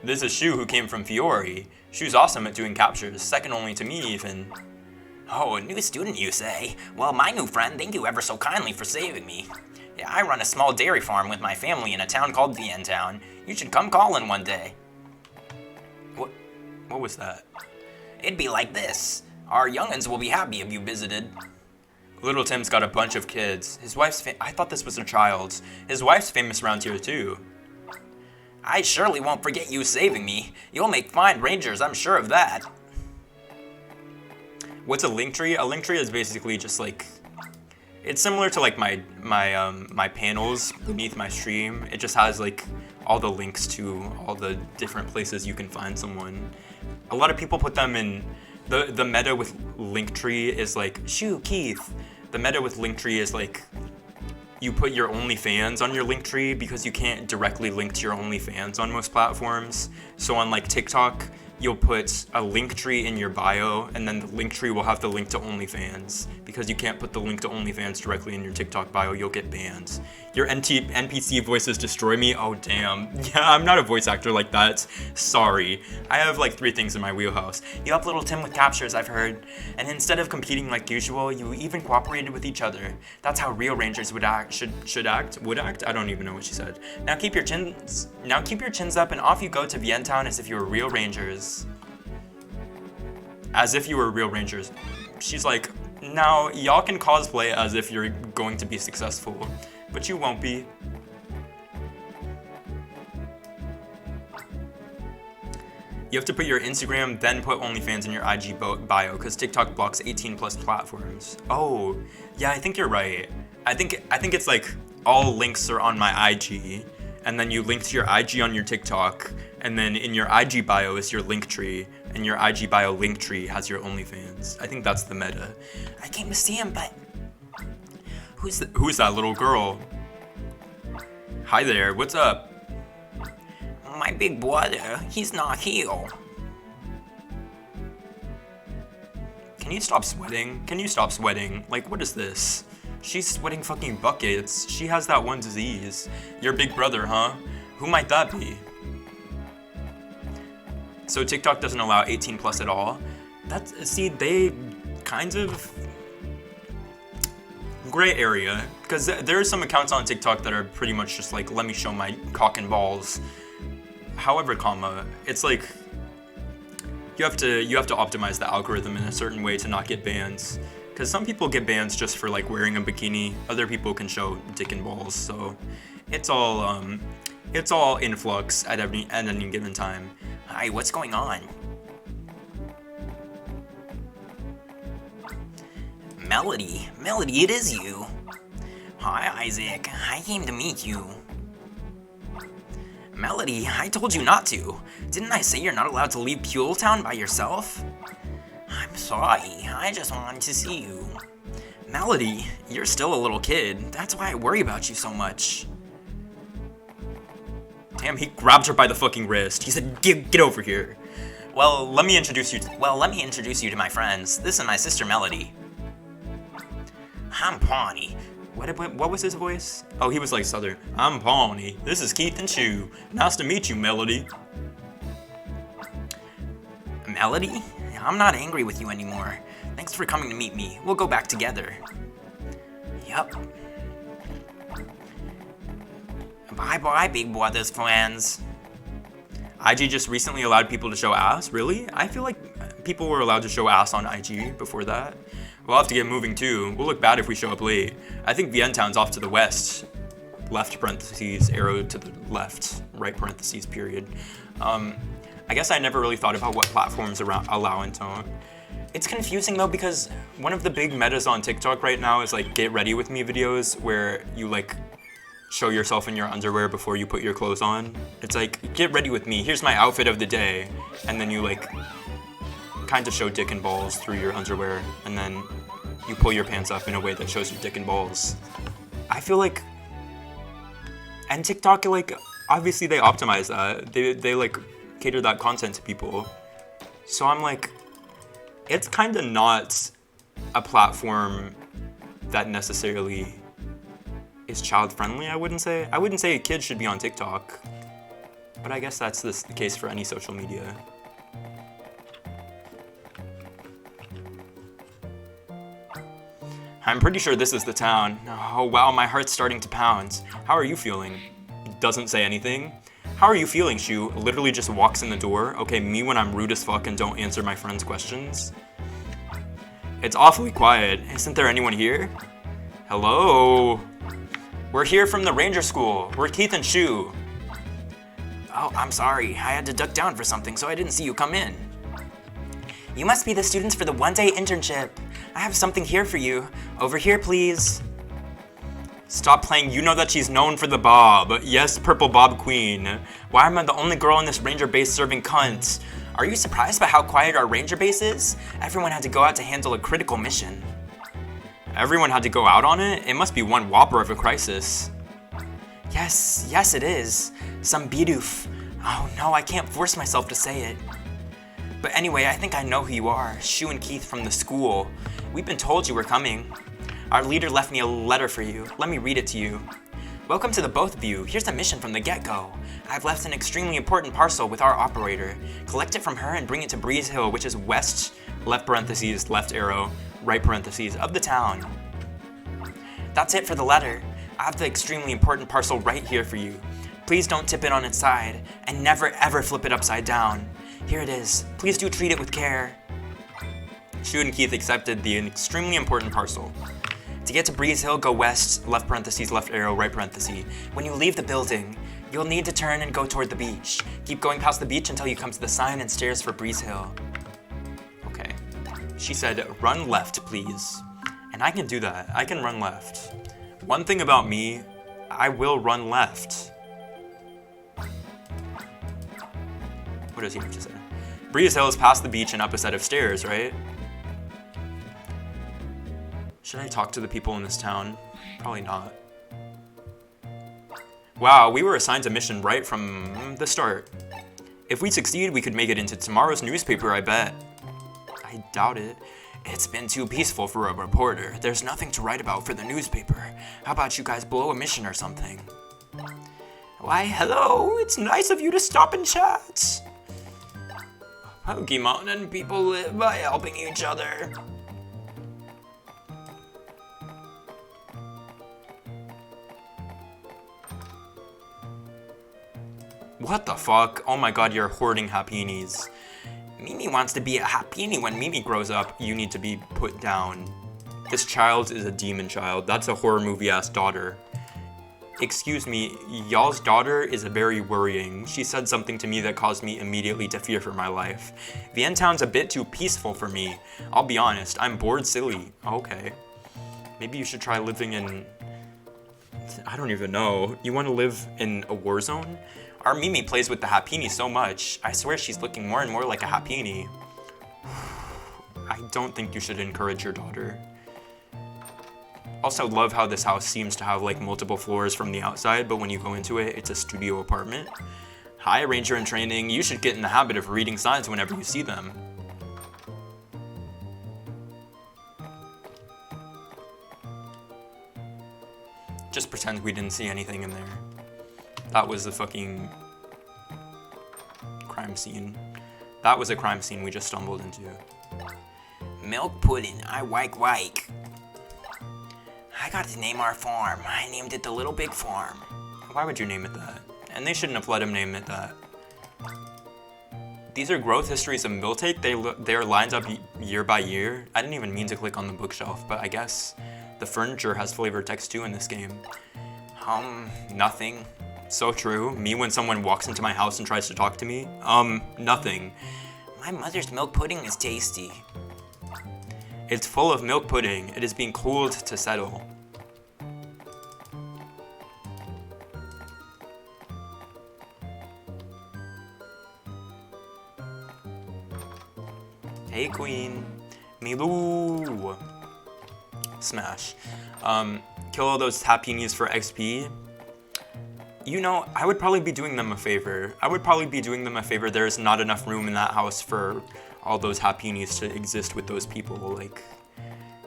This is Shu, who came from Fiore. Shu's awesome at doing captures, second only to me even. Oh, a new student, you say? Well, my new friend, thank you ever so kindly for saving me. Yeah, I run a small dairy farm with my family in a town called Vientown. You should come calling one day. What was that? It'd be like this. Our young'uns will be happy if you visited. Little Tim's got a bunch of kids. His wife's I thought this was a child's. His wife's famous around here too. I surely won't forget you saving me. You'll make fine rangers, I'm sure of that. What's a Linktree? A Linktree is basically just like, it's similar to like my panels beneath my stream. It just has like all the links to all the different places you can find someone. A lot of people put them in, the meta with Linktree is like, shoo, Keith. The meta with Linktree is like, you put your OnlyFans on your Linktree because you can't directly link to your OnlyFans on most platforms. So on like TikTok, you'll put a Linktree in your bio, and then the Linktree will have the link to OnlyFans. Because you can't put the link to OnlyFans directly in your TikTok bio, you'll get banned. Your NPC voices destroy me? Oh damn. Yeah, I'm not a voice actor like that. Sorry. I have like 3 things in my wheelhouse. You help Little Tim with captures, I've heard. And instead of competing like usual, you even cooperated with each other. That's how real rangers would act. Should act? Would act? I don't even know what she said. Now keep your chins up and off you go to Vientown as if you were real rangers. As if you were real rangers. She's like, now y'all can cosplay as if you're going to be successful, but you won't be. You have to put your Instagram, then put OnlyFans in your IG bio, because TikTok blocks 18+ platforms. Oh, yeah, I think you're right. I think it's like all links are on my IG, and then you link to your IG on your TikTok, and then in your IG bio is your Linktree, and your IG bio Linktree has your OnlyFans. I think that's the meta. I came to see him, but Who's that little girl? Hi there, what's up? my big brother, he's not here. Can you stop sweating? Can you stop sweating? Like, what is this? She's sweating fucking buckets. She has that one disease. Your big brother, huh? Who might that be? So TikTok doesn't allow 18+ at all? See, they kind of gray area, because there are some accounts on TikTok that are pretty much just like, let me show my cock and balls. However, it's like you have to optimize the algorithm in a certain way to not get bans. Because some people get bans just for like wearing a bikini. Other people can show dick and balls. So it's all in flux at any given time. Hi, what's going on? Melody, it is you. Hi, Isaac. I came to meet you. Melody, I told you not to. Didn't I say you're not allowed to leave Pule Town by yourself? I'm sorry, I just wanted to see you. Melody, you're still a little kid. That's why I worry about you so much. Damn, he grabbed her by the fucking wrist. He said, get over here. Well, let me introduce you to my friends. This is my sister Melody. I'm Pawnee. What was his voice? Oh, he was like Southern. I'm Pawnee. This is Keith and Shu. Nice to meet you, Melody. Melody? I'm not angry with you anymore. Thanks for coming to meet me. We'll go back together. Yup. Bye-bye, Big Brother's friends. IG just recently allowed people to show ass? Really? I feel like people were allowed to show ass on IG before that. We'll have to get moving too. We'll look bad if we show up late. I think Vientown's off to the west. Left parentheses, arrow to the left, right parentheses, period. I guess I never really thought about what platforms allow and don't. It's confusing though because one of the big metas on TikTok right now is like get ready with me videos where you like show yourself in your underwear before you put your clothes on. It's like, get ready with me, here's my outfit of the day. And then you like kind of show dick and balls through your underwear, and then you pull your pants up in a way that shows your dick and balls. I feel like, and TikTok, like, obviously they optimize that. They like cater that content to people. So I'm like, it's kind of not a platform that necessarily is child friendly, I wouldn't say. I wouldn't say kids should be on TikTok, but I guess that's the case for any social media. I'm pretty sure this is the town. Oh wow, my heart's starting to pound. How are you feeling? Doesn't say anything. How are you feeling, Shu? Literally just walks in the door. Okay, me when I'm rude as fuck and don't answer my friends' questions. It's awfully quiet. Isn't there anyone here? Hello? We're here from the Ranger School. We're Keith and Shu. Oh, I'm sorry. I had to duck down for something, so I didn't see you come in. You must be the students for the one-day internship. I have something here for you. Over here, please. Stop playing. You know that she's known for the bob. Yes, Purple Bob Queen. Why am I the only girl in this ranger base serving cunts? Are you surprised by how quiet our ranger base is? Everyone had to go out to handle a critical mission. Everyone had to go out on it? It must be one whopper of a crisis. Yes, it is. Some bidoof. Oh no, I can't force myself to say it. But anyway, I think I know who you are. Shu and Keith from the school. We've been told you were coming. Our leader left me a letter for you. Let me read it to you. Welcome to the both of you. Here's a mission from the get-go. I've left an extremely important parcel with our operator. Collect it from her and bring it to Breeze Hill, which is west, left parentheses, left arrow, right parentheses, of the town. That's it for the letter. I have the extremely important parcel right here for you. Please don't tip it on its side, and never ever flip it upside down. Here it is. Please do treat it with care. Shu and Keith accepted the extremely important parcel. To get to Breeze Hill, go west, left parentheses, left arrow, right parentheses. When you leave the building, you'll need to turn and go toward the beach. Keep going past the beach until you come to the sign and stairs for Breeze Hill. Okay. She said, run left, please. And I can do that. I can run left. One thing about me, I will run left. What does he have to say? Breeze Hill is past the beach and up a set of stairs, right? Should I talk to the people in this town? Probably not. Wow, we were assigned a mission right from the start. If we succeed, we could make it into tomorrow's newspaper, I bet. I doubt it. It's been too peaceful for a reporter. There's nothing to write about for the newspaper. How about you guys blow a mission or something? Why, hello, it's nice of you to stop and chat. Pokemon and people live by helping each other. What the fuck? Oh my god, you're hoarding Happinis. Mimi wants to be a Happini when Mimi grows up. You need to be put down. This child is a demon child. That's a horror movie-ass daughter. Excuse me, y'all's daughter is very worrying. She said something to me that caused me immediately to fear for my life. Vientown's a bit too peaceful for me. I'll be honest, I'm bored silly. Okay. Maybe you should try living in... I don't even know. You want to live in a war zone? Our Mimi plays with the Happini so much. I swear she's looking more and more like a Happini. I don't think you should encourage your daughter. Also love how this house seems to have like multiple floors from the outside, but when you go into it, it's a studio apartment. Hi, Ranger in training. You should get in the habit of reading signs whenever you see them. Just pretend we didn't see anything in there. That was the fucking crime scene. That was a crime scene we just stumbled into. Milk pudding, I like. I got to name our farm. I named it the Little Big Farm. Why would you name it that? And they shouldn't have let him name it that. These are growth histories of Miltake. They're lined up year by year. I didn't even mean to click on the bookshelf, but I guess the furniture has flavor text too in this game. Nothing. So true. Me when someone walks into my house and tries to talk to me. Nothing. My mother's milk pudding is tasty. It's full of milk pudding. It is being cooled to settle. Hey, Queen. Milou. Smash. Kill all those Hapinis for XP. You know, I would probably be doing them a favor. There's not enough room in that house for all those Hapinis to exist with those people. Like,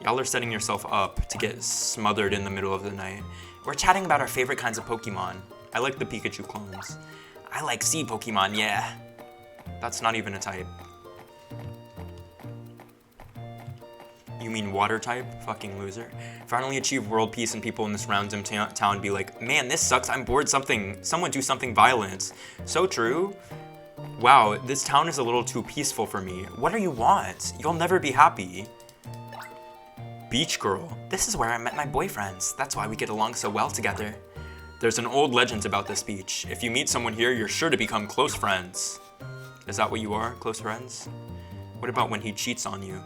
y'all are setting yourself up to get smothered in the middle of the night. We're chatting about our favorite kinds of Pokemon. I like the Pikachu clones. I like sea Pokemon, yeah. That's not even a type. You mean water type? Fucking loser. Finally achieve world peace and people in this random town be like, man, this sucks, I'm bored, someone do something violent. So true. Wow, this town is a little too peaceful for me. What do you want? You'll never be happy. Beach girl. This is where I met my boyfriends. That's why we get along so well together. There's an old legend about this beach. If you meet someone here, you're sure to become close friends. Is that what you are, close friends? What about when he cheats on you?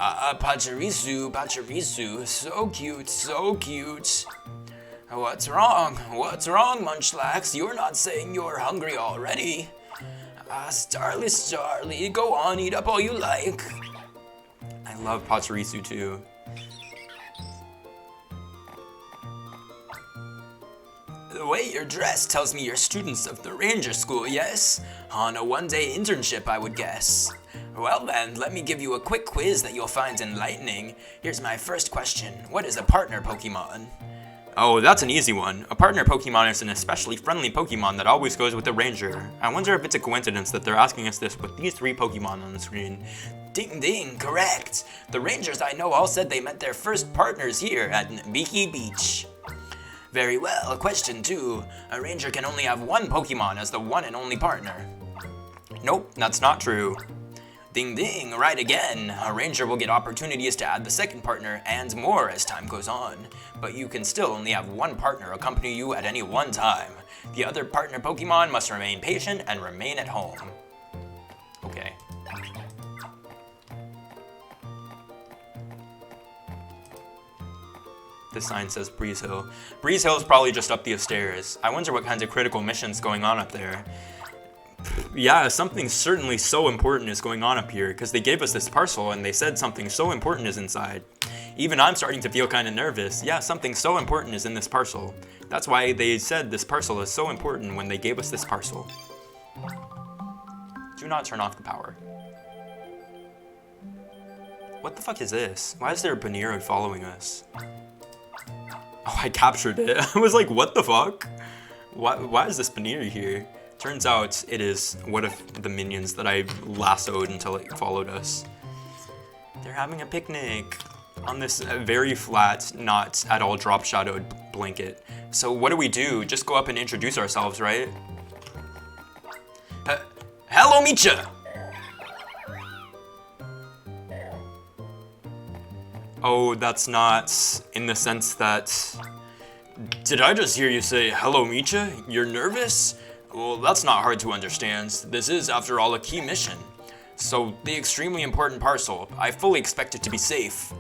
Pachirisu, so cute, so cute. What's wrong, Munchlax? You're not saying you're hungry already. Starly, go on, eat up all you like. I love Pachirisu too. The way you're dressed tells me you're students of the Ranger School, yes? On a one-day internship, I would guess. Well then, let me give you a quick quiz that you'll find enlightening. Here's my first question. What is a partner Pokemon? Oh, that's an easy one. A partner Pokemon is an especially friendly Pokemon that always goes with the Ranger. I wonder if it's a coincidence that they're asking us this with these 3 Pokemon on the screen. Ding ding, correct. The Rangers I know all said they met their first partners here at Nabiki Beach. Very well, question 2. A Ranger can only have one Pokemon as the one and only partner. Nope, that's not true. Ding ding, right again. A Ranger will get opportunities to add the second partner and more as time goes on. But you can still only have one partner accompany you at any one time. The other partner Pokemon must remain patient and remain at home. Okay. This sign says Breeze Hill. Breeze Hill is probably just up the stairs. I wonder what kinds of critical missions going on up there. Yeah, something certainly so important is going on up here, because they gave us this parcel and they said something so important is inside. Even I'm starting to feel kind of nervous. Yeah, something so important is in this parcel. That's why they said this parcel is so important when they gave us this parcel. Do not turn off the power. What the fuck is this? Why is there a Banero following us? Oh, I captured it. I was like, what the fuck? Why is this Banero here? Turns out it is one of the minions that I lassoed until it followed us. They're having a picnic on this very flat, not at all drop shadowed blanket. So what do? Just go up and introduce ourselves, right? Hello, Micha! Oh, that's not in the sense that... Did I just hear you say, hello, Micha? You're nervous? Well, that's not hard to understand. This is, after all, a key mission. So, the extremely important parcel, I fully expect it to be safe.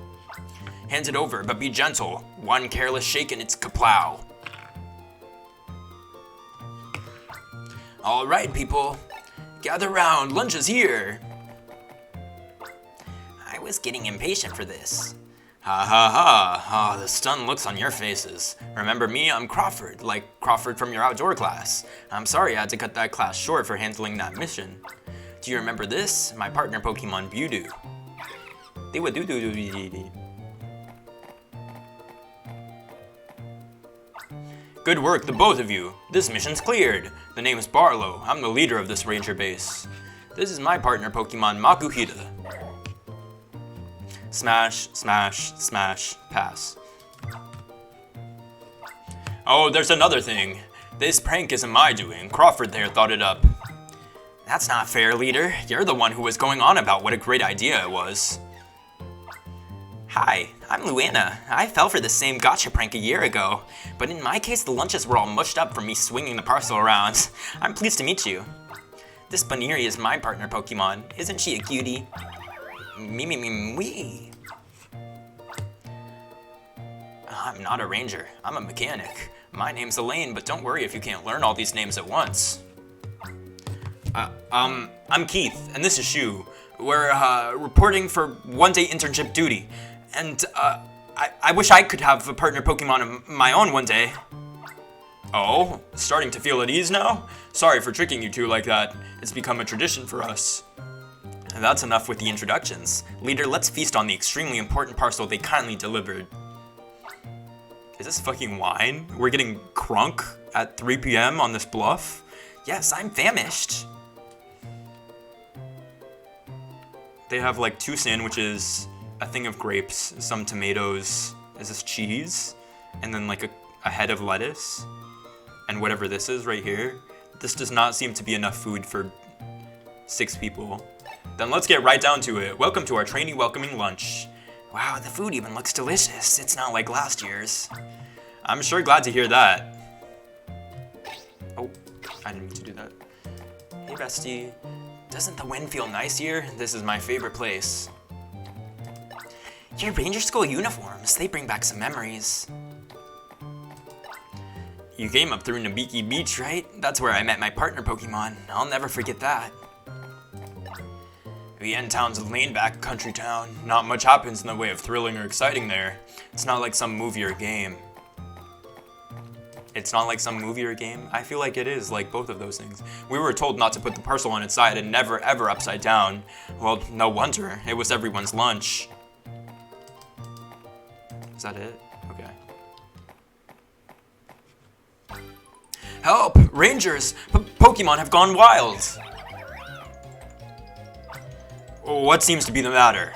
Hand it over, but be gentle. One careless shake and it's kaplow. All right, people. Gather round, lunch is here. I was getting impatient for this. Ha ha ha. Ah, the stunned looks on your faces. Remember me? I'm Crawford, like Crawford from your outdoor class. I'm sorry I had to cut that class short for handling that mission. Do you remember this? My partner Pokemon Mewtwo. They would do. Good work, the both of you. This mission's cleared. The name's Barlow. I'm the leader of this ranger base. This is my partner Pokemon Makuhita. Smash, smash, smash, pass. Oh, there's another thing. This prank isn't my doing. Crawford there thought it up. That's not fair, leader. You're the one who was going on about what a great idea it was. Hi, I'm Luana. I fell for the same gotcha prank a year ago, but in my case the lunches were all mushed up from me swinging the parcel around. I'm pleased to meet you. This Baneri is my partner Pokemon. Isn't she a cutie? Me. I'm not a ranger. I'm a mechanic. My name's Elaine, but don't worry if you can't learn all these names at once. I'm Keith, and this is Shu. We're reporting for one-day internship duty, and I wish I could have a partner Pokemon of my own one day. Oh, starting to feel at ease now? Sorry for tricking you two like that. It's become a tradition for us. And that's enough with the introductions. Leader, let's feast on the extremely important parcel they kindly delivered. Is this fucking wine? We're getting crunk at 3 p.m. on this bluff? Yes, I'm famished. They have like 2 sandwiches, a thing of grapes, some tomatoes, is this cheese? And then like a head of lettuce. And whatever this is right here. This does not seem to be enough food for 6 people. Then let's get right down to it. Welcome to our trainee welcoming lunch. Wow, the food even looks delicious. It's not like last year's. I'm sure glad to hear that. Oh, I didn't mean to do that. Hey, bestie. Doesn't the wind feel nice here? This is my favorite place. Your ranger school uniforms, they bring back some memories. You came up through Nabiki Beach, right? That's where I met my partner Pokemon. I'll never forget that. The end town's a laid-back country town. Not much happens in the way of thrilling or exciting there. It's not like some movie or game. It's not like some movie or game? I feel like it is, like both of those things. We were told not to put the parcel on its side and never ever upside down. Well, no wonder. It was everyone's lunch. Is that it? Okay. Help! Rangers! Pokemon have gone wild! What seems to be the matter?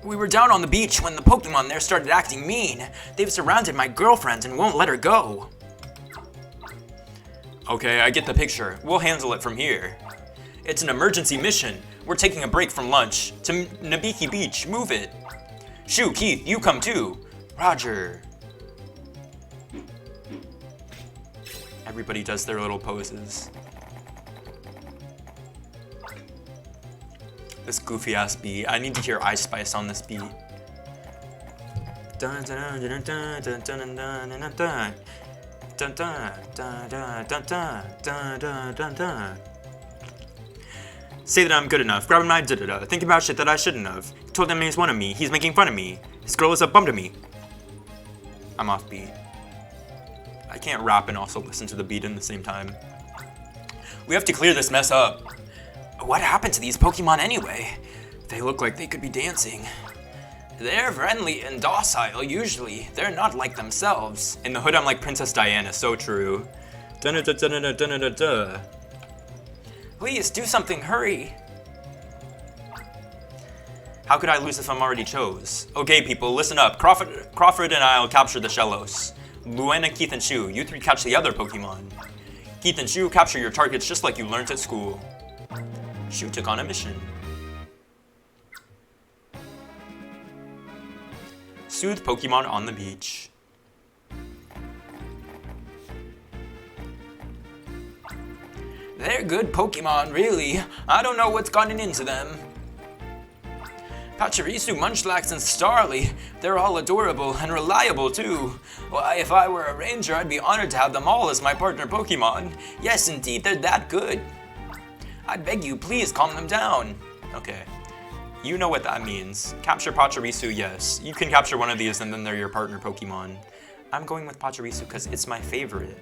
We were down on the beach when the Pokemon there started acting mean. They've surrounded my girlfriend and won't let her go. Okay, I get the picture. We'll handle it from here. It's an emergency mission. We're taking a break from lunch. To Nabiki Beach, move it. Shoo, Keith, you come too. Roger. Everybody does their little poses. This goofy ass beat. I need to hear Ice Spice on this beat. Dun, dun, dun, dun, dun, dun, dun, dun, dun, dun. Dun, dun, dun, dun, dun, dun, dun, dun, dun. Say that I'm good enough. Grab my da-da-da. Think about shit that I shouldn't have. Told him he's one of me. He's making fun of me. His girl is a bum to me. I'm off beat. I can't rap and also listen to the beat in the same time. We have to clear this mess up. What happened to these Pokemon anyway? They look like they could be dancing. They're friendly and docile usually. They're not like themselves. In the hood, I'm like Princess Diana. So true. Dun-dun-dun-dun-dun-dun-dun. Please do something, hurry. How could I lose if I'm already chose? Okay, people, listen up. Crawford and I'll capture the Shellos. Luana, Keith, and Shu, you 3 catch the other Pokemon. Keith and Shu, capture your targets just like you learned at school. Shu took on a mission. Soothe Pokemon on the beach. They're good Pokemon, really. I don't know what's gotten into them. Pachirisu, Munchlax, and Starly. They're all adorable and reliable too. Why, if I were a ranger, I'd be honored to have them all as my partner Pokemon. Yes, indeed, they're that good. I beg you, please calm them down. Okay. You know what that means. Capture Pachirisu, yes. You can capture one of these and then they're your partner Pokemon. I'm going with Pachirisu because it's my favorite.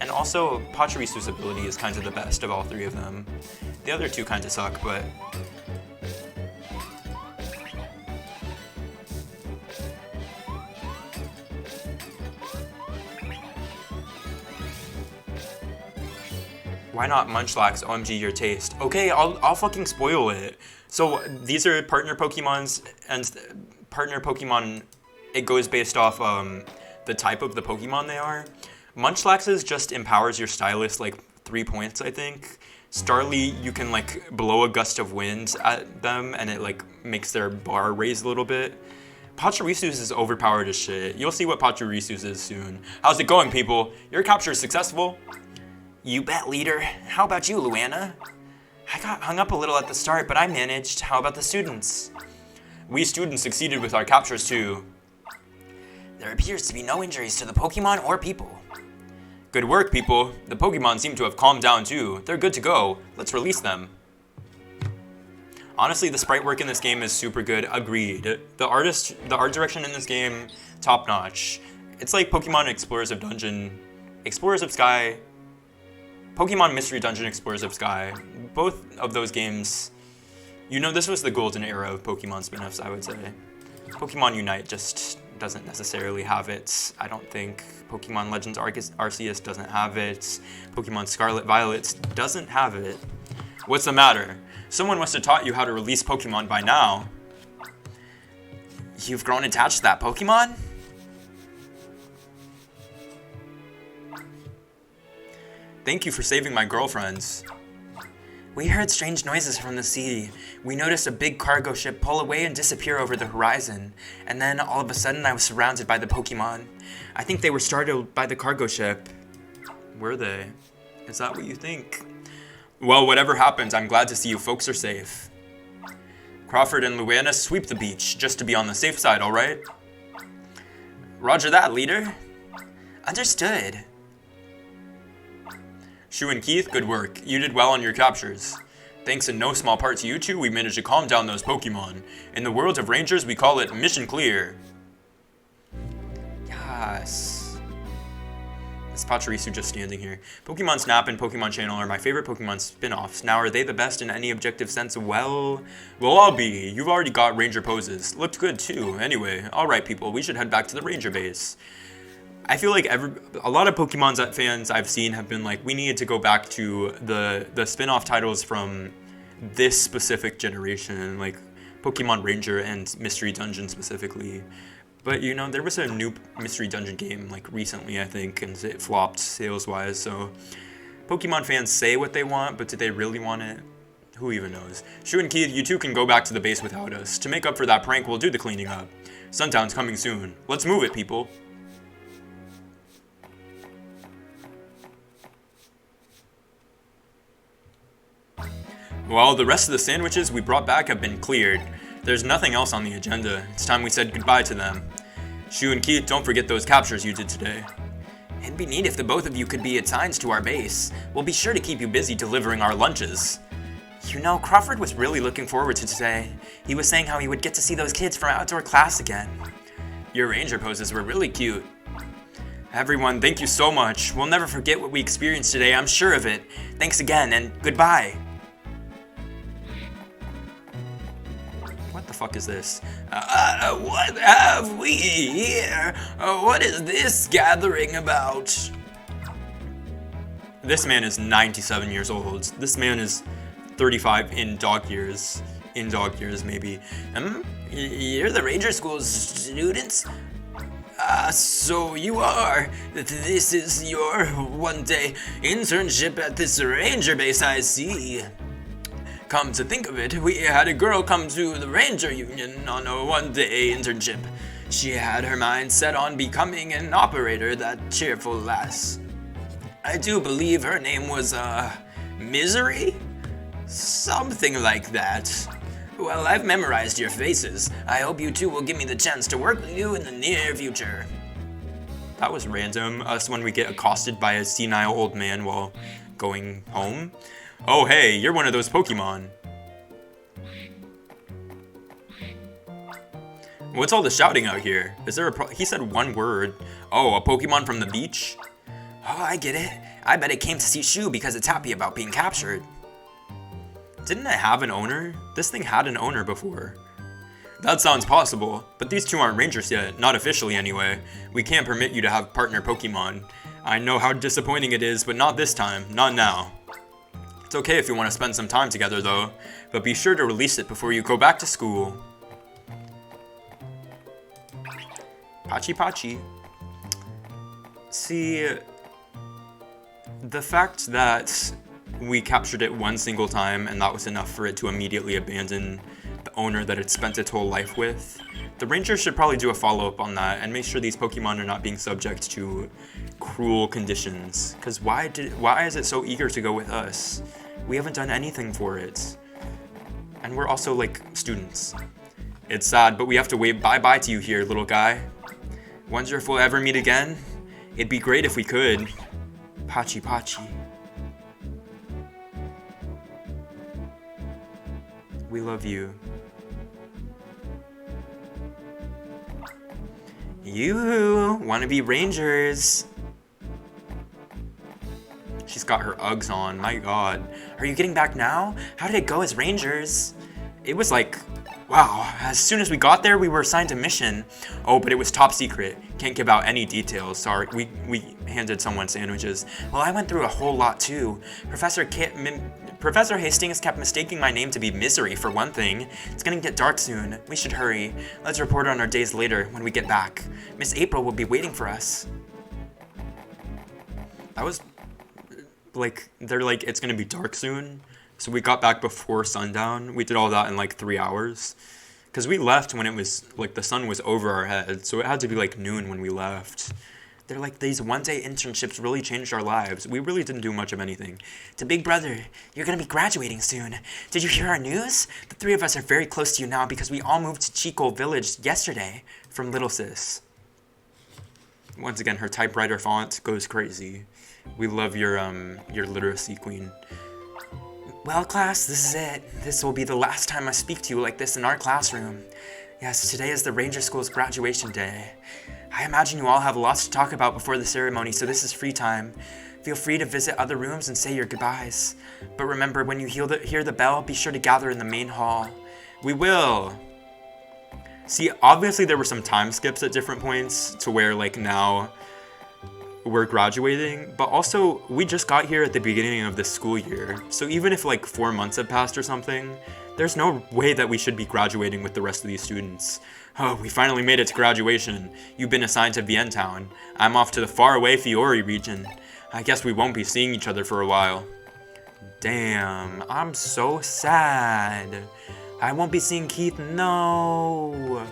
And also, Pachirisu's ability is kind of the best of all three of them. The other two kind of suck, but... Why not Munchlax? OMG, your taste. Okay, I'll fucking spoil it. So these are partner Pokemons, and partner Pokemon, it goes based off the type of the Pokemon they are. Munchlax's just empowers your stylus like 3 points, I think. Starly, you can like blow a gust of wind at them, and it like makes their bar raise a little bit. Pachirisu's is overpowered as shit. You'll see what Pachirisu's is soon. How's it going, people? Your capture is successful? You bet, leader. How about you, Luana? I got hung up a little at the start, but I managed. How about the students? We students succeeded with our captures too. There appears to be no injuries to the Pokemon or people. Good work, people. The Pokemon seem to have calmed down too. They're good to go. Let's release them. Honestly, the sprite work in this game is super good. Agreed. The art direction in this game, top notch. It's like Pokemon Explorers of Sky, Pokemon Mystery Dungeon Explorers of Sky. Both of those games, you know, this was the golden era of Pokemon spin-offs, I would say. Pokemon Unite just doesn't necessarily have it. I don't think Pokemon Legends Arceus doesn't have it. Pokemon Scarlet Violet doesn't have it. What's the matter? Someone must have taught you how to release Pokemon by now. You've grown attached to that Pokemon? Thank you for saving my girlfriends. We heard strange noises from the sea. We noticed a big cargo ship pull away and disappear over the horizon. And then, all of a sudden, I was surrounded by the Pokemon. I think they were startled by the cargo ship. Were they? Is that what you think? Well, whatever happens, I'm glad to see you folks are safe. Crawford and Luana, sweep the beach, just to be on the safe side, alright? Roger that, leader. Understood. Shu and Keith, good work. You did well on your captures. Thanks in no small part to you two, we managed to calm down those Pokemon. In the world of Rangers, we call it mission clear. Yes. It's Pachirisu just standing here. Pokemon Snap and Pokemon Channel are my favorite Pokemon spin-offs. Now, are they the best in any objective sense? Well, I'll be. You've already got Ranger poses. Looked good too. Anyway, alright people, we should head back to the Ranger base. I feel like a lot of Pokemon fans I've seen have been like, we need to go back to the spin-off titles from this specific generation, like Pokemon Ranger and Mystery Dungeon specifically. But you know, there was a new Mystery Dungeon game like recently, I think, and it flopped sales-wise. So Pokemon fans say what they want, but do they really want it? Who even knows? Shu and Keith, you two can go back to the base without us. To make up for that prank, we'll do the cleaning up. Suntown's coming soon. Let's move it, people. Well, the rest of the sandwiches we brought back have been cleared. There's nothing else on the agenda. It's time we said goodbye to them. Shu and Keith, don't forget those captures you did today. It'd be neat if the both of you could be assigned to our base. We'll be sure to keep you busy delivering our lunches. You know, Crawford was really looking forward to today. He was saying how he would get to see those kids from outdoor class again. Your ranger poses were really cute. Everyone, thank you so much. We'll never forget what we experienced today, I'm sure of it. Thanks again, and goodbye. What the fuck is this? What have we here? What is this gathering about? This man is 97 years old. This man is 35 in dog years. In dog years, maybe. You're the Ranger School's students? So you are. This is your one-day internship at this Ranger base, I see. Come to think of it, we had a girl come to the Ranger Union on a one-day internship. She had her mind set on becoming an operator, that cheerful lass. I do believe her name was, Misery? Something like that. Well, I've memorized your faces. I hope you two will give me the chance to work with you in the near future. That was random. Us when we get accosted by a senile old man while going home. Oh, hey, you're one of those Pokemon. What's all the shouting out here? Is there he said one word. Oh, a Pokemon from the beach? Oh, I get it. I bet it came to see Shu because it's happy about being captured. Didn't it have an owner? This thing had an owner before. That sounds possible, but these two aren't rangers yet, not officially anyway. We can't permit you to have partner Pokemon. I know how disappointing it is, but not this time, not now. It's okay if you want to spend some time together though, but be sure to release it before you go back to school. Pachi Pachi. See, the fact that we captured it one single time and that was enough for it to immediately abandon the owner that it spent its whole life with, the Rangers should probably do a follow-up on that and make sure these Pokemon are not being subject to cruel conditions. Because why is it so eager to go with us? We haven't done anything for it. And we're also, like, students. It's sad, but we have to wave bye-bye to you here, little guy. Wonder if we'll ever meet again? It'd be great if we could. Pachi Pachi. We love you. You wanna be Rangers? She's got her Uggs on, my god. Are you getting back now? How did it go as Rangers? It was like, wow, as soon as we got there, we were assigned a mission. Oh, but it was top secret. Can't give out any details, sorry. We handed someone sandwiches. Well, I went through a whole lot too. Professor Hastings kept mistaking my name to be Misery for one thing. It's gonna get dark soon. We should hurry. Let's report on our days later when we get back. Miss April will be waiting for us. That was, like, they're like, it's gonna be dark soon. So we got back before sundown. We did all that in like 3 hours. Because we left when it was, like, the sun was over our heads. So it had to be like noon when we left. They're like, these one-day internships really changed our lives. We really didn't do much of anything. To Big Brother, you're gonna be graduating soon. Did you hear our news? The three of us are very close to you now because we all moved to Chico Village yesterday from Little Sis. Once again, her typewriter font goes crazy. We love your literacy queen. Well, class, this is it. This will be the last time I speak to you like this in our classroom. Yes, today is the Ranger School's graduation day. I imagine you all have lots to talk about before the ceremony, so this is free time. Feel free to visit other rooms and say your goodbyes. But remember, when you hear the bell, be sure to gather in the main hall. We will! See, obviously there were some time skips at different points to where, like, now we're graduating, but also we just got here at the beginning of this school year. So even if like 4 months have passed or something, there's no way that we should be graduating with the rest of these students. Oh, we finally made it to graduation. You've been assigned to Bien Town. I'm off to the faraway Fiori region. I guess we won't be seeing each other for a while. Damn, I'm so sad. I won't be seeing Keith, no.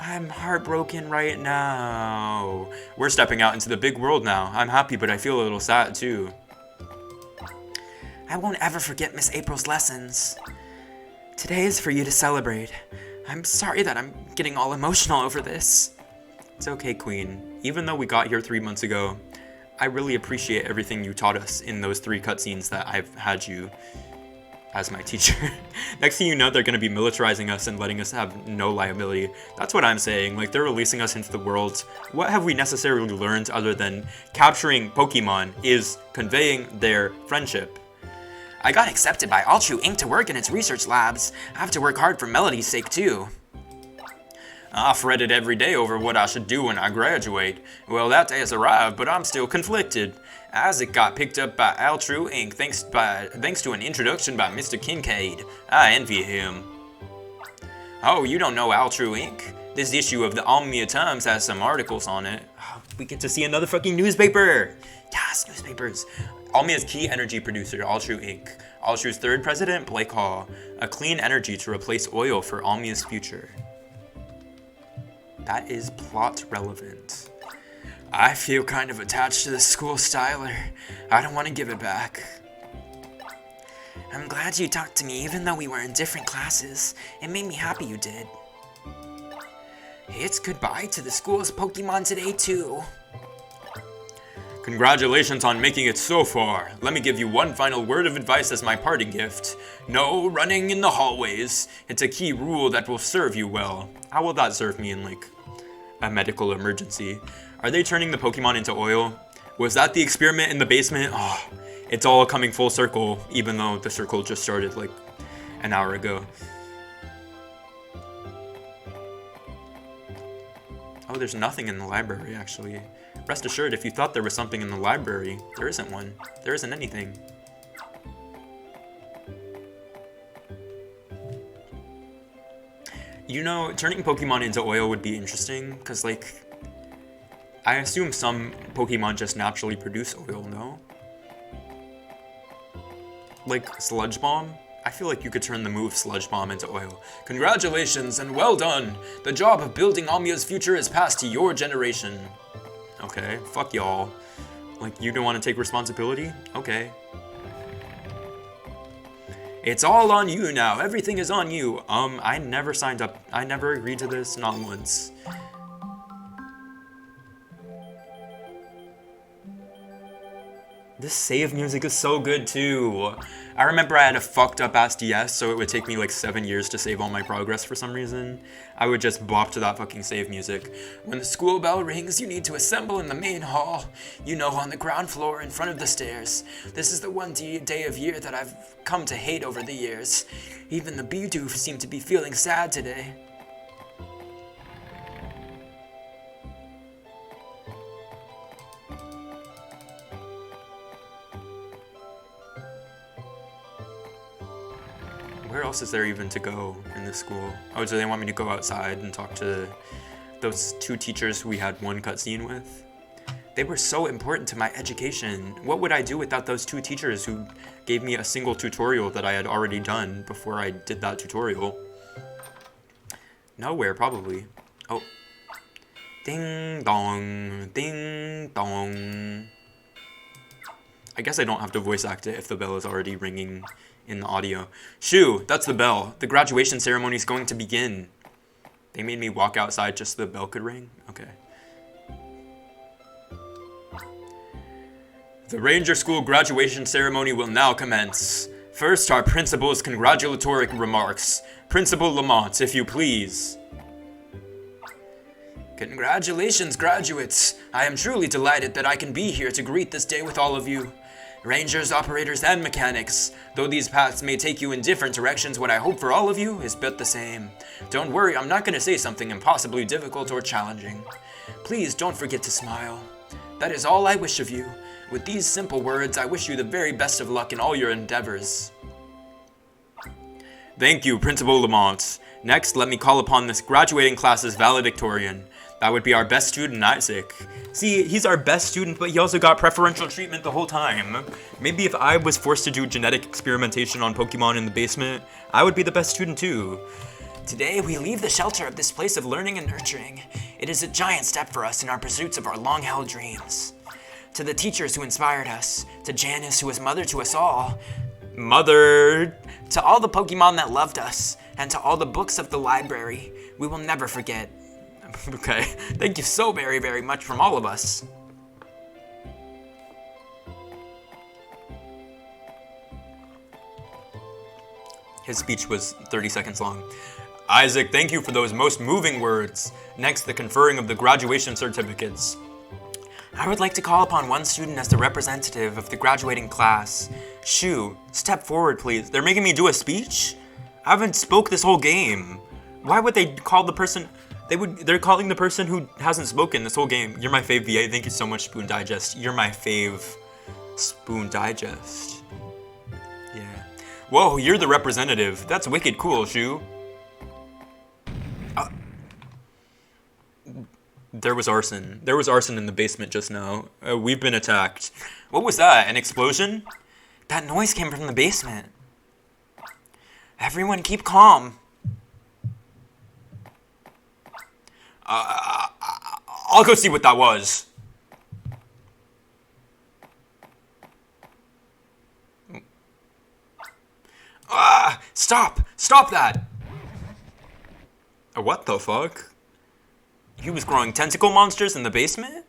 I'm heartbroken right now. We're stepping out into the big world now. I'm happy, but I feel a little sad too. I won't ever forget Miss April's lessons. Today is for you to celebrate. I'm sorry that I'm getting all emotional over this. It's okay, Queen. Even though we got here 3 months ago, I really appreciate everything you taught us in those 3 cutscenes that I've had you as my teacher. Next thing you know, they're going to be militarizing us and letting us have no liability. That's what I'm saying. Like, they're releasing us into the world. What have we necessarily learned other than capturing Pokemon is conveying their friendship? I got accepted by Altru Inc. to work in its research labs. I have to work hard for Melody's sake, too. I fretted every day over what I should do when I graduate. Well, that day has arrived, but I'm still conflicted. As it got picked up by Altru Inc. thanks to an introduction by Mr. Kincaid. I envy him. Oh, you don't know Altru Inc.? This issue of the Almia Times has some articles on it. Oh, we get to see another fucking newspaper! Yes, newspapers! Almia's key energy producer, Altru Inc. Altru's 3rd president, Blake Hall. A clean energy to replace oil for Almia's future. That is plot relevant. I feel kind of attached to the school styler. I don't want to give it back. I'm glad you talked to me even though we were in different classes. It made me happy you did. It's goodbye to the school's Pokemon today too. Congratulations on making it so far. Let me give you one final word of advice as my parting gift. No running in the hallways. It's a key rule that will serve you well. How will that serve me in, like, a medical emergency? Are they turning the Pokemon into oil? Was that the experiment in the basement? Oh, it's all coming full circle, even though the circle just started, like, an hour ago. Oh, there's nothing in the library, actually. Rest assured, if you thought there was something in the library, there isn't one. There isn't anything. You know, turning Pokemon into oil would be interesting, because, like, I assume some Pokemon just naturally produce oil, no? Like, Sludge Bomb? I feel like you could turn the move Sludge Bomb into oil. Congratulations and well done. The job of building Almia's future is passed to your generation. Okay, fuck y'all. Like, you don't want to take responsibility? Okay. It's all on you now. Everything is on you. I never signed up. I never agreed to this, not once. This save music is so good too. I remember I had a fucked up ass DS, so it would take me like 7 years to save all my progress for some reason. I would just bop to that fucking save music. When the school bell rings, you need to assemble in the main hall. You know, on the ground floor in front of the stairs. This is the one day of year that I've come to hate over the years. Even the Bidoof seem to be feeling sad today. Where else is there even to go in this school? Oh, do they want me to go outside and talk to those 2 teachers we had one cutscene with? They were so important to my education. What would I do without those 2 teachers who gave me a single tutorial that I had already done before I did that tutorial? Nowhere, probably. Oh. Ding dong, ding dong. I guess I don't have to voice act it if the bell is already ringing in the audio. Shoo, that's the bell. The graduation ceremony is going to begin. They made me walk outside just so the bell could ring? Okay. The Ranger School graduation ceremony will now commence. First, our principal's congratulatory remarks. Principal Lamont, if you please. Congratulations, graduates. I am truly delighted that I can be here to greet this day with all of you. Rangers, operators, and mechanics. Though these paths may take you in different directions, what I hope for all of you is but the same. Don't worry, I'm not going to say something impossibly difficult or challenging. Please don't forget to smile. That is all I wish of you. With these simple words, I wish you the very best of luck in all your endeavors. Thank you, Principal Lamont. Next, let me call upon this graduating class's valedictorian. That would be our best student, Isaac. See, he's our best student, but he also got preferential treatment the whole time. Maybe if I was forced to do genetic experimentation on Pokemon in the basement, I would be the best student too. Today, we leave the shelter of this place of learning and nurturing. It is a giant step for us in our pursuits of our long-held dreams. To the teachers who inspired us, to Janice, who is mother to us all, Mother! To all the Pokemon that loved us, and to all the books of the library, we will never forget. Okay, thank you so very, very much from all of us. His speech was 30 seconds long. Isaac, thank you for those most moving words. Next, the conferring of the graduation certificates. I would like to call upon one student as the representative of the graduating class. Shoo, step forward, please. They're making me do a speech? I haven't spoke this whole game. Why would they call the person... They're calling the person who hasn't spoken this whole game. You're my fave VA. Thank you so much, Spoon Digest. You're my fave Spoon Digest. Yeah. Whoa, you're the representative. That's wicked cool, Shoo. There was arson. There was arson in the basement just now. We've been attacked. What was that? An explosion? That noise came from the basement. Everyone keep calm. I'll go see what that was. Stop! Stop that! What the fuck? He was growing tentacle monsters in the basement?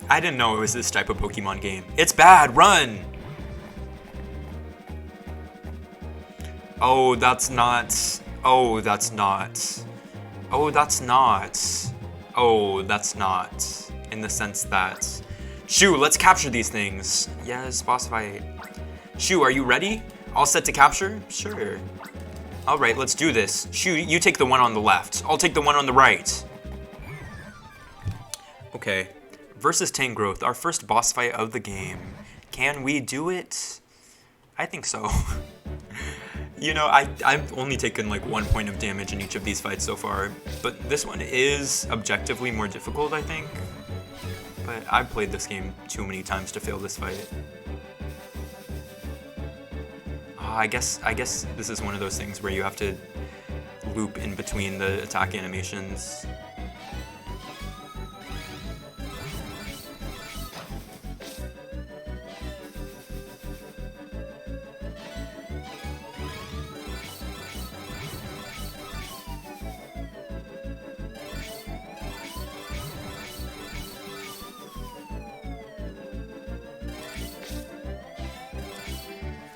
I didn't know it was this type of Pokemon game. It's bad, run! Oh, that's not. Oh, that's not. Oh, that's not. Oh, that's not. In the sense that. Shu, let's capture these things. Yes, boss fight. Shu, are you ready? All set to capture? Sure. Alright, let's do this. Shu, you take the one on the left. I'll take the one on the right. Okay. Versus Tangrowth, our first boss fight of the game. Can we do it? I think so. You know, I've only taken like 1 point of damage in each of these fights so far, but this one is objectively more difficult, I think. But I've played this game too many times to fail this fight. I guess this is one of those things where you have to loop in between the attack animations.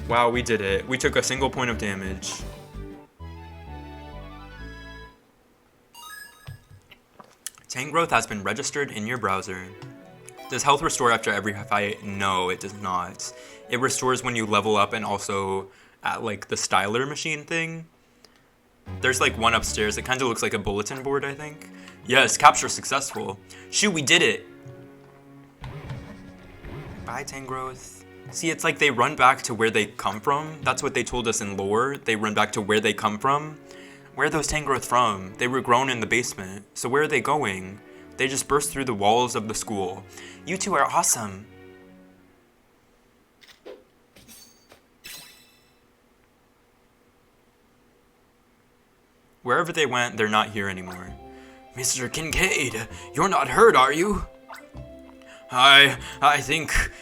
Wow, we did it. We took a single point of damage. Tangrowth has been registered in your browser. Does health restore after every fight? No, it does not. It restores when you level up and also at like the styler machine thing. There's like one upstairs. It kind of looks like a bulletin board, I think. Yes, capture successful. Shu, we did it. Bye, Tangrowth. See, it's like they run back to where they come from. That's what they told us in lore. They run back to where they come from. Where are those Tangrowth from? They were grown in the basement. So where are they going? They just burst through the walls of the school. You two are awesome. Wherever they went, they're not here anymore. Mr. Kincaid, you're not hurt, are you? I think...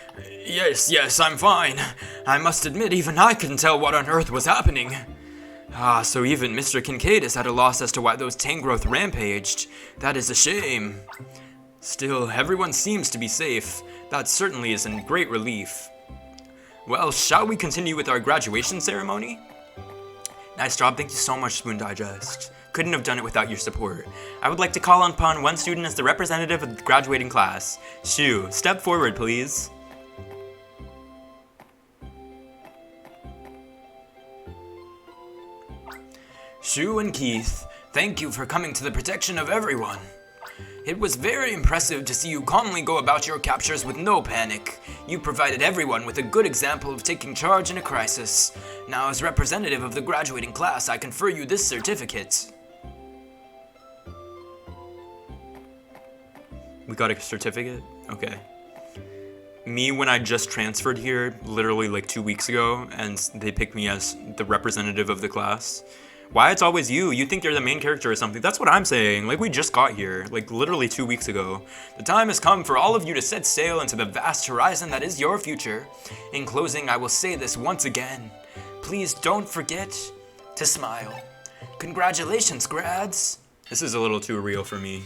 Yes, I'm fine. I must admit, even I couldn't tell what on earth was happening. Ah, so even Mr. Kincaid is at a loss as to why those Tangrowth rampaged. That is a shame. Still, everyone seems to be safe. That certainly is a great relief. Well, shall we continue with our graduation ceremony? Nice job, thank you so much, Spoon Digest. Couldn't have done it without your support. I would like to call upon one student as the representative of the graduating class. Shu, step forward, please. Shu and Keith, thank you for coming to the protection of everyone. It was very impressive to see you calmly go about your captures with no panic. You provided everyone with a good example of taking charge in a crisis. Now, as representative of the graduating class, I confer you this certificate. We got a certificate? Okay. Me, when I just transferred here, literally like 2 weeks ago, and they picked me as the representative of the class. Why it's always you? You think you're the main character or something. That's what I'm saying. Like, we just got here, like literally 2 weeks ago. The time has come for all of you to set sail into the vast horizon that is your future. In closing, I will say this once again. Please don't forget to smile. Congratulations, grads. This is a little too real for me.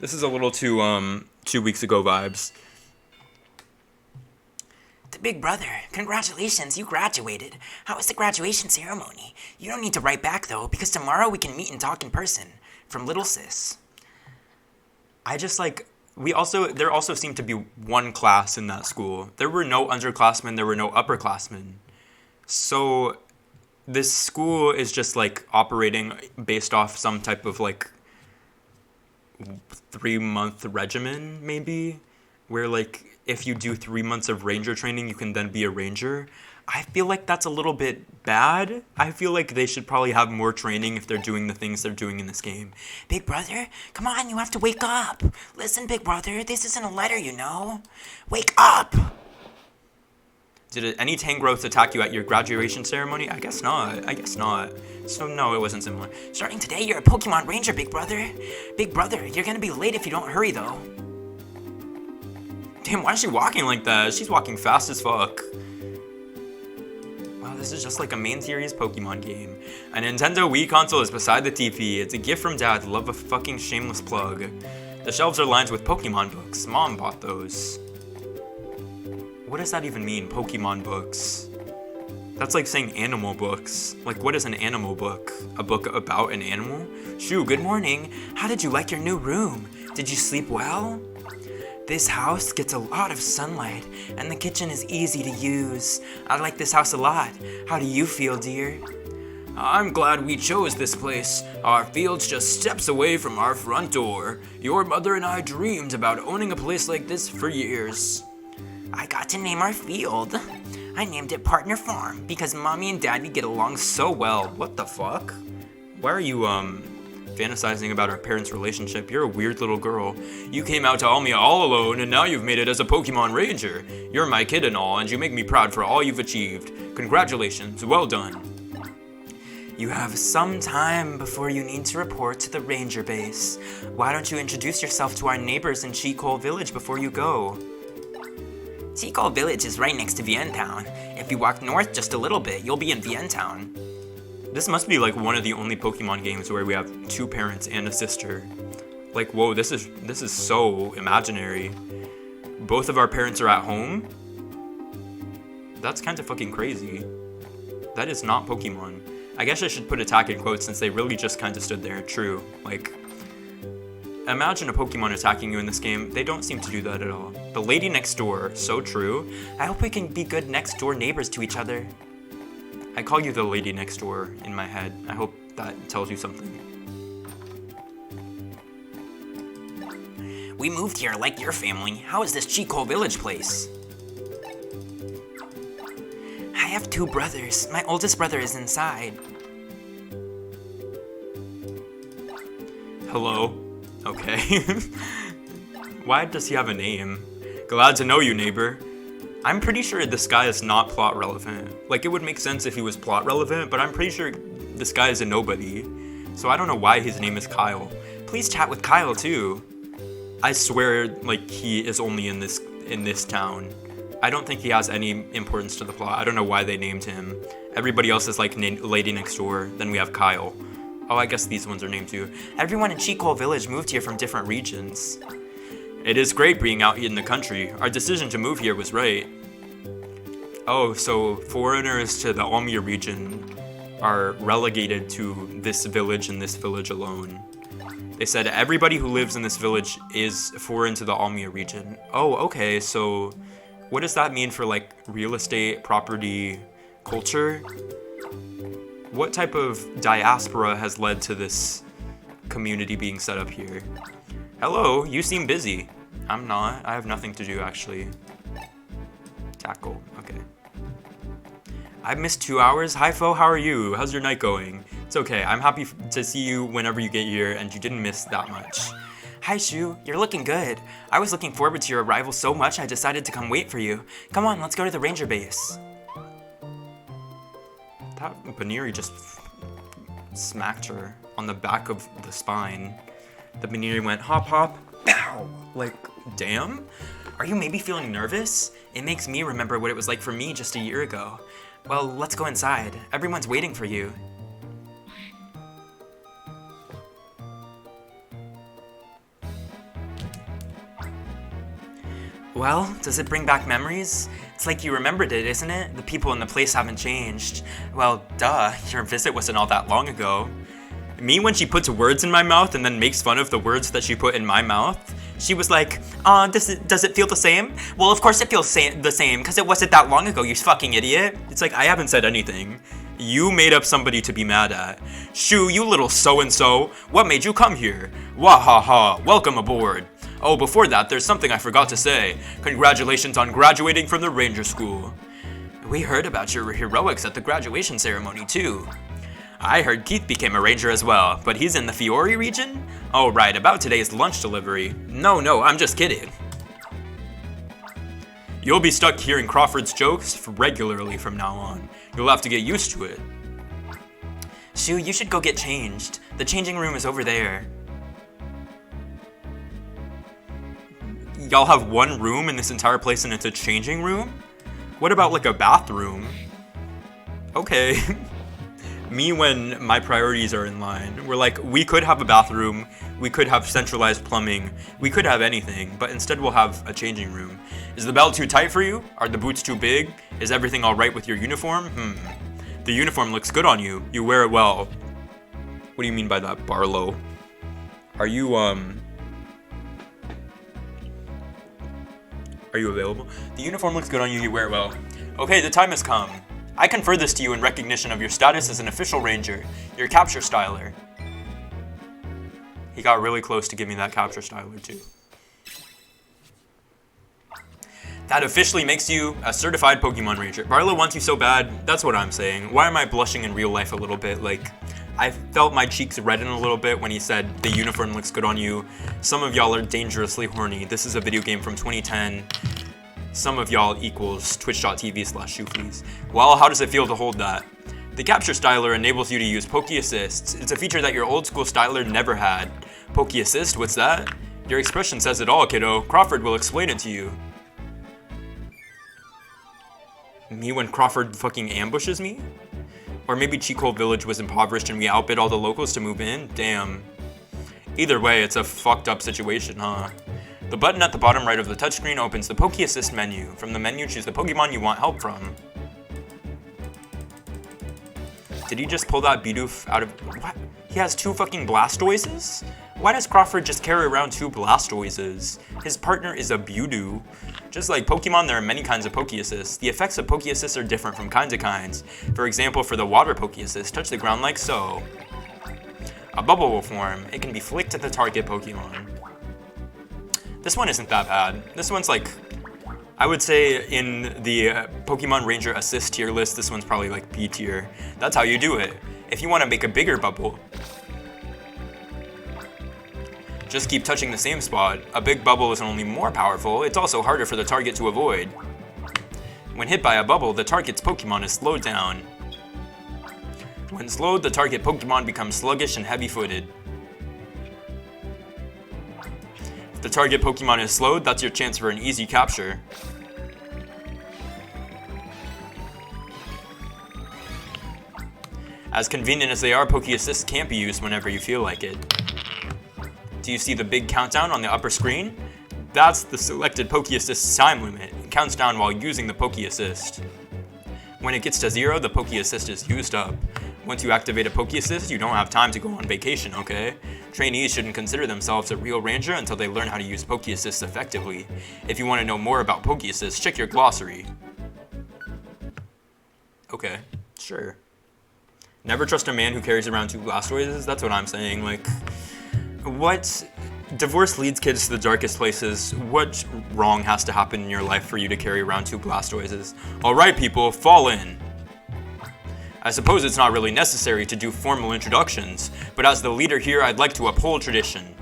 This is a little too, 2 weeks ago vibes. The big brother, congratulations, you graduated. How was the graduation ceremony? You don't need to write back though, because tomorrow we can meet and talk in person. From Little Sis. I just like, there also seemed to be one class in that school. There were no underclassmen, there were no upperclassmen. So this school is just like operating based off some type of like 3-month regimen, maybe, where like if you do 3 months of ranger training, you can then be a ranger. I feel like that's a little bit bad. I feel like they should probably have more training if they're doing the things they're doing in this game. Big brother, come on, you have to wake up. Listen, big brother, this isn't a letter, you know. Wake up! Did any Tangrowth attack you at your graduation ceremony? I guess not. So no, it wasn't similar. Starting today, you're a Pokemon Ranger, big brother. Big brother, you're gonna be late if you don't hurry, though. Damn, why is she walking like that? She's walking fast as fuck. this is just like a main series Pokemon game. A Nintendo Wii console is beside the TV. It's a gift from Dad. Love a fucking shameless plug. The shelves are lined with Pokemon books. Mom bought those. What does that even mean, Pokemon books? That's like saying animal books. Like, what is an animal book? A book about an animal? Shoo, good morning. How did you like your new room? Did you sleep well? This house gets a lot of sunlight, and the kitchen is easy to use. I like this house a lot. How do you feel, dear? I'm glad we chose this place. Our field's just steps away from our front door. Your mother and I dreamed about owning a place like this for years. I got to name our field. I named it Partner Farm because Mommy and Daddy get along so well. What the fuck? Why are you, fantasizing about our parents' relationship? You're a weird little girl. You came out to Almia all alone, and now you've made it as a Pokemon Ranger. You're my kid and all, and you make me proud for all you've achieved. Congratulations, well done. You have some time before you need to report to the Ranger base. Why don't you introduce yourself to our neighbors in Cheekole Village before you go? Cheekole Village is right next to Vientown. If you walk north just a little bit, you'll be in Vientown. This must be like one of the only Pokemon games where we have 2 parents and a sister. Like, whoa, this is so imaginary. Both of our parents are at home? That's kind of fucking crazy. That is not Pokemon. I guess I should put attack in quotes since they really just kind of stood there. True. Like, imagine a Pokemon attacking you in this game. They don't seem to do that at all. The lady next door, so true. I hope we can be good next door neighbors to each other. I call you the lady next door in my head. I hope that tells you something. We moved here like your family. How is this Cheekole Village place? I have 2 brothers. My oldest brother is inside. Hello? Okay. Why does he have a name? Glad to know you, neighbor. I'm pretty sure this guy is not plot relevant. Like, it would make sense if he was plot relevant, but I'm pretty sure this guy is a nobody. So I don't know why his name is Kyle. Please chat with Kyle too. I swear, like, he is only in this town. I don't think he has any importance to the plot. I don't know why they named him. Everybody else is like lady next door. Then we have Kyle. Oh, I guess these ones are named too. Everyone in Cheekole Village moved here from different regions. It is great being out in the country. Our decision to move here was right. Oh, so foreigners to the Almia region are relegated to this village and this village alone. They said everybody who lives in this village is foreign to the Almia region. Oh, okay, so what does that mean for like real estate, property, culture? What type of diaspora has led to this community being set up here? Hello, you seem busy. I'm not. I have nothing to do, actually. Tackle. Okay. I've missed 2 hours. Hi, Fo. How are you? How's your night going? It's okay. I'm happy to see you whenever you get here, and you didn't miss that much. Hi, Shu. You're looking good. I was looking forward to your arrival so much I decided to come wait for you. Come on, let's go to the ranger base. That Baniri just smacked her on the back of the spine. The Baniri went hop hop, pow! Like, damn? Are you maybe feeling nervous? It makes me remember what it was like for me just a year ago. Well, let's go inside. Everyone's waiting for you. Well, does it bring back memories? It's like you remembered it, isn't it? The people in the place haven't changed. Well, duh, your visit wasn't all that long ago. Me, when she puts words in my mouth and then makes fun of the words that she put in my mouth, she was like, does it feel the same? Well, of course it feels the same, because it wasn't that long ago, you fucking idiot. It's like, I haven't said anything. You made up somebody to be mad at. Shoo, you little so-and-so, what made you come here? Wahaha, welcome aboard. Oh, before that, there's something I forgot to say. Congratulations on graduating from the Ranger School. We heard about your heroics at the graduation ceremony, too. I heard Keith became a ranger as well, but he's in the Fiori region? Oh right, about today's lunch delivery. No, I'm just kidding. You'll be stuck hearing Crawford's jokes regularly from now on. You'll have to get used to it. Shu, you should go get changed. The changing room is over there. Y'all have one room in this entire place and it's a changing room? What about like a bathroom? Okay. Me when my priorities are in line. We're like, we could have a bathroom, we could have centralized plumbing, we could have anything, but instead we'll have a changing room. Is the belt too tight for you? Are the boots too big? Is everything alright with your uniform? The uniform looks good on you. You wear it well. What do you mean by that, Barlow? Are you available? The uniform looks good on you, you wear it well. Okay, the time has come. I confer this to you in recognition of your status as an official ranger, your capture styler. He got really close to giving that capture styler too. That officially makes you a certified Pokemon Ranger. Barlow wants you so bad, that's what I'm saying. Why am I blushing in real life a little bit? Like, I felt my cheeks redden a little bit when he said the uniform looks good on you. Some of y'all are dangerously horny. This is a video game from 2010. Some of y'all equals twitch.tv/shoofleas. Well, how does it feel to hold that? The Capture Styler enables you to use Poke Assists. It's a feature that your old school styler never had. Poke Assist, what's that? Your expression says it all, kiddo. Crawford will explain it to you. Me when Crawford fucking ambushes me? Or maybe Cheekhole Village was impoverished and we outbid all the locals to move in? Damn. Either way, it's a fucked up situation, huh? The button at the bottom right of the touchscreen opens the Poke Assist menu. From the menu, choose the Pokemon you want help from. Did he just pull that Bidoof out of... What? He has 2 fucking Blastoises? Why does Crawford just carry around 2 Blastoises? His partner is a Bewdoo. Just like Pokemon, there are many kinds of Poke Assists. The effects of Poke Assists are different from kind to kinds. For example, for the Water Poke Assist, touch the ground like so. A bubble will form. It can be flicked at the target Pokemon. This one isn't that bad. This one's like, I would say in the Pokemon Ranger Assist tier list, this one's probably like B tier. That's how you do it. If you want to make a bigger bubble, just keep touching the same spot. A big bubble isn't only more powerful, it's also harder for the target to avoid. When hit by a bubble, the target's Pokemon is slowed down. When slowed, the target Pokemon becomes sluggish and heavy-footed. If the target Pokemon is slowed, that's your chance for an easy capture. As convenient as they are, Poke Assists can't be used whenever you feel like it. Do you see the big countdown on the upper screen? That's the selected Poke Assist's time limit. It counts down while using the Poke Assist. When it gets to 0, the Poke Assist is used up. Once you activate a Poke Assist, you don't have time to go on vacation, okay? Trainees shouldn't consider themselves a real ranger until they learn how to use Poke Assists effectively. If you want to know more about Poke Assists, check your glossary. Okay, sure. Never trust a man who carries around 2 Blastoises, that's what I'm saying, like... What? Divorce leads kids to the darkest places. What wrong has to happen in your life for you to carry around 2 Blastoises? Alright people, fall in! I suppose it's not really necessary to do formal introductions, but as the leader here, I'd like to uphold tradition.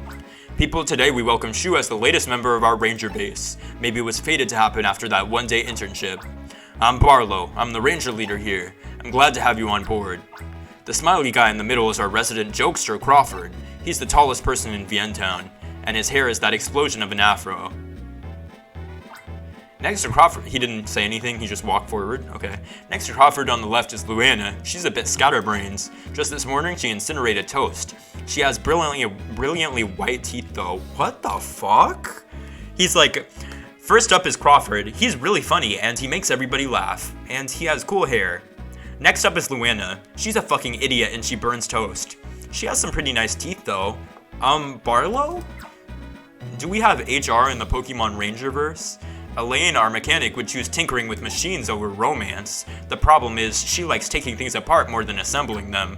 People, today we welcome Shu as the latest member of our ranger base. Maybe it was fated to happen after that one-day internship. I'm Barlow, I'm the ranger leader here. I'm glad to have you on board. The smiley guy in the middle is our resident jokester, Crawford. He's the tallest person in Vientown, and his hair is that explosion of an afro. Next to Crawford, he didn't say anything, he just walked forward, okay. Next to Crawford on the left is Luana. She's a bit scatterbrains. Just this morning, she incinerated toast. She has brilliantly white teeth though. What the fuck? He's like, first up is Crawford. He's really funny, and he makes everybody laugh. And he has cool hair. Next up is Luana. She's a fucking idiot and she burns toast. She has some pretty nice teeth though. Barlow? Do we have HR in the Pokemon Rangerverse? Elaine, our mechanic, would choose tinkering with machines over romance. The problem is, she likes taking things apart more than assembling them.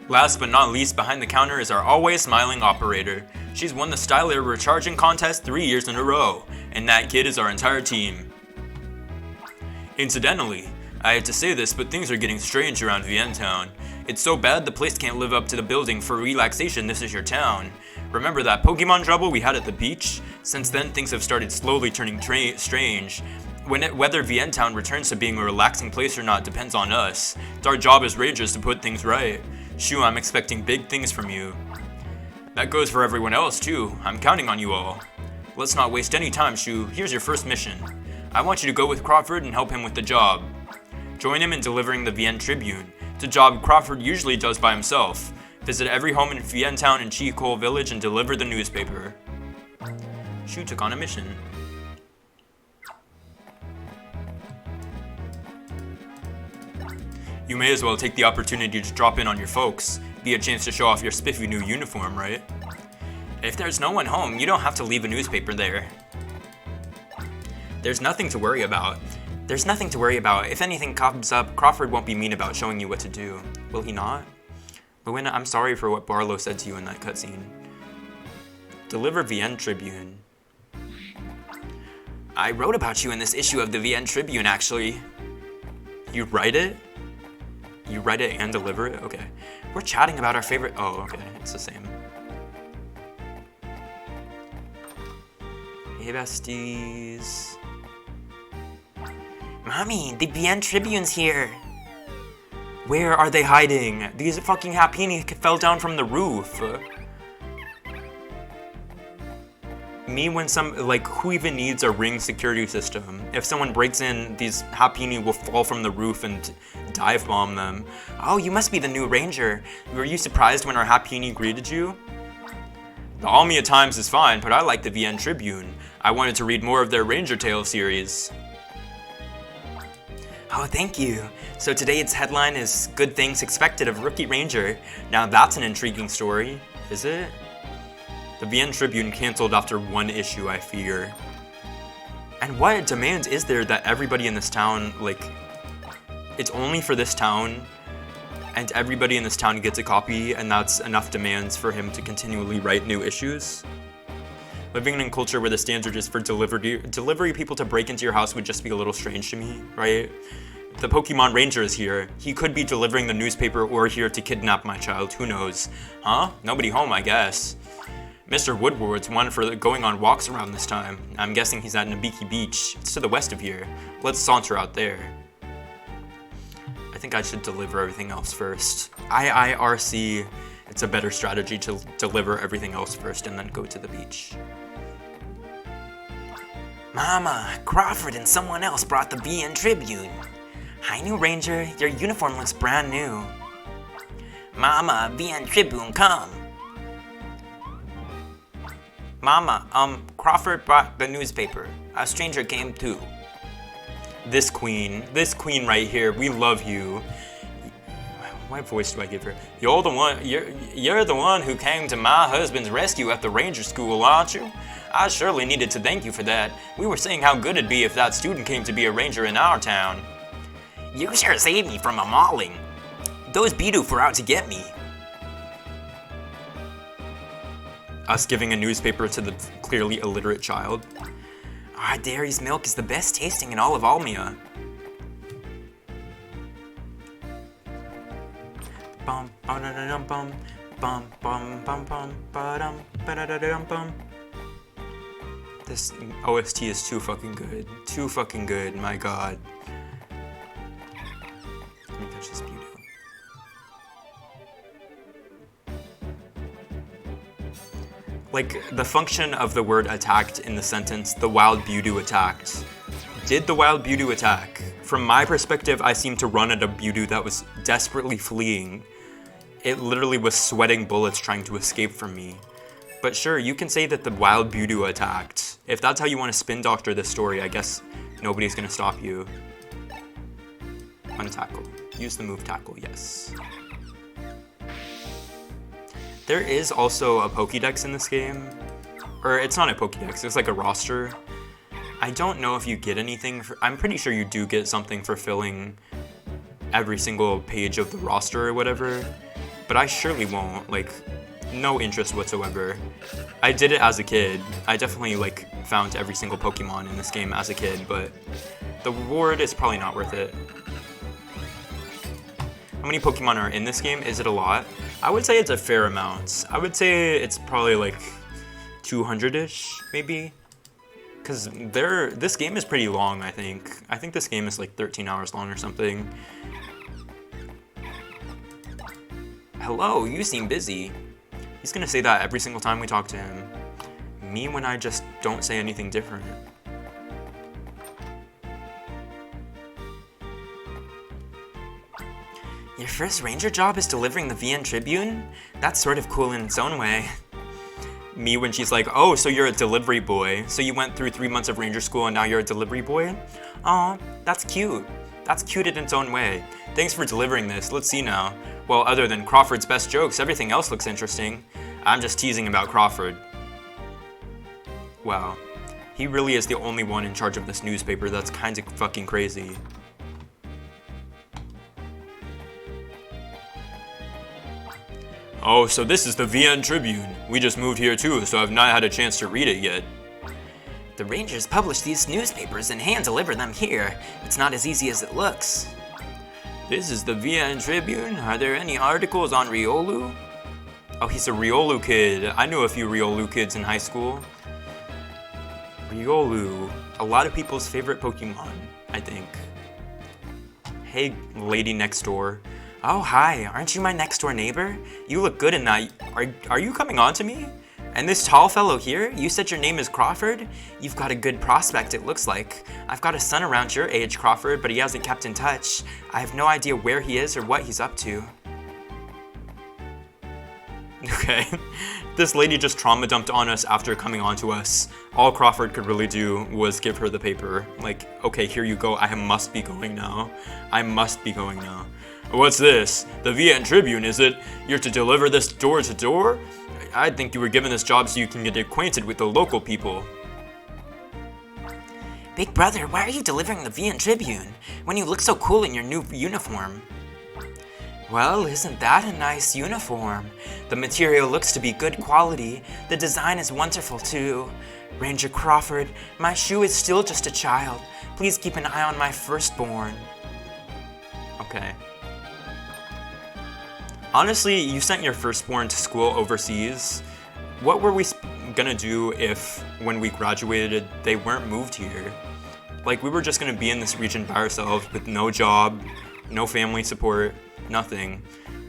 Last but not least, behind the counter is our always smiling operator. She's won the Styler Recharging Contest 3 years in a row, and that kid is our entire team. Incidentally, I hate to say this, but things are getting strange around Vientown. It's so bad the place can't live up to the building. For relaxation, this is your town. Remember that Pokemon trouble we had at the beach? Since then, things have started slowly turning strange. Whether Vientown returns to being a relaxing place or not depends on us. It's our job as rangers to put things right. Shu, I'm expecting big things from you. That goes for everyone else too. I'm counting on you all. Let's not waste any time, Shu. Here's your first mission. I want you to go with Crawford and help him with the job. Join him in delivering the Vienne Tribune. It's a job Crawford usually does by himself. Visit every home in Vienne Town and Chicole Village and deliver the newspaper. Shu took on a mission. You may as well take the opportunity to drop in on your folks. Be a chance to show off your spiffy new uniform, right? If there's no one home, you don't have to leave a newspaper there. There's nothing to worry about. There's nothing to worry about. If anything comes up, Crawford won't be mean about showing you what to do. Will he not? Luina, I'm sorry for what Barlow said to you in that cutscene. Deliver Vienne Tribune. I wrote about you in this issue of the Vienne Tribune, actually. You write it? You write it and deliver it? Okay. We're chatting about our favorite... Oh, okay. It's the same. Hey, besties. Mommy, the Vienne Tribune's here. Where are they hiding? These fucking Happini fell down from the roof. Me when who even needs a ring security system? If someone breaks in, these Happini will fall from the roof and dive bomb them. Oh, you must be the new ranger. Were you surprised when our Happini greeted you? The Almia Times is fine, but I like the Vienne Tribune. I wanted to read more of their Ranger Tale series. Oh, thank you. So today's headline is Good Things Expected of Rookie Ranger. Now that's an intriguing story. Is it? The Vienne Tribune canceled after one issue, I fear. And what demand is there that everybody in this town, it's only for this town, and everybody in this town gets a copy, and that's enough demands for him to continually write new issues? Living in a culture where the standard is for delivery people to break into your house would just be a little strange to me, right? The Pokemon Ranger is here. He could be delivering the newspaper or here to kidnap my child, who knows? Huh? Nobody home, I guess. Mr. Woodward's one for going on walks around this time. I'm guessing he's at Nabiki Beach. It's to the west of here. Let's saunter out there. I think I should deliver everything else first. IIRC, it's a better strategy to deliver everything else first and then go to the beach. Mama, Crawford and someone else brought the Vienne Tribune. Hi, new ranger. Your uniform looks brand new. Mama, Vienne Tribune, come. Mama, Crawford brought the newspaper. A stranger came too. This queen right here, we love you. What voice do I give her? You're the one who came to my husband's rescue at the ranger school, aren't you? I surely needed to thank you for that. We were saying how good it'd be if that student came to be a ranger in our town. You sure saved me from a mauling. Those Bidoof were out to get me. Us giving a newspaper to the clearly illiterate child. Our dairy's milk is the best tasting in all of Almia. Bum ba-da-da-dum bum bum bum bum bum ba-dum ba-da-da-dum bum. This OST is too fucking good. Too fucking good, my god. Let me touch this beauty. The function of the word attacked in the sentence, the wild Beaudoo attacked. Did the wild Beaudoo attack? From my perspective, I seemed to run at a Beaudoo that was desperately fleeing. It literally was sweating bullets trying to escape from me. But sure, you can say that the wild Beaudoo attacked. If that's how you want to spin doctor this story, I guess nobody's gonna stop you. Untackle. Use the move tackle, yes. There is also a Pokédex in this game. Or it's not a Pokédex, it's like a roster. I don't know if you get anything for, I'm pretty sure you do get something for filling every single page of the roster or whatever. But I surely won't, no interest whatsoever. I did it as a kid. I definitely found every single Pokemon in this game as a kid, but the reward is probably not worth it. How many Pokemon are in this game? Is it a lot? I would say it's a fair amount. I would say it's probably 200-ish, maybe? Because this game is pretty long, I think. I think this game is 13 hours long or something. Hello, you seem busy. He's gonna say that every single time we talk to him. Me when I just don't say anything different. Your first ranger job is delivering the VN Tribune? That's sort of cool in its own way. Me when she's like, oh, so you're a delivery boy. So you went through 3 months of ranger school and now you're a delivery boy? Aw, that's cute. That's cute in its own way. Thanks for delivering this. Let's see now. Well, other than Crawford's best jokes, everything else looks interesting. I'm just teasing about Crawford. Wow. He really is the only one in charge of this newspaper. That's kind of fucking crazy. Oh, so this is the VN Tribune. We just moved here too, so I've not had a chance to read it yet. The Rangers publish these newspapers and hand deliver them here. It's not as easy as it looks. This is the VN Tribune. Are there any articles on Riolu? Oh, he's a Riolu kid. I knew a few Riolu kids in high school. Riolu. A lot of people's favorite Pokemon, I think. Hey, lady next door. Oh, hi, aren't you my next door neighbor? You look good in that. Are you coming on to me? And this tall fellow here, you said your name is Crawford? You've got a good prospect, it looks like. I've got a son around your age, Crawford, but he hasn't kept in touch. I have no idea where he is or what he's up to. Okay. This lady just trauma dumped on us after coming on to us. All Crawford could really do was give her the paper. Like, okay, here you go. I must be going now. I must be going now. What's this? The VN Tribune, is it? You're to deliver this door to door? I think you were given this job so you can get acquainted with the local people. Big brother, why are you delivering the VN Tribune when you look so cool in your new uniform? Well, isn't that a nice uniform? The material looks to be good quality. The design is wonderful too. Ranger Crawford, my shoe is still just a child. Please keep an eye on my firstborn. Okay. Honestly, you sent your firstborn to school overseas. What were we gonna do if, when we graduated, they weren't moved here? Like, we were just gonna be in this region by ourselves with no job, no family support, nothing.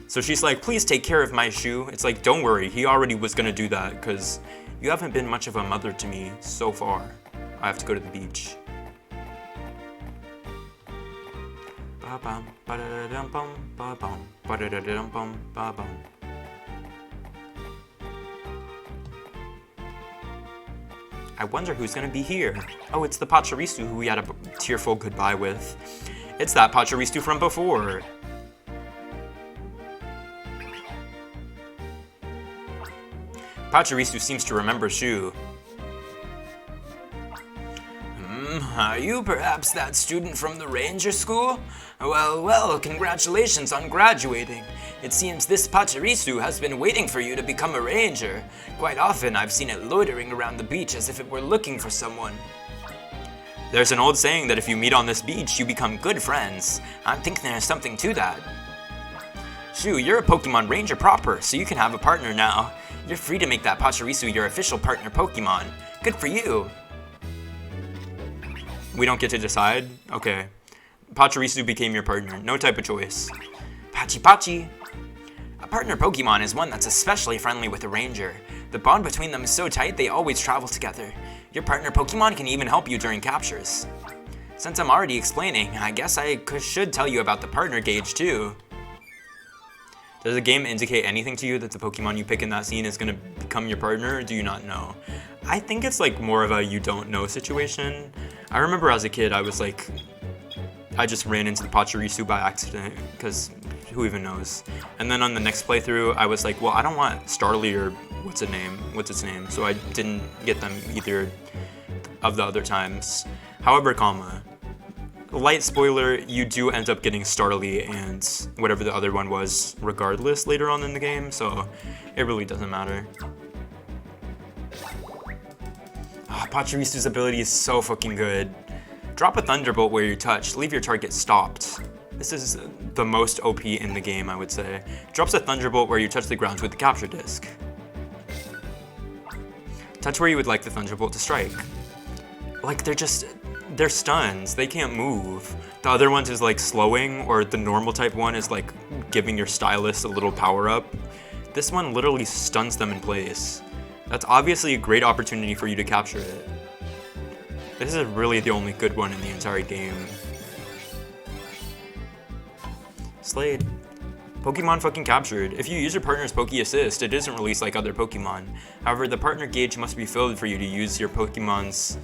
So she's like, please take care of my shoe. It's like, don't worry, he already was gonna do that because you haven't been much of a mother to me so far. I have to go to the beach. I wonder who's gonna be here. Oh, it's the Pachirisu who we had a tearful goodbye with. It's that Pachirisu from before. Pachirisu seems to remember Shu. Are you perhaps that student from the Ranger School? Well, congratulations on graduating. It seems this Pachirisu has been waiting for you to become a ranger. Quite often I've seen it loitering around the beach as if it were looking for someone. There's an old saying that if you meet on this beach, you become good friends. I'm thinking there's something to that. Shu, you're a Pokemon Ranger proper, so you can have a partner now. You're free to make that Pachirisu your official partner Pokemon. Good for you. We don't get to decide? Okay. Pachirisu became your partner. No type of choice. Pachi. A partner Pokemon is one that's especially friendly with a ranger. The bond between them is so tight they always travel together. Your partner Pokemon can even help you during captures. Since I'm already explaining, I guess I should tell you about the partner gauge too. Does the game indicate anything to you that the Pokemon you pick in that scene is going to become your partner, or do you not know? I think it's like more of a you don't know situation. I remember as a kid, I was like, I just ran into the Pachirisu by accident, because who even knows? And then on the next playthrough, I was like, well, I don't want Starly or what's its name, so I didn't get them either of the other times. However, light spoiler, you do end up getting Starly and whatever the other one was regardless later on in the game, so it really doesn't matter. Pachirisu's ability is so fucking good. Drop a Thunderbolt where you touch, leave your target stopped. This is the most OP in the game, I would say. Drops a Thunderbolt where you touch the ground with the capture disc. Touch where you would like the Thunderbolt to strike. Like, they're stuns, they can't move. The other ones is like slowing, or the normal type one is like giving your stylus a little power up. This one literally stuns them in place. That's obviously a great opportunity for you to capture it. This is really the only good one in the entire game. Slade. Pokemon fucking captured. If you use your partner's Poke Assist, it isn't released like other Pokemon. However, the partner gauge must be filled for you to use your partner's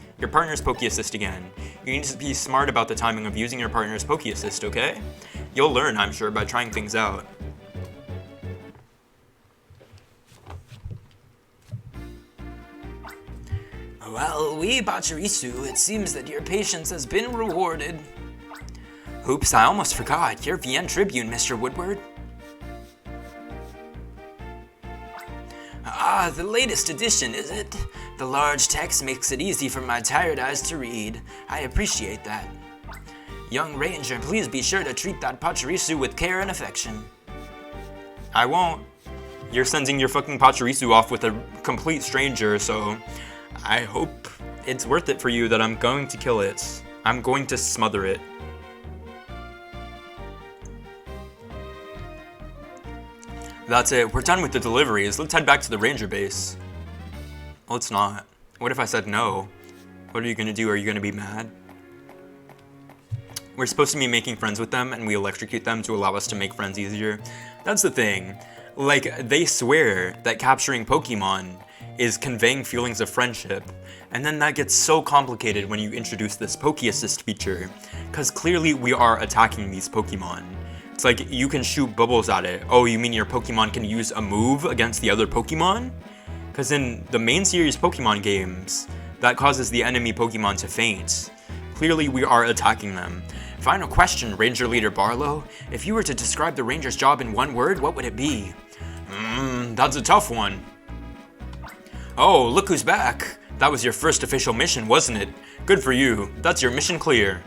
Poke Assist again. You need to be smart about the timing of using your partner's Poke Assist, okay? You'll learn, I'm sure, by trying things out. Well, Pachirisu, it seems that your patience has been rewarded. Oops, I almost forgot. You're VN Tribune, Mr. Woodward. Ah, the latest edition, is it? The large text makes it easy for my tired eyes to read. I appreciate that. Young Ranger, please be sure to treat that Pachirisu with care and affection. I won't. You're sending your fucking Pachirisu off with a complete stranger, so I hope it's worth it for you that I'm going to kill it. I'm going to smother it. That's it. We're done with the deliveries. Let's head back to the ranger base. Let's not. What if I said no? What are you gonna do? Are you gonna be mad? We're supposed to be making friends with them, and we electrocute them to allow us to make friends easier. That's the thing. Like, they swear that capturing Pokemon is conveying feelings of friendship, and then that gets so complicated when you introduce this Poke Assist feature, because clearly we are attacking these Pokemon. It's like, you can shoot bubbles at it. Oh, you mean your Pokemon can use a move against the other Pokemon? Because in the main series Pokemon games, that causes the enemy Pokemon to faint. Clearly, we are attacking them. Final question, Ranger Leader Barlow. If you were to describe the Ranger's job in one word, what would it be? That's a tough one. Oh, look who's back. That was your first official mission, wasn't it? Good for you. That's your mission clear.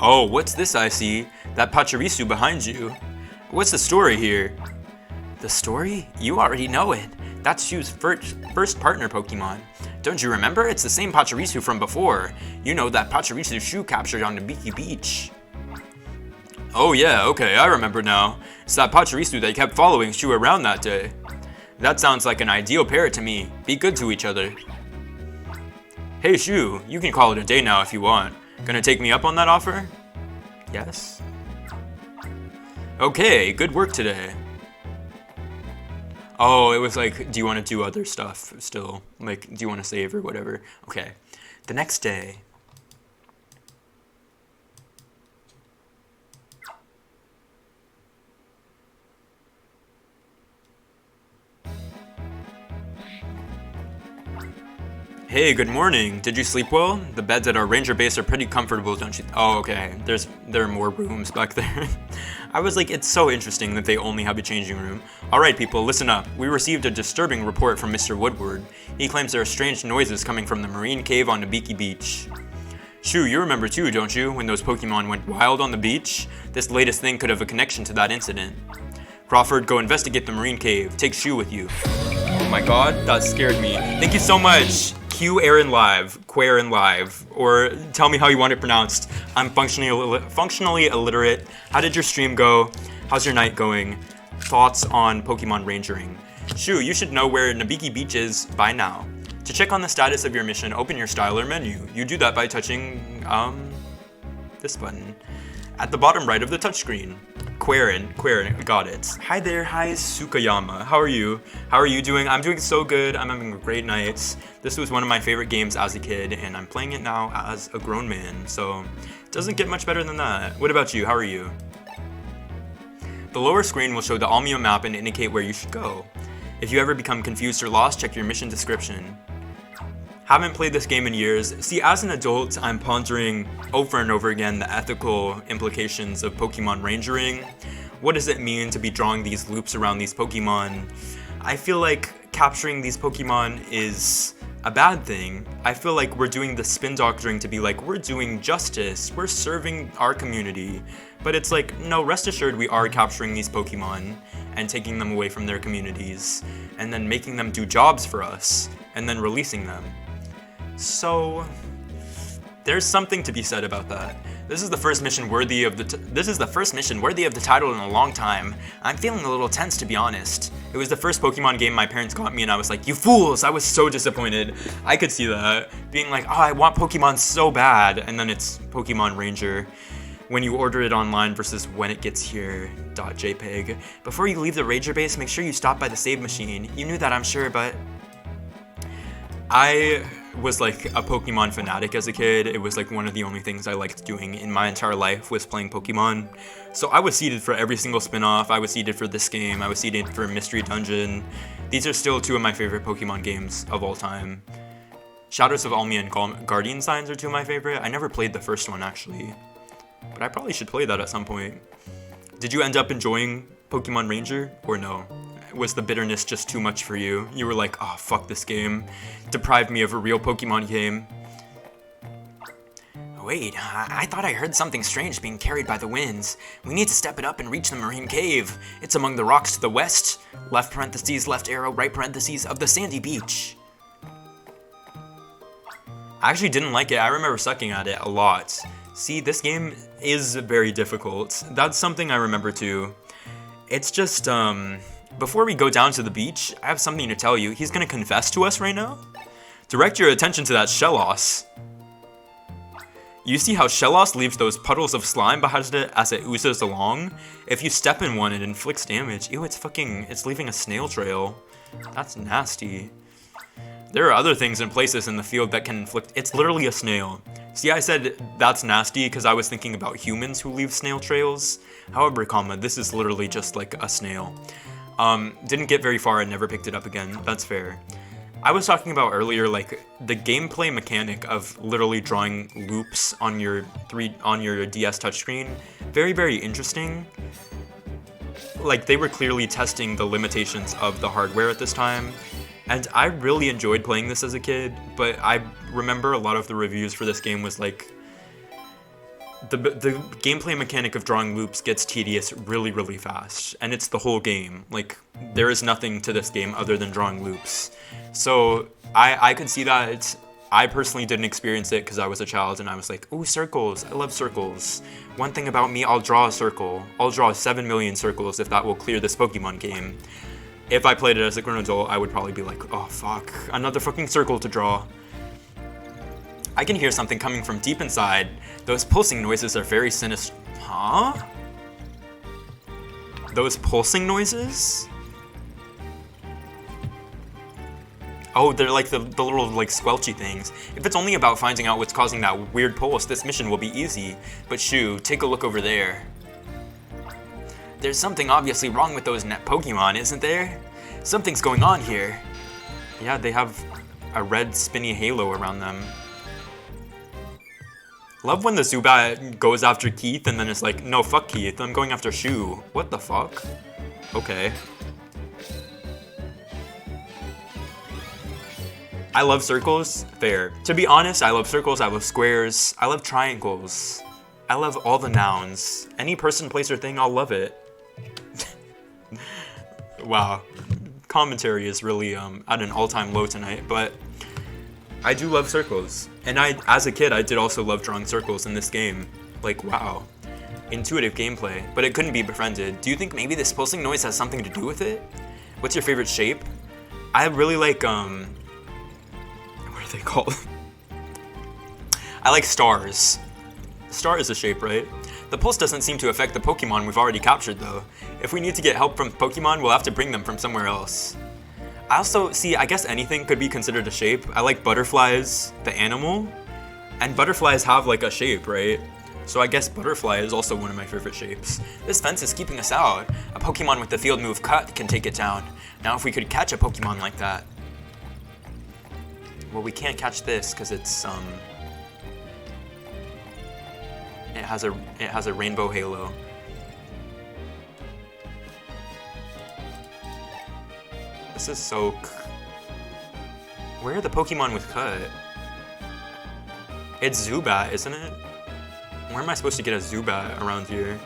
Oh, what's this I see? That Pachirisu behind you. What's the story here? The story? You already know it. That's Shu's first partner Pokemon. Don't you remember? It's the same Pachirisu from before. You know that Pachirisu Shu captured on Nabiki Beach. Oh yeah, okay, I remember now. It's that Pachirisu that kept following Shu around that day. That sounds like an ideal pair to me. Be good to each other. Hey Shu, you can call it a day now if you want. Gonna take me up on that offer? Yes. Okay, good work today. Oh, it was like, do you want to do other stuff still? Like, do you want to save or whatever? Okay. The next day. Hey, good morning. Did you sleep well? The beds at our ranger base are pretty comfortable, don't you? Oh, okay. There are more rooms back there. I was like, it's so interesting that they only have a changing room. All right, people, listen up. We received a disturbing report from Mr. Woodward. He claims there are strange noises coming from the marine cave on Nabiki Beach. Shu, you remember too, don't you, when those Pokemon went wild on the beach? This latest thing could have a connection to that incident. Crawford, go investigate the marine cave. Take Shu with you. Oh my god, that scared me. Thank you so much. Q Aaron Live, Quaren Live, or tell me how you want it pronounced. I'm functionally illiterate. How did your stream go? How's your night going? Thoughts on Pokemon Rangering? Shu, you should know where Nabiki Beach is by now. To check on the status of your mission, open your Styler menu. You do that by touching, this button. At the bottom right of the touchscreen. Quaren, got it. Hi there, hi Sukayama. How are you? How are you doing? I'm doing so good. I'm having a great night. This was one of my favorite games as a kid, and I'm playing it now as a grown man, so it doesn't get much better than that. What about you? How are you? The lower screen will show the Almia map and indicate where you should go. If you ever become confused or lost, check your mission description. Haven't played this game in years. See, as an adult, I'm pondering over and over again the ethical implications of Pokemon Rangering. What does it mean to be drawing these loops around these Pokemon? I feel like capturing these Pokemon is a bad thing. I feel like we're doing the spin doctoring to be like, we're doing justice, we're serving our community. But it's like, no, rest assured we are capturing these Pokemon and taking them away from their communities and then making them do jobs for us and then releasing them. So, there's something to be said about that. This is the first mission worthy of the title in a long time. I'm feeling a little tense, to be honest. It was the first Pokemon game my parents got me, and I was like, you fools! I was so disappointed. I could see that. Being like, oh, I want Pokemon so bad, and then it's Pokemon Ranger. When you order it online versus when it gets here. .jpg. Before you leave the Ranger base, make sure you stop by the save machine. You knew that, I'm sure, but... I was like a Pokemon fanatic as a kid. It was like one of the only things I liked doing in my entire life was playing Pokemon. So I was seeded for every single spin-off. I was seeded for this game. I was seeded for Mystery Dungeon. These are still two of my favorite Pokemon games of all time. Shadows of Almia and Guardian Signs are two of my favorite. I never played the first one actually, but I probably should play that at some point. Did you end up enjoying Pokemon Ranger or no? Was the bitterness just too much for you? You were like, oh, fuck this game. Deprived me of a real Pokemon game. Wait, I thought I heard something strange being carried by the winds. We need to step it up and reach the marine cave. It's among the rocks to the west, left parentheses, left arrow, right parentheses, of the sandy beach. I actually didn't like it. I remember sucking at it a lot. See, this game is very difficult. That's something I remember too. It's just, before we go down to the beach, I have something to tell you. He's gonna confess to us right now. Direct your attention to that Shellos. You see how Shellos leaves those puddles of slime behind it as it oozes along? If you step in one, it inflicts damage. Ew, it's leaving a snail trail. That's nasty. There are other things and places in the field that can inflict. It's literally a snail. See, I said that's nasty because I was thinking about humans who leave snail trails. However, this is literally just like a snail. Didn't get very far and never picked it up again. That's fair. I was talking about earlier, like the gameplay mechanic of literally drawing loops on your DS touchscreen. Very, very interesting. Like they were clearly testing the limitations of the hardware at this time. And I really enjoyed playing this as a kid, but I remember a lot of the reviews for this game was like, the gameplay mechanic of drawing loops gets tedious really, really fast, and it's the whole game. Like, there is nothing to this game other than drawing loops. So, I could see that. I personally didn't experience it because I was a child, and I was like, ooh, circles, I love circles. One thing about me, I'll draw a circle. I'll draw 7 million circles if that will clear this Pokemon game. If I played it as a grown adult, I would probably be like, oh fuck, another fucking circle to draw. I can hear something coming from deep inside. Those pulsing noises are very sinister. Huh? Those pulsing noises? Oh, they're like the little like squelchy things. If it's only about finding out what's causing that weird pulse, this mission will be easy. But shoo, take a look over there. There's something obviously wrong with those net Pokemon, isn't there? Something's going on here. Yeah, they have a red spinny halo around them. Love when the Zubat goes after Keith and then it's like, no, fuck Keith, I'm going after Shu. What the fuck? Okay. I love circles. Fair. To be honest, I love circles, I love squares, I love triangles. I love all the nouns. Any person, place, or thing, I'll love it. Wow. Commentary is really at an all-time low tonight, but I do love circles. And as a kid, I did also love drawing circles in this game. Like, wow. Intuitive gameplay, but it couldn't be befriended. Do you think maybe this pulsing noise has something to do with it? What's your favorite shape? I really like, what are they called? I like stars. Star is a shape, right? The pulse doesn't seem to affect the Pokemon we've already captured, though. If we need to get help from Pokemon, we'll have to bring them from somewhere else. I also, see, I guess anything could be considered a shape. I like butterflies, the animal, and butterflies have like a shape, right? So I guess butterfly is also one of my favorite shapes. This fence is keeping us out. A Pokemon with the field move cut can take it down. Now if we could catch a Pokemon like that. Well, we can't catch this because it's, it has a rainbow halo. This is so... Where are the Pokemon with cut? It's Zubat, isn't it? Where am I supposed to get a Zubat around here?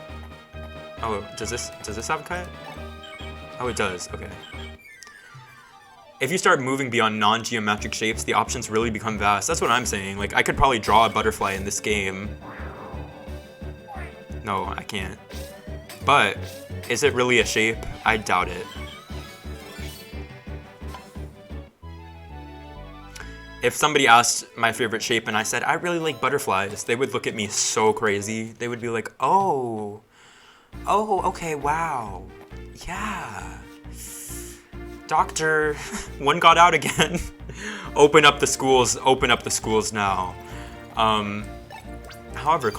Oh, does this have cut? Oh, it does, okay. If you start moving beyond non-geometric shapes, the options really become vast. That's what I'm saying. Like, I could probably draw a butterfly in this game. No, I can't. But, is it really a shape? I doubt it. If somebody asked my favorite shape and I said, I really like butterflies, they would look at me so crazy. They would be like, oh, okay, wow, yeah. Doctor, one got out again. Open up the schools now. However,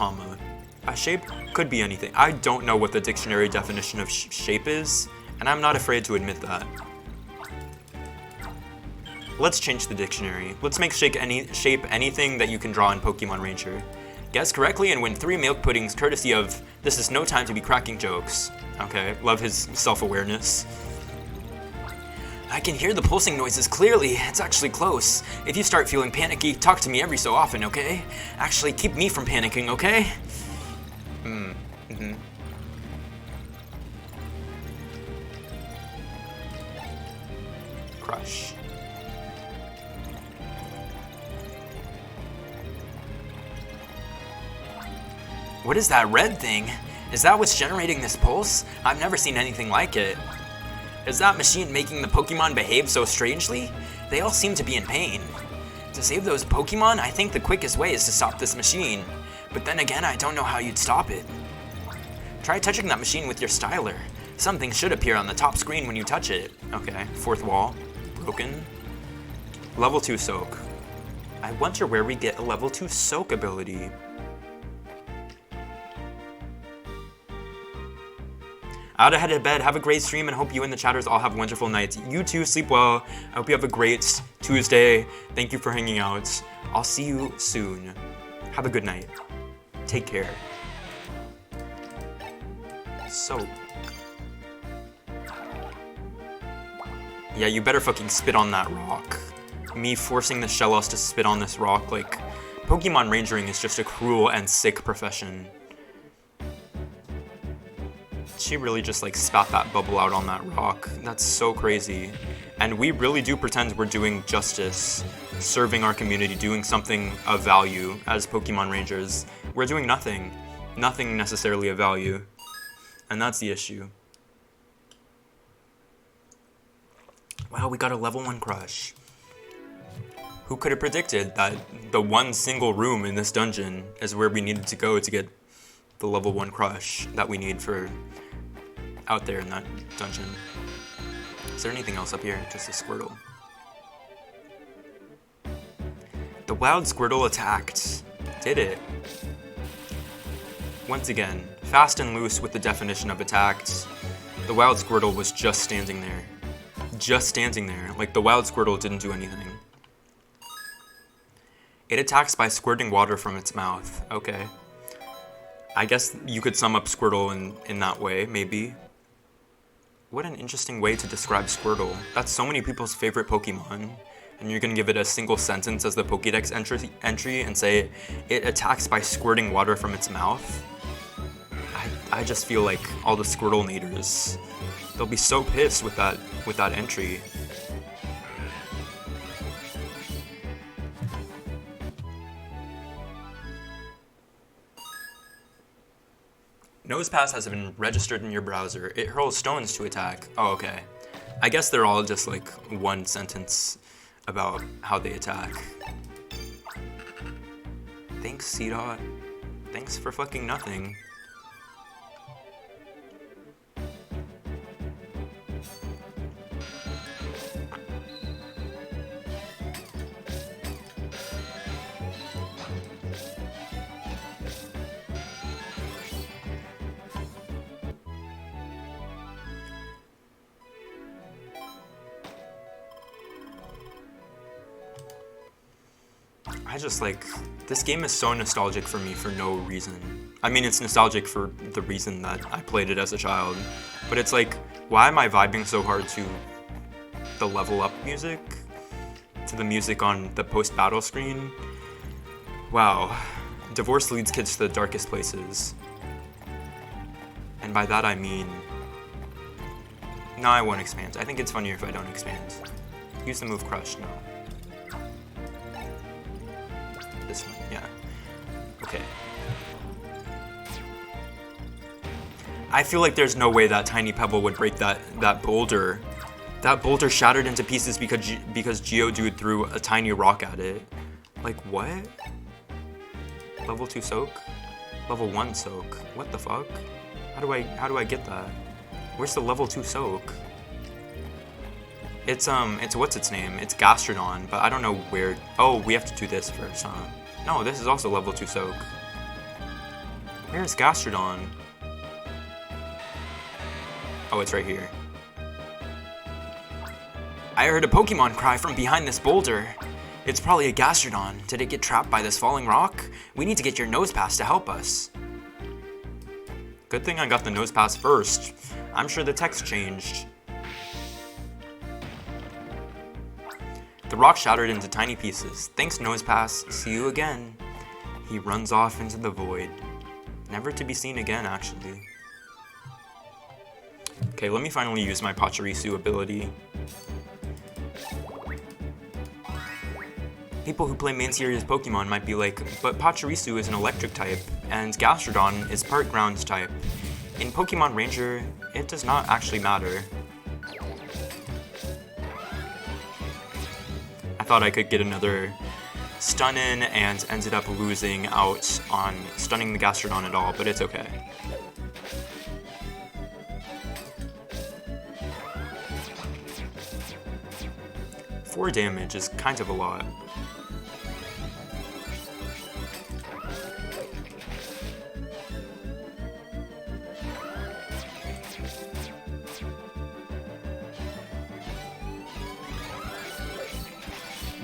a shape could be anything. I don't know what the dictionary definition of shape is, and I'm not afraid to admit that. Let's change the dictionary. Let's make shape anything that you can draw in Pokemon Ranger. Guess correctly and win 3 milk puddings courtesy of This Is No Time to Be Cracking Jokes. Okay, love his self-awareness. I can hear the pulsing noises clearly. It's actually close. If you start feeling panicky, talk to me every so often, okay? Actually, keep me from panicking, okay? Crush. What is that red thing? Is that what's generating this pulse? I've never seen anything like it. Is that machine making the Pokemon behave so strangely? They all seem to be in pain. To save those Pokemon, I think the quickest way is to stop this machine. But then again, I don't know how you'd stop it. Try touching that machine with your styler. Something should appear on the top screen when you touch it. Okay, fourth wall. Broken. Level 2 Soak. I wonder where we get a level 2 Soak ability. Out ahead of bed, have a great stream, and hope you and the chatters all have wonderful nights. You too, sleep well. I hope you have a great Tuesday. Thank you for hanging out. I'll see you soon. Have a good night. Take care. So. Yeah, you better fucking spit on that rock. Me forcing the Shellos to spit on this rock, like, Pokemon Rangering is just a cruel and sick profession. She really just like spat that bubble out on that rock. That's so crazy. And we really do pretend we're doing justice, serving our community, doing something of value as Pokemon Rangers. We're doing nothing. Nothing necessarily of value. And that's the issue. Wow, we got a level 1 crush. Who could have predicted that the one single room in this dungeon is where we needed to go to get the level 1 crush that we need for out there in that dungeon. Is there anything else up here? Just a Squirtle. The wild Squirtle attacked. Did it. Once again, fast and loose with the definition of attacked. The wild Squirtle was just standing there. Just standing there. Like the wild Squirtle didn't do anything. It attacks by squirting water from its mouth. Okay. I guess you could sum up Squirtle in that way, maybe. What an interesting way to describe Squirtle. That's so many people's favorite Pokemon. And you're gonna give it a single sentence as the Pokédex entry and say, it attacks by squirting water from its mouth? I just feel like all the Squirtle naders, they'll be so pissed with that entry. Nosepass has been registered in your browser. It hurls stones to attack. Oh, okay. I guess they're all just like one sentence about how they attack. Thanks, C-Dot. Thanks for fucking nothing. I just like, this game is so nostalgic for me for no reason. I mean, it's nostalgic for the reason that I played it as a child, but it's like, why am I vibing so hard to the level up music? To the music on the post-battle screen? Wow. Divorce leads kids to the darkest places. And by that I mean, no, I won't expand. I think it's funnier if I don't expand. Use the move Crush, no. This one, yeah. Okay. I feel like there's no way that tiny pebble would break that boulder. That boulder shattered into pieces because Geodude threw a tiny rock at it. Like, what? Level 2 soak? Level 1 soak? What the fuck? How do I get that? Where's the level 2 soak? It's what's its name? It's Gastrodon, but I don't know where. Oh, we have to do this first, huh? No, this is also level 2 soak. Where's Gastrodon? Oh, it's right here. I heard a Pokemon cry from behind this boulder. It's probably a Gastrodon. Did it get trapped by this falling rock? We need to get your nose pass to help us. Good thing I got the nose pass first. I'm sure the text changed. The rock shattered into tiny pieces. Thanks, nose pass. See you again. He runs off into the void. Never to be seen again, actually. Okay, let me finally use my Pachirisu ability. People who play main series Pokemon might be like, but Pachirisu is an electric type, and Gastrodon is part ground type. In Pokemon Ranger, it does not actually matter. I thought I could get another stun in and ended up losing out on stunning the Gastrodon at all, but it's okay. Four damage is kind of a lot.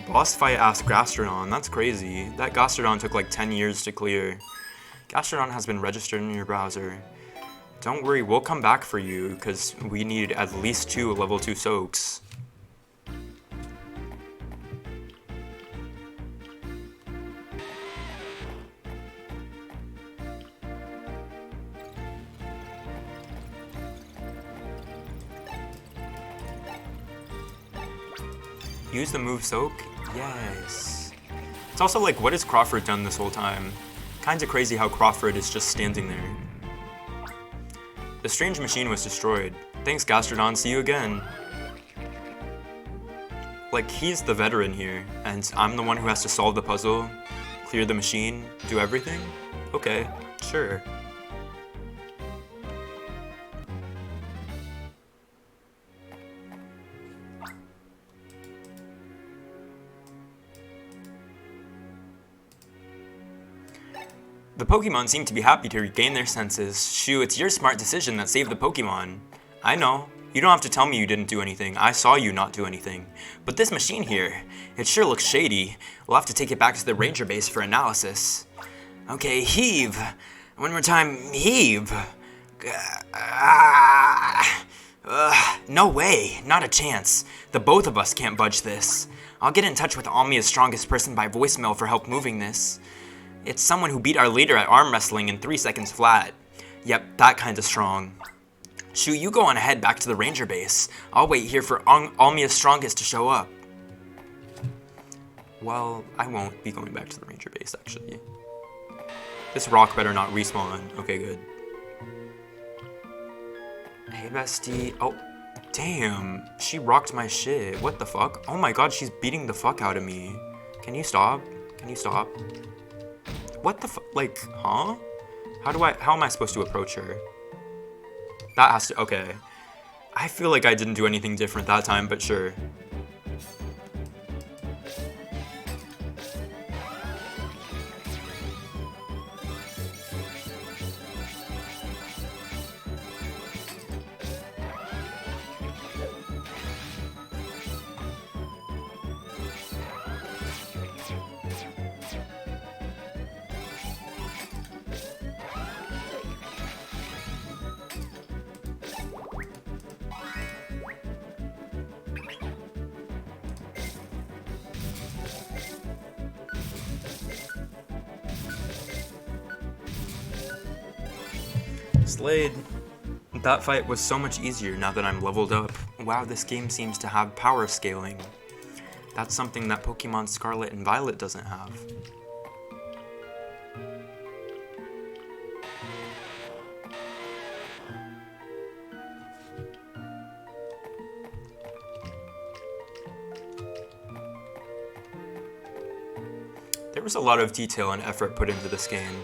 Boss fight asked Gastrodon, that's crazy. That Gastrodon took like 10 years to clear. Gastrodon has been registered in your browser. Don't worry, we'll come back for you, because we need at least 2 level 2 soaks. Use the move soak? Yes. It's also like, what has Crawford done this whole time? Kinda crazy how Crawford is just standing there. The strange machine was destroyed. Thanks, Gastrodon, see you again. Like, he's the veteran here, and I'm the one who has to solve the puzzle, clear the machine, do everything? Okay, sure. The Pokemon seem to be happy to regain their senses. Shoo, it's your smart decision that saved the Pokemon. I know. You don't have to tell me you didn't do anything. I saw you not do anything. But this machine here, it sure looks shady. We'll have to take it back to the ranger base for analysis. Okay, heave. One more time, heave. No way, not a chance. The both of us can't budge this. I'll get in touch with Almia's strongest person by voicemail for help moving this. It's someone who beat our leader at arm wrestling in 3 seconds flat. Yep, that kinda strong. Shoo, you go on ahead back to the ranger base. I'll wait here for Almia's strongest to show up. Well, I won't be going back to the ranger base, actually. This rock better not respawn. Okay, good. Hey, bestie. Oh, damn. She rocked my shit. What the fuck? Oh my god, she's beating the fuck out of me. Can you stop? Can you stop? What the fuck? Like, huh? How am I supposed to approach her? That has to, okay. I feel like I didn't do anything different that time, but sure. Slayed. That fight was so much easier now that I'm leveled up. Wow, this game seems to have power scaling. That's something that Pokemon Scarlet and Violet doesn't have. was a lot of detail and effort put into this game.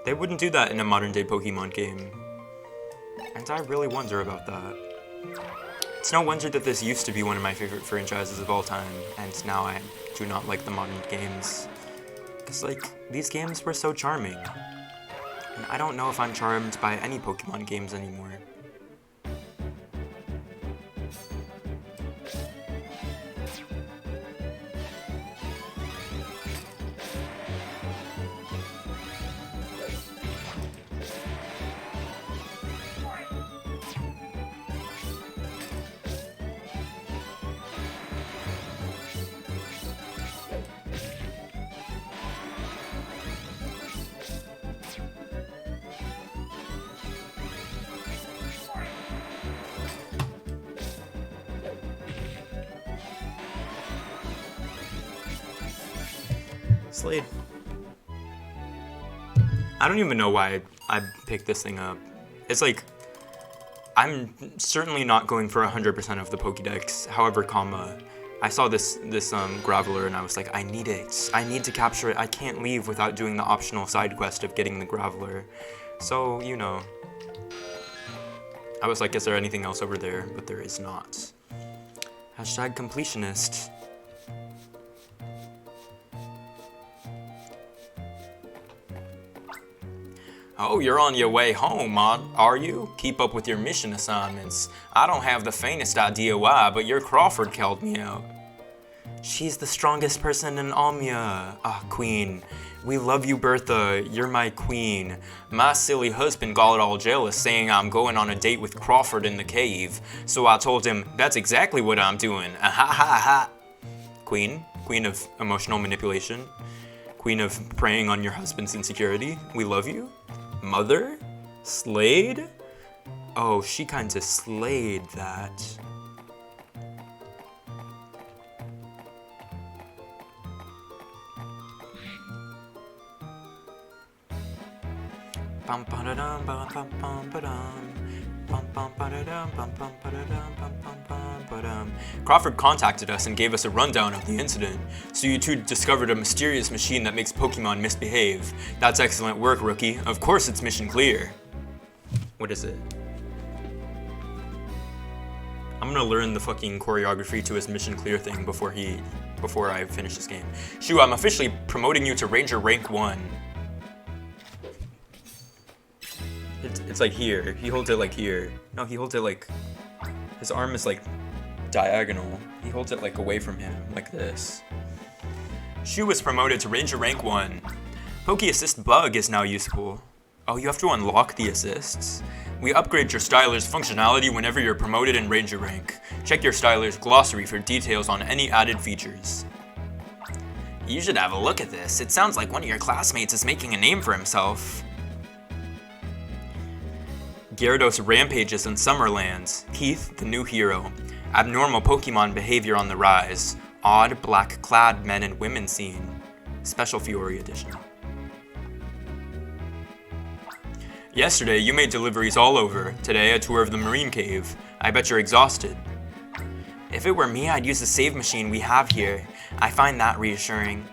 They wouldn't do that in a modern day Pokemon game. And I really wonder about that. It's no wonder that this used to be one of my favorite franchises of all time, and now I do not like the modern games. Because, like, these games were so charming. And I don't know if I'm charmed by any Pokemon games anymore. Slade. I don't even know why I picked this thing up. It's like, I'm certainly not going for 100% of the Pokédex. However, I saw this Graveler and I was like, I need it. I need to capture it. I can't leave without doing the optional side quest of getting the Graveler. So, you know. I was like, is there anything else over there? But there is not. Hashtag completionist. Oh, you're on your way home, are you? Keep up with your mission assignments. I don't have the faintest idea why, but your Crawford called me out. She's the strongest person in Almia. Ah, Queen. We love you, Bertha. You're my queen. My silly husband got all jealous saying I'm going on a date with Crawford in the cave. So I told him, that's exactly what I'm doing. Ah ha ha ha. Queen. Queen of emotional manipulation. Queen of preying on your husband's insecurity. We love you. Mother? Slade? Oh, she kinda slayed that. Crawford contacted us and gave us a rundown of the incident, so you two discovered a mysterious machine that makes Pokemon misbehave. That's excellent work, rookie. Of course it's mission clear. What is it? I'm gonna learn the fucking choreography to his mission clear thing before I finish this game. Shu, I'm officially promoting you to Ranger Rank 1. It's like here. He holds it like here. No, he holds it like... His arm is like diagonal. He holds it like away from him, like this. Shu was promoted to Ranger Rank 1. Poke Assist Bug is now usable. Oh, you have to unlock the assists? We upgrade your styler's functionality whenever you're promoted in Ranger Rank. Check your styler's glossary for details on any added features. You should have a look at this. It sounds like one of your classmates is making a name for himself. Gyarados rampages in Summerlands. Keith, the new hero. Abnormal Pokemon behavior on the rise. Odd black-clad men and women seen. Special Fury Edition. Yesterday, you made deliveries all over. Today, a tour of the Marine Cave. I bet you're exhausted. If it were me, I'd use the save machine we have here. I find that reassuring.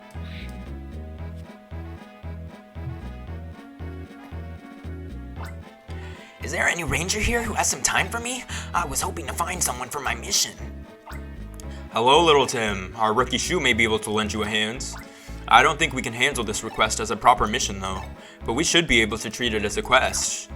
Is there any ranger here who has some time for me? I was hoping to find someone for my mission. Hello, little Tim. Our rookie Shu may be able to lend you a hand. I don't think we can handle this request as a proper mission, though. But we should be able to treat it as a quest.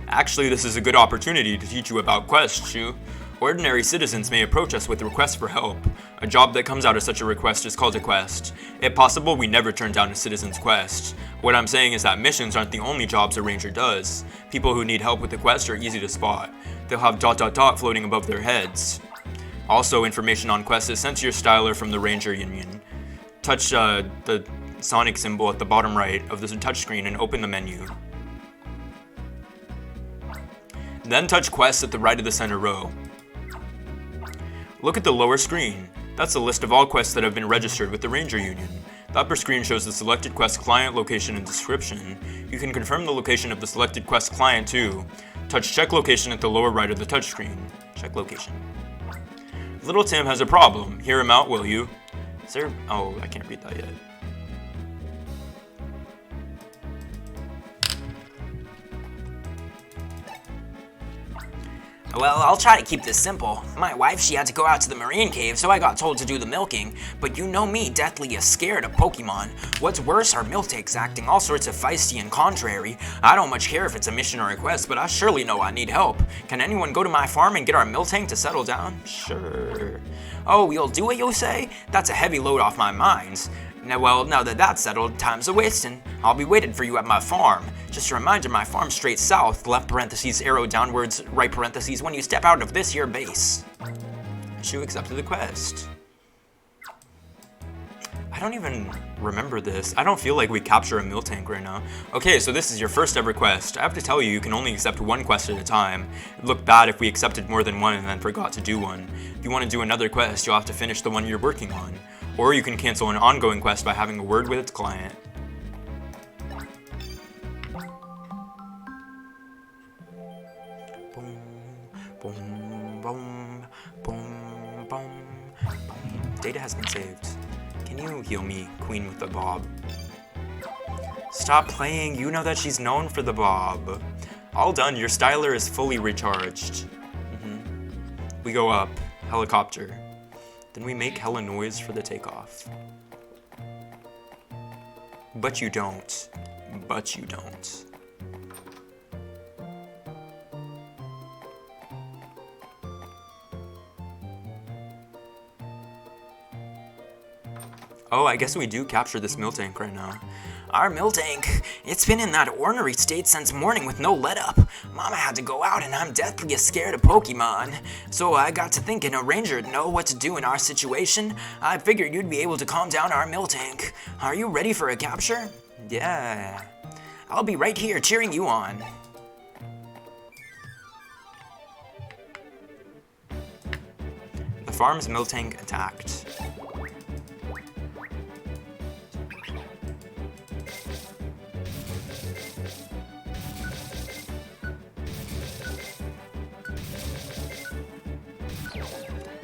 Actually, this is a good opportunity to teach you about quests, Shu. Ordinary citizens may approach us with requests for help. A job that comes out of such a request is called a quest. If possible, we never turn down a citizen's quest. What I'm saying is that missions aren't the only jobs a ranger does. People who need help with a quest are easy to spot. They'll have ... floating above their heads. Also, information on quests is sent to your styler from the Ranger Union. Touch the Sonic symbol at the bottom right of the touchscreen and open the menu. Then touch quests at the right of the center row. Look at the lower screen. That's a list of all quests that have been registered with the Ranger Union. The upper screen shows the selected quest client location and description. You can confirm the location of the selected quest client too. Touch check location at the lower right of the touchscreen. Check location. Little Tim has a problem. Hear him out, will you? Sir? Oh, I can't read that yet. Well, I'll try to keep this simple. My wife, she had to go out to the marine cave, so I got told to do the milking. But you know me, deathly scared of Pokemon. What's worse, our Miltank's acting all sorts of feisty and contrary. I don't much care if it's a mission or a quest, but I surely know I need help. Can anyone go to my farm and get our Miltank to settle down? Sure. Oh, you'll do what you say? That's a heavy load off my mind. Now that that's settled, time's a wasting. I'll be waiting for you at my farm. Just a reminder, my farm's straight south, left parentheses, arrow downwards, right parentheses, when you step out of this here base. Shu accepted the quest. I don't even remember this. I don't feel like we capture a Miltank right now. Okay, so this is your first ever quest. I have to tell you, you can only accept one quest at a time. It'd look bad if we accepted more than one and then forgot to do one. If you want to do another quest, you'll have to finish the one you're working on. Or you can cancel an ongoing quest by having a word with its client. Boom, boom, boom, boom, boom. Data has been saved. Can you heal me, Queen with the Bob? Stop playing, you know that she's known for the Bob. All done, your styler is fully recharged. We go up, helicopter. Then we make hella noise for the takeoff. But you don't. But you don't. Oh, I guess we do capture this Miltank right now. Our Miltank, it's been in that ornery state since morning with no let-up. Mama had to go out and I'm deathly scared of Pokemon. So I got to thinking a ranger'd know what to do in our situation. I figured you'd be able to calm down our Miltank. Are you ready for a capture? Yeah. I'll be right here cheering you on. The farm's Miltank attacked.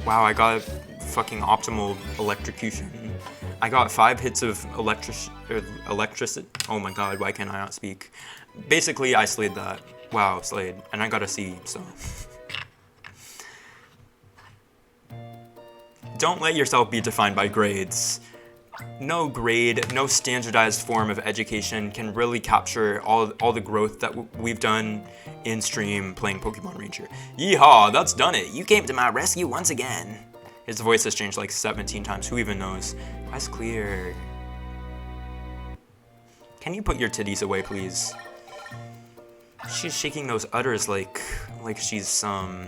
Wow, I got fucking optimal electrocution. I got 5 hits of electricity. Oh my god, why can't I not speak? Basically, I slayed that. Wow, slayed. And I got a C, so. Don't let yourself be defined by grades. No grade, no standardized form of education can really capture all the growth that we've done in stream playing Pokemon Ranger. Yeehaw, that's done it. You came to my rescue once again. His voice has changed like 17 times. Who even knows? Quest clear. Can you put your titties away, please? She's shaking those udders like she's some...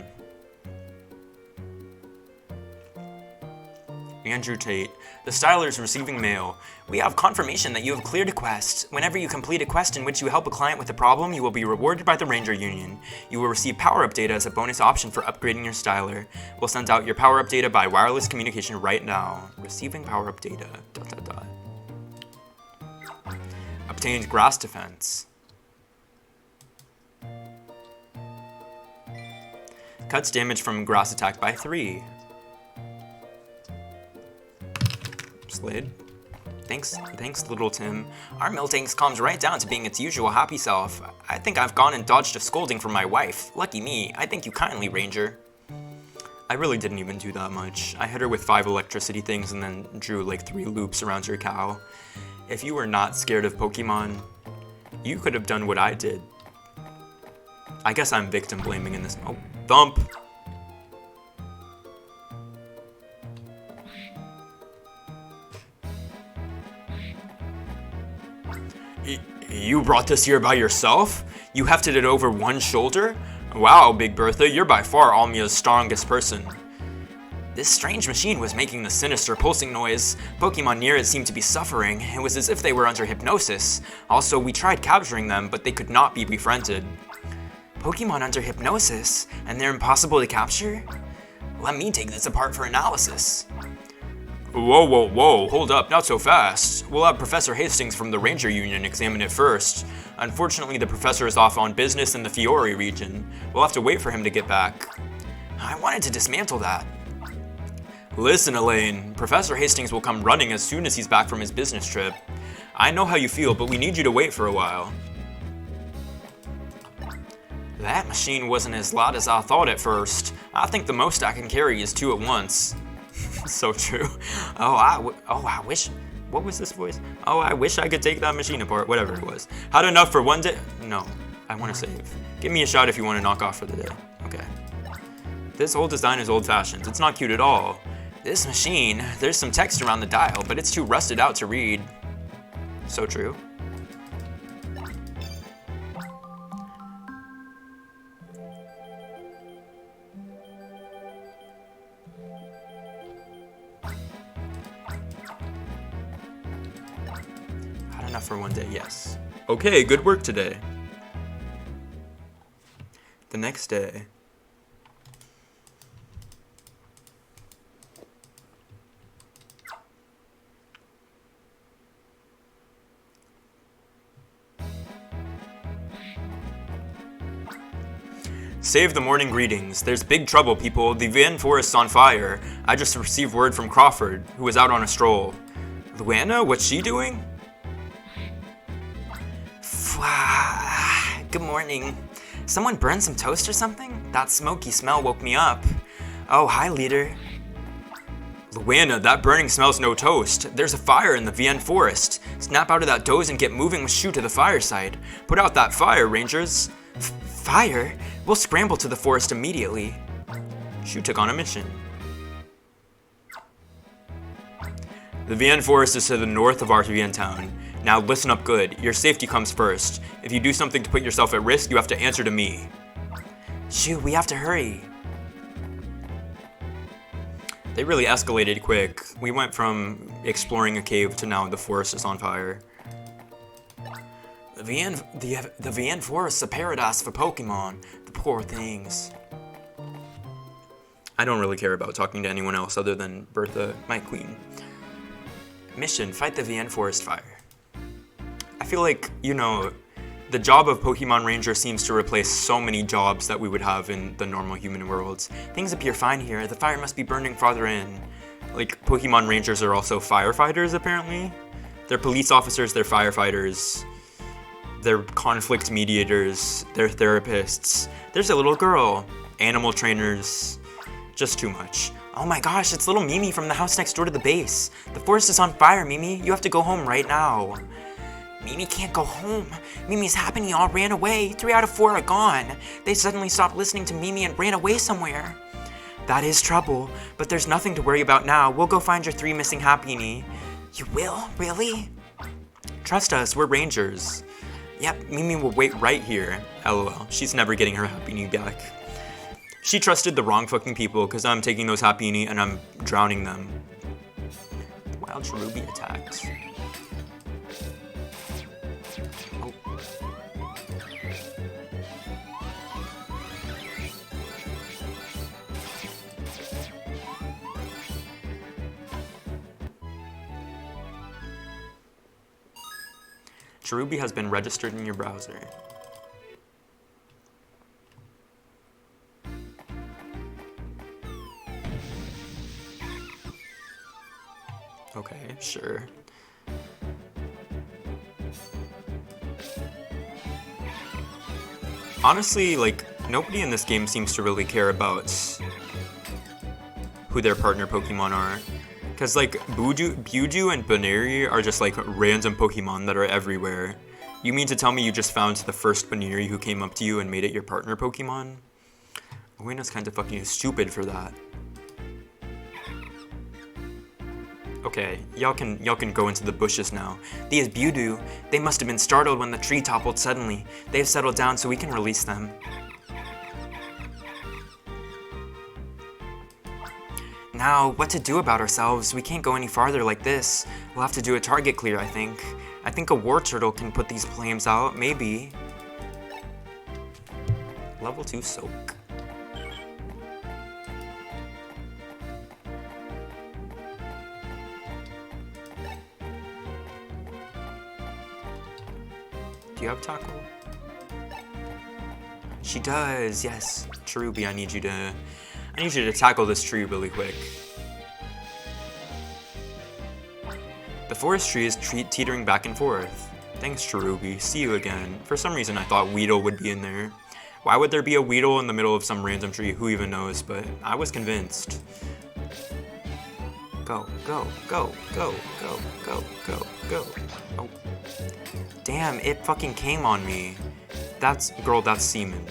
Andrew Tate. The Styler's receiving mail. We have confirmation that you have cleared a quest. Whenever you complete a quest in which you help a client with a problem, you will be rewarded by the Ranger Union. You will receive power-up data as a bonus option for upgrading your Styler. We'll send out your power-up data by wireless communication right now. Receiving power-up data. ... Obtained grass defense. Cuts damage from grass attack by 3. Slid. Thanks, little Tim. Our Miltank calms right down to being its usual happy self. I think I've gone and dodged a scolding from my wife. Lucky me. I thank you kindly, Ranger. I really didn't even do that much. I hit her with 5 electricity things and then drew like 3 loops around her cow. If you were not scared of Pokemon, you could have done what I did. I guess I'm victim blaming in this. Oh, thump! You brought this here by yourself? You hefted it over one shoulder? Wow, Big Bertha, you're by far Almia's strongest person. This strange machine was making the sinister pulsing noise. Pokemon near it seemed to be suffering. It was as if they were under hypnosis. Also, we tried capturing them, but they could not be befriended. Pokemon under hypnosis? And they're impossible to capture? Let me take this apart for analysis. Whoa, hold up, not so fast. We'll have Professor Hastings from the Ranger Union examine it first. Unfortunately, the professor is off on business in the Fiore region. We'll have to wait for him to get back. I wanted to dismantle that. Listen, Elaine, Professor Hastings will come running as soon as he's back from his business trip. I know how you feel, but we need you to wait for a while. That machine wasn't as loud as I thought at first. I think the most I can carry is 2 at once. So true. I wish. What was this voice? Oh, I wish I could take that machine apart. Whatever it was. Had enough for one day. No, I want to save. Give me a shot if you want to knock off for the day. Okay. This whole design is old-fashioned. It's not cute at all. This machine, there's some text around the dial, but it's too rusted out to read. So true. Had enough for one day, yes. Okay, good work today. The next day. Save the morning greetings. There's big trouble, people. The Van Forest's on fire. I just received word from Crawford, who was out on a stroll. Luana, what's she doing? Good morning. Someone burned some toast or something? That smoky smell woke me up. Oh, hi, leader. Luana, that burning smells no toast. There's a fire in the Van Forest. Snap out of that doze and get moving with Shu to the fireside. Put out that fire, Rangers. Fire? We'll scramble to the forest immediately. Shu took on a mission. The Van Forest is to the north of our Van town. Now listen up good. Your safety comes first. If you do something to put yourself at risk, you have to answer to me. Shu, we have to hurry. They really escalated quick. We went from exploring a cave to now the forest is on fire. The Van Forest's a paradise for Pokemon. The poor things. I don't really care about talking to anyone else other than Bertha, my queen. Mission, fight the Van Forest fire. I feel like, you know, the job of Pokemon Ranger seems to replace so many jobs that we would have in the normal human worlds. Things appear fine here. The fire must be burning farther in. Like, Pokemon Rangers are also firefighters, apparently. They're police officers, they're firefighters. They're conflict mediators, they're therapists. There's a little girl, animal trainers, just too much. Oh my gosh, it's little Mimi from the house next door to the base. The forest is on fire, Mimi. You have to go home right now. Mimi can't go home. Mimi's Happiny all ran away. 3 out of 4 are gone. They suddenly stopped listening to Mimi and ran away somewhere. That is trouble, but there's nothing to worry about now. We'll go find your 3 missing Happiny. You will? Really? Trust us, we're rangers. Yep, Mimi will wait right here. LOL, she's never getting her Happiny back. She trusted the wrong fucking people because I'm taking those Happiny and I'm drowning them. Wild Cherubi attacked. Oh. Cherubi has been registered in your browser. Okay, sure. Honestly, like, nobody in this game seems to really care about who their partner Pokemon are. Because, like, Budew and Baneri are just, like, random Pokemon that are everywhere. You mean to tell me you just found the first Baneri who came up to you and made it your partner Pokemon? Uena's kind of fucking stupid for that. Okay, y'all can go into the bushes now. These Budew, they must have been startled when the tree toppled suddenly. They've settled down so we can release them. Now, what to do about ourselves? We can't go any farther like this. We'll have to do a target clear, I think. I think a war turtle can put these flames out, maybe. Level 2 soak. Do you have tackle? She does, yes. Cherubi, I need you to tackle this tree really quick. The forest tree is teetering back and forth. Thanks, Cherubi. See you again. For some reason, I thought Weedle would be in there. Why would there be a Weedle in the middle of some random tree? Who even knows? But I was convinced. Go, go, go, go, go, go, go, go. Oh. Damn, it fucking came on me. That's semen.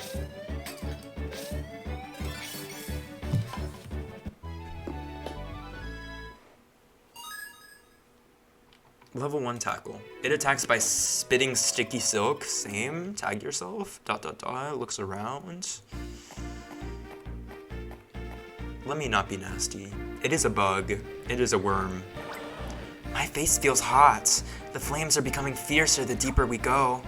Level 1 tackle. It attacks by spitting sticky silk. Same. Tag yourself. ... Looks around. Let me not be nasty. It is a bug. It is a worm. My face feels hot. The flames are becoming fiercer the deeper we go.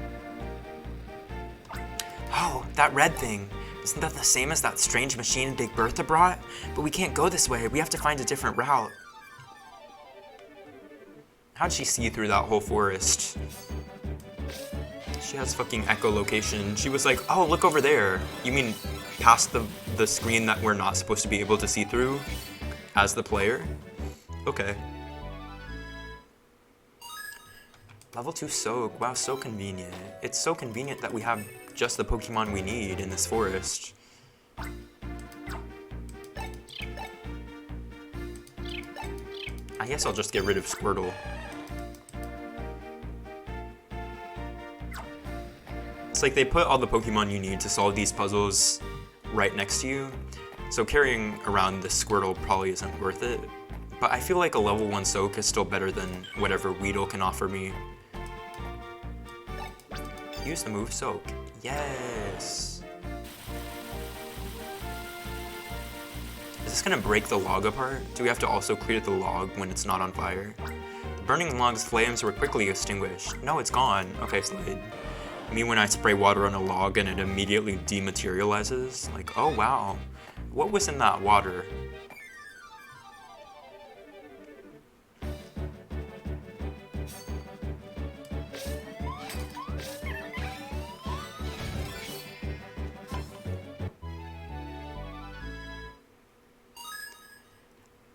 Oh, that red thing. Isn't that the same as that strange machine Big Bertha brought? But we can't go this way. We have to find a different route. How'd she see through that whole forest? She has fucking echolocation. She was like, oh, look over there. You mean past the screen that we're not supposed to be able to see through as the player? Okay. Level 2 Soak. Wow, so convenient. It's so convenient that we have just the Pokemon we need in this forest. I guess I'll just get rid of Squirtle. It's like they put all the Pokemon you need to solve these puzzles right next to you, so carrying around this Squirtle probably isn't worth it. But I feel like a level 1 Soak is still better than whatever Weedle can offer me. Use the move Soak. Yes! Is this gonna break the log apart? Do we have to also clear the log when it's not on fire? The burning log's flames were quickly extinguished. No, it's gone. Okay, Slade. Me when I spray water on a log and it immediately dematerializes? Like, oh wow. What was in that water?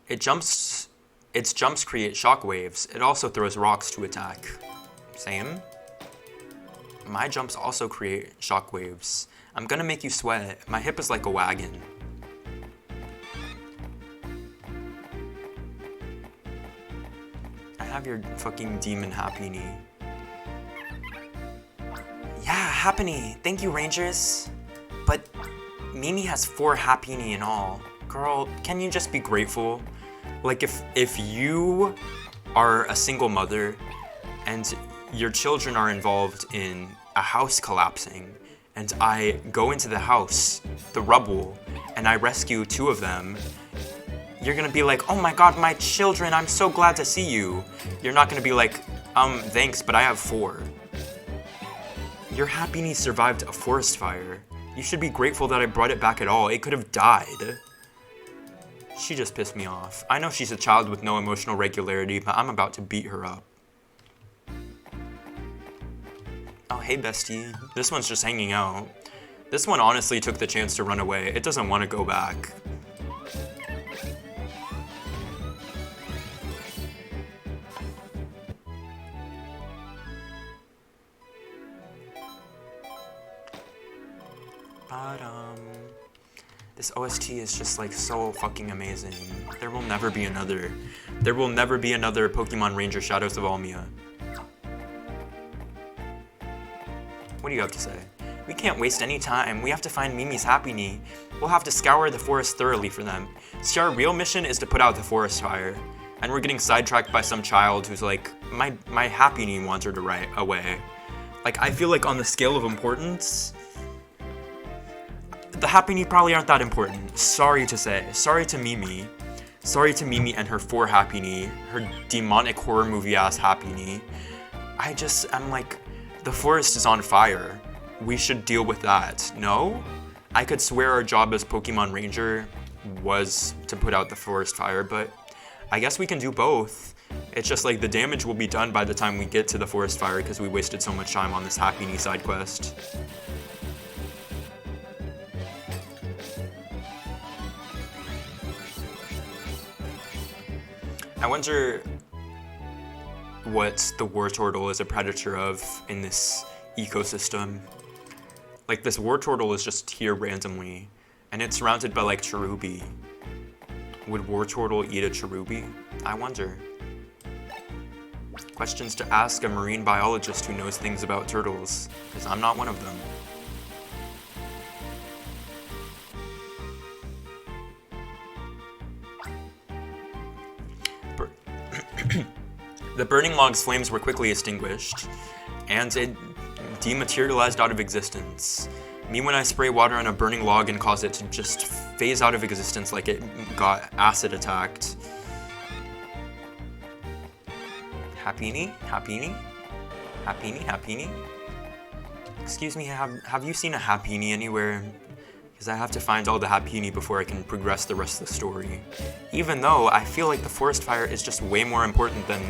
Its jumps create shockwaves. It also throws rocks to attack. Same. My jumps also create shockwaves. I'm gonna make you sweat. My hip is like a wagon. I have your fucking demon Happiny. Yeah, Happiny. Thank you, Rangers. But Mimi has 4 Happiny in all. Girl, can you just be grateful? Like if you are a single mother and your children are involved in a house collapsing and I go into the house, the rubble, and I rescue 2 of them, you're gonna be like, oh my god, my children, I'm so glad to see you. You're not gonna be like, thanks, but I have 4. Your Happiny survived a forest fire. You should be grateful that I brought it back at all. It could have died. She just pissed me off. I know she's a child with no emotional regularity, but I'm about to beat her up. Oh, hey, bestie. This one's just hanging out. This one honestly took the chance to run away. It doesn't want to go back. But, this OST is just like so fucking amazing. There will never be another. There will never be another Pokemon Ranger Shadows of Almia. What do you have to say? We can't waste any time. We have to find Mimi's Happiny. We'll have to scour the forest thoroughly for them. See, our real mission is to put out the forest fire. And we're getting sidetracked by some child who's like, my Happiny wants her to run away. Like, I feel like on the scale of importance, the Happiny probably aren't that important. Sorry to say. Sorry to Mimi. Sorry to Mimi and her 4 Happiny. Her demonic horror movie ass Happiny. I'm like, the forest is on fire. We should deal with that. No? I could swear our job as Pokemon Ranger was to put out the forest fire, but I guess we can do both. It's just like the damage will be done by the time we get to the forest fire because we wasted so much time on this Happiny side quest. I wonder what the Wartortle is a predator of in this ecosystem. Like, this Wartortle is just here randomly, and it's surrounded by, like, Cherubi. Would Wartortle eat a Cherubi? I wonder. Questions to ask a marine biologist who knows things about turtles, because I'm not one of them. The burning log's flames were quickly extinguished, and it dematerialized out of existence. Me when I spray water on a burning log and cause it to just phase out of existence like it got acid attacked. Happini? Happini? Happini? Happini? Excuse me, have you seen a Happini anywhere? Because I have to find all the Happini before I can progress the rest of the story. Even though I feel like the forest fire is just way more important than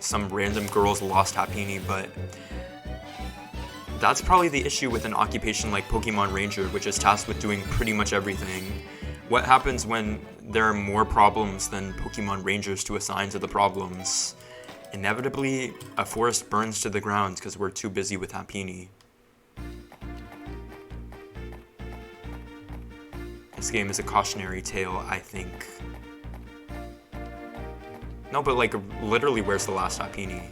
some random girl's lost Happini, but that's probably the issue with an occupation like Pokemon Ranger, which is tasked with doing pretty much everything. What happens when there are more problems than Pokemon Rangers to assign to the problems? Inevitably, a forest burns to the ground because we're too busy with Happini. This game is a cautionary tale, I think. No, but like, literally, where's the last Happini?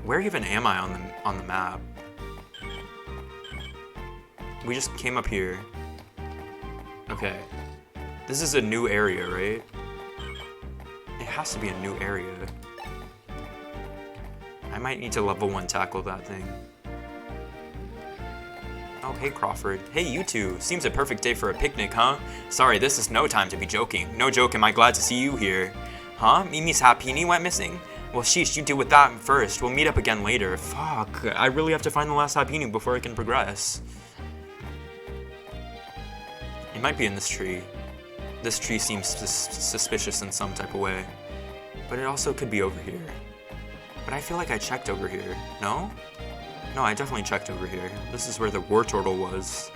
Where even am I on the map? We just came up here. Okay. This is a new area, right? It has to be a new area. I might need to level 1 tackle that thing. Oh, hey Crawford. Hey, you two. Seems a perfect day for a picnic, huh? Sorry, this is no time to be joking. No joke, am I glad to see you here. Huh? Mimi's Happini went missing? Well, sheesh, you deal with that first. We'll meet up again later. Fuck, I really have to find the last Happini before I can progress. It might be in this tree. This tree seems suspicious in some type of way. But it also could be over here. But I feel like I checked over here. No? No, I definitely checked over here. This is where the Wartortle was.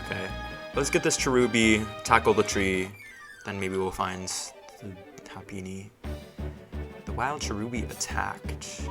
Okay. Let's get this Cherubi, tackle the tree, then maybe we'll find the Happini. The wild Cherubi attacked.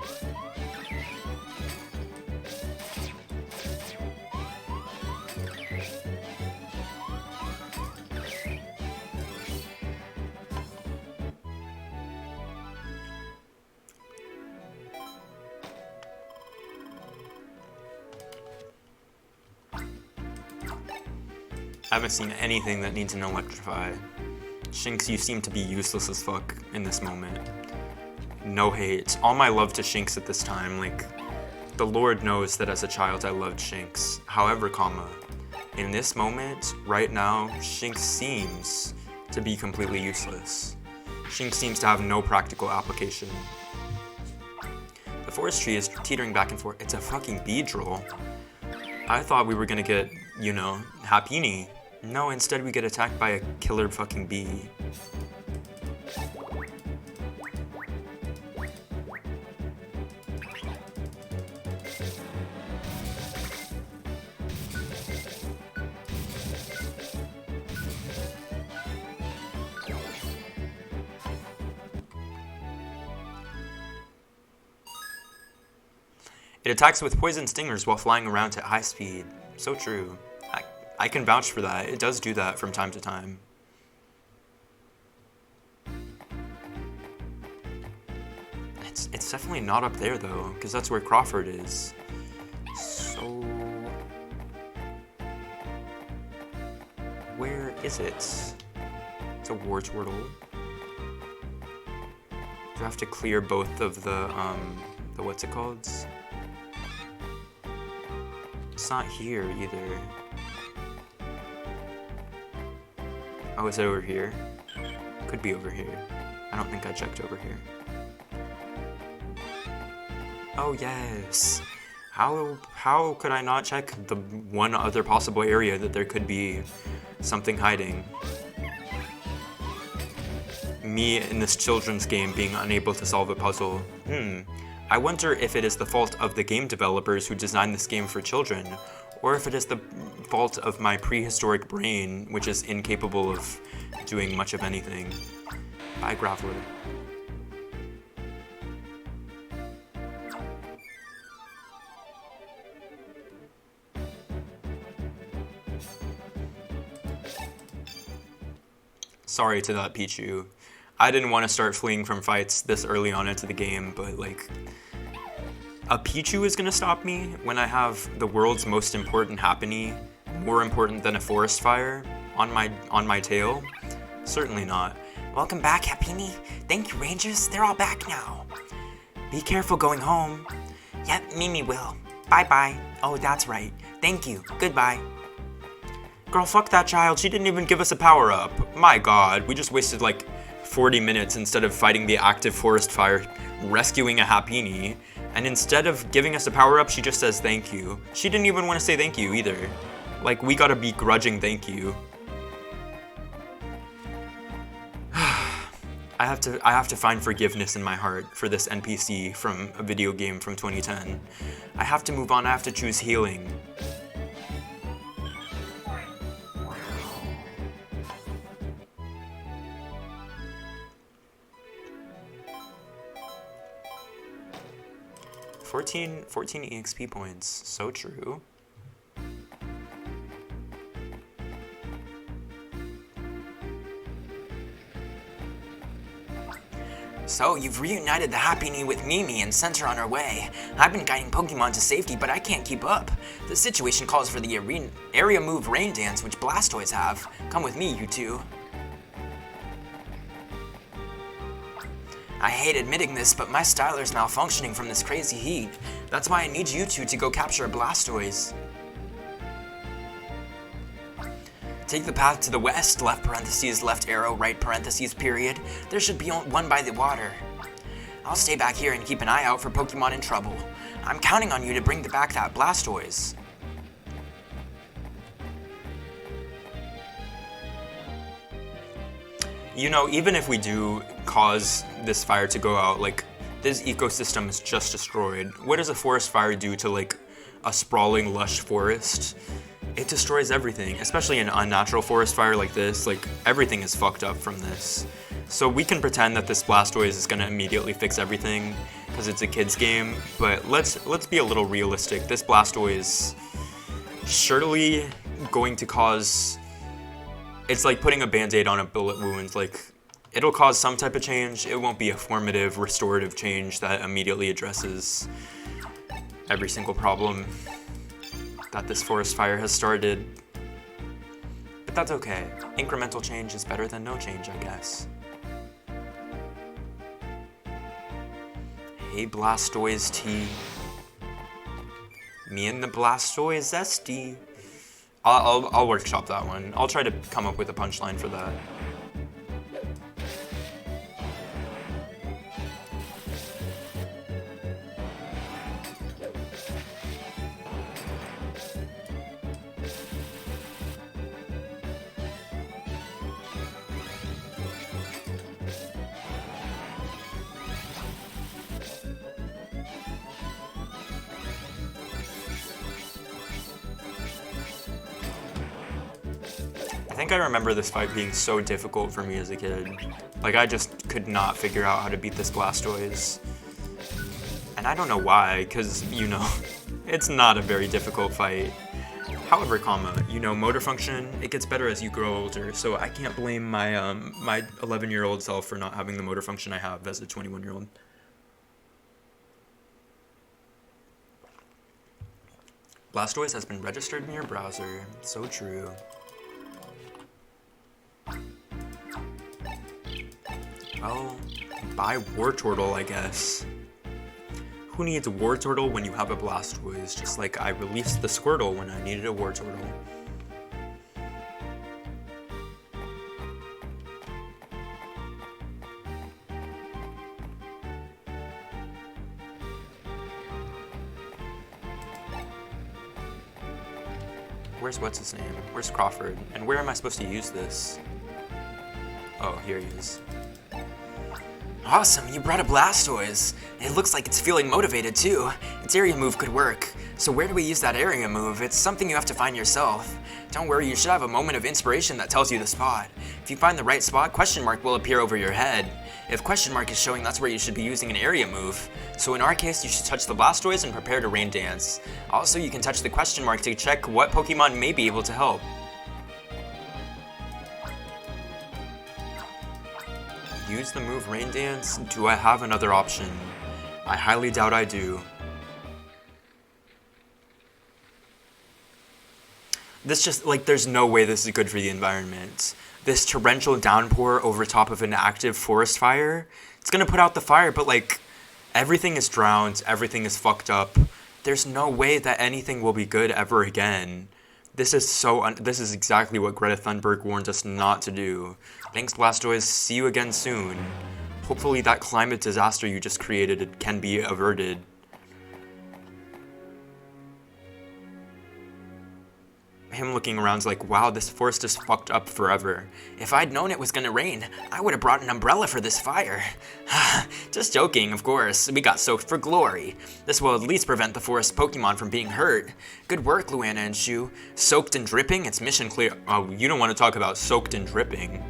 I haven't seen anything that needs an electrify. Shinx, you seem to be useless as fuck in this moment. No hate. All my love to Shinx at this time. Like, the Lord knows that as a child I loved Shinx. However, in this moment, right now, Shinx seems to be completely useless. Shinx seems to have no practical application. The forest tree is teetering back and forth. It's a fucking Beedrill. I thought we were gonna get, you know, Happini. No, instead we get attacked by a killer fucking bee. It attacks with poison stingers while flying around at high speed. So true. I can vouch for that. It does do that from time to time. It's definitely not up there though, because that's where Crawford is. So where is it? It's a Wartortle. Do I have to clear both of the what's it called? It's not here either. Oh, is it over here? Could be over here. I don't think I checked over here. Oh yes. How could I not check the one other possible area that there could be something hiding? Me in this children's game being unable to solve a puzzle. I wonder if it is the fault of the game developers who designed this game for children, or if it is the fault of my prehistoric brain, which is incapable of doing much of anything. Bye, Graveler. Sorry to that Pichu. I didn't want to start fleeing from fights this early on into the game, but like, a Pichu is gonna stop me when I have the world's most important Happiny, more important than a forest fire, on my tail? Certainly not. Welcome back, Happini. Thank you, Rangers. They're all back now. Be careful going home. Yep, Mimi will. Bye-bye. Oh, that's right. Thank you. Goodbye. Girl, fuck that child. She didn't even give us a power-up. My god, we just wasted like 40 minutes instead of fighting the active forest fire, rescuing a Happiny. And instead of giving us a power-up, she just says thank you. She didn't even want to say thank you either. Like, we got a begrudging thank you. I have to find forgiveness in my heart for this NPC from a video game from 2010. I have to move on. I have to choose healing. $14 EXP points. So true. So, you've reunited the Happiny with Mimi and sent her on her way. I've been guiding Pokemon to safety, but I can't keep up. The situation calls for the area move rain dance, which Blastoise have. Come with me, you two. I hate admitting this, but my styler's malfunctioning from this crazy heat. That's why I need you two to go capture a Blastoise. Take the path to the west, left parentheses, left arrow, right parentheses, period. There should be one by the water. I'll stay back here and keep an eye out for Pokemon in trouble. I'm counting on you to bring back that Blastoise. You know, even if we do cause this fire to go out, like, this ecosystem is just destroyed. What does a forest fire do to, like, a sprawling, lush forest? It destroys everything, especially an unnatural forest fire like this. Like, everything is fucked up from this. So we can pretend that this Blastoise is gonna immediately fix everything, because it's a kid's game, but let's be a little realistic. This Blastoise surely going to cause... It's like putting a band-aid on a bullet wound. Like, it'll cause some type of change. It won't be a formative, restorative change that immediately addresses every single problem that this forest fire has started. But that's okay. Incremental change is better than no change, I guess. Hey, Blastoise T. Me and the Blastoise zesty. I'll workshop that one. I'll try to come up with a punchline for that. I think I remember this fight being so difficult for me as a kid. Like, I just could not figure out how to beat this Blastoise. And I don't know why, because, you know, it's not a very difficult fight. However, you know, motor function, it gets better as you grow older, so I can't blame my my 11-year-old self for not having the motor function I have as a 21-year-old. Blastoise has been registered in your browser. So true. Oh, buy Wartortle, I guess. Who needs a Wartortle when you have a Blastoise? Just like I released the Squirtle when I needed a Wartortle. Where's what's his name? Where's Crawford? And where am I supposed to use this? Oh, here he is. Awesome, you brought a Blastoise. It looks like it's feeling motivated too. Its area move could work. So where do we use that area move? It's something you have to find yourself. Don't worry, you should have a moment of inspiration that tells you the spot. If you find the right spot, question mark will appear over your head. If question mark is showing, that's where you should be using an area move. So in our case, you should touch the Blastoise and prepare to rain dance. Also, you can touch the question mark to check what Pokemon may be able to help. Use the move Rain Dance? Do I have another option? I highly doubt I do. This just, like, there's no way this is good for the environment. This torrential downpour over top of an active forest fire, it's gonna put out the fire, but, like, everything is drowned, everything is fucked up. There's no way that anything will be good ever again. This is exactly what Greta Thunberg warned us not to do. Thanks, Blastoise. See you again soon. Hopefully that climate disaster you just created can be averted. Him looking around's like, wow, this forest is fucked up forever. If I'd known it was gonna rain, I would have brought an umbrella for this fire. Just joking, of course. We got soaked for glory. This will at least prevent the forest Pokemon from being hurt. Good work, Luana and Shu. Soaked and dripping, it's mission clear. Oh, you don't want to talk about soaked and dripping.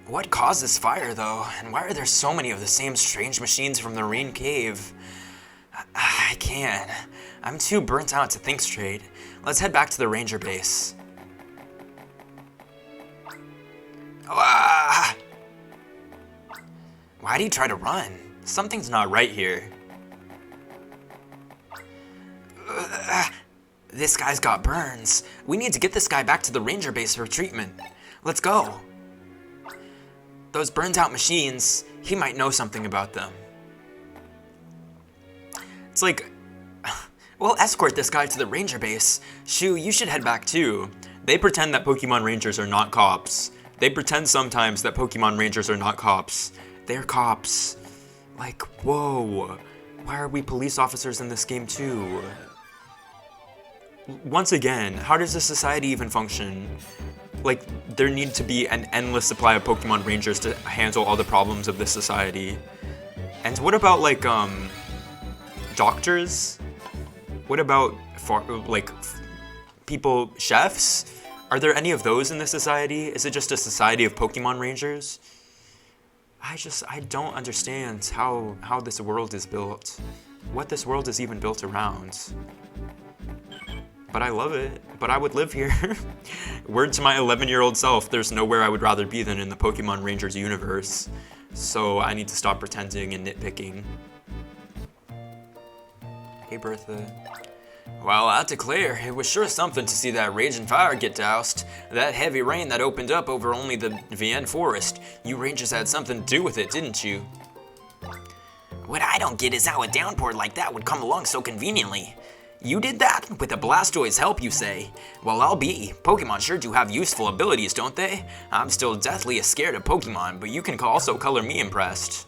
What caused this fire, though? And why are there so many of the same strange machines from the Rain Cave? I can't. I'm too burnt out to think straight. Let's head back to the ranger base. Ah! Why'd he try to run? Something's not right here. This guy's got burns. We need to get this guy back to the ranger base for treatment. Let's go. Those burned out machines, he might know something about them. It's like, We'll escort this guy to the ranger base. Shu, you should head back too. they pretend that Pokemon Rangers are not cops. They pretend sometimes that Pokemon Rangers are not cops. They're cops. Like, whoa. Why are we police officers in this game too? Once again, how does this society even function? Like, there need to be an endless supply of Pokemon Rangers to handle all the problems of this society. And what about, like, doctors? What about, people, chefs? Are there any of those in this society? Is it just a society of Pokemon Rangers? I don't understand how this world is built. What this world is even built around. But I love it. But I would live here. Word to my 11-year-old self, there's nowhere I would rather be than in the Pokemon Rangers universe. So I need to stop pretending and nitpicking. Hey, Bertha. Well, I declare, it was sure something to see that raging fire get doused. That heavy rain that opened up over only the Vienne forest. You Rangers had something to do with it, didn't you? What I don't get is how a downpour like that would come along so conveniently. You did that? With a Blastoise help, you say? Well, I'll be. Pokemon sure do have useful abilities, don't they? I'm still deathly scared of Pokemon, but you can also color me impressed.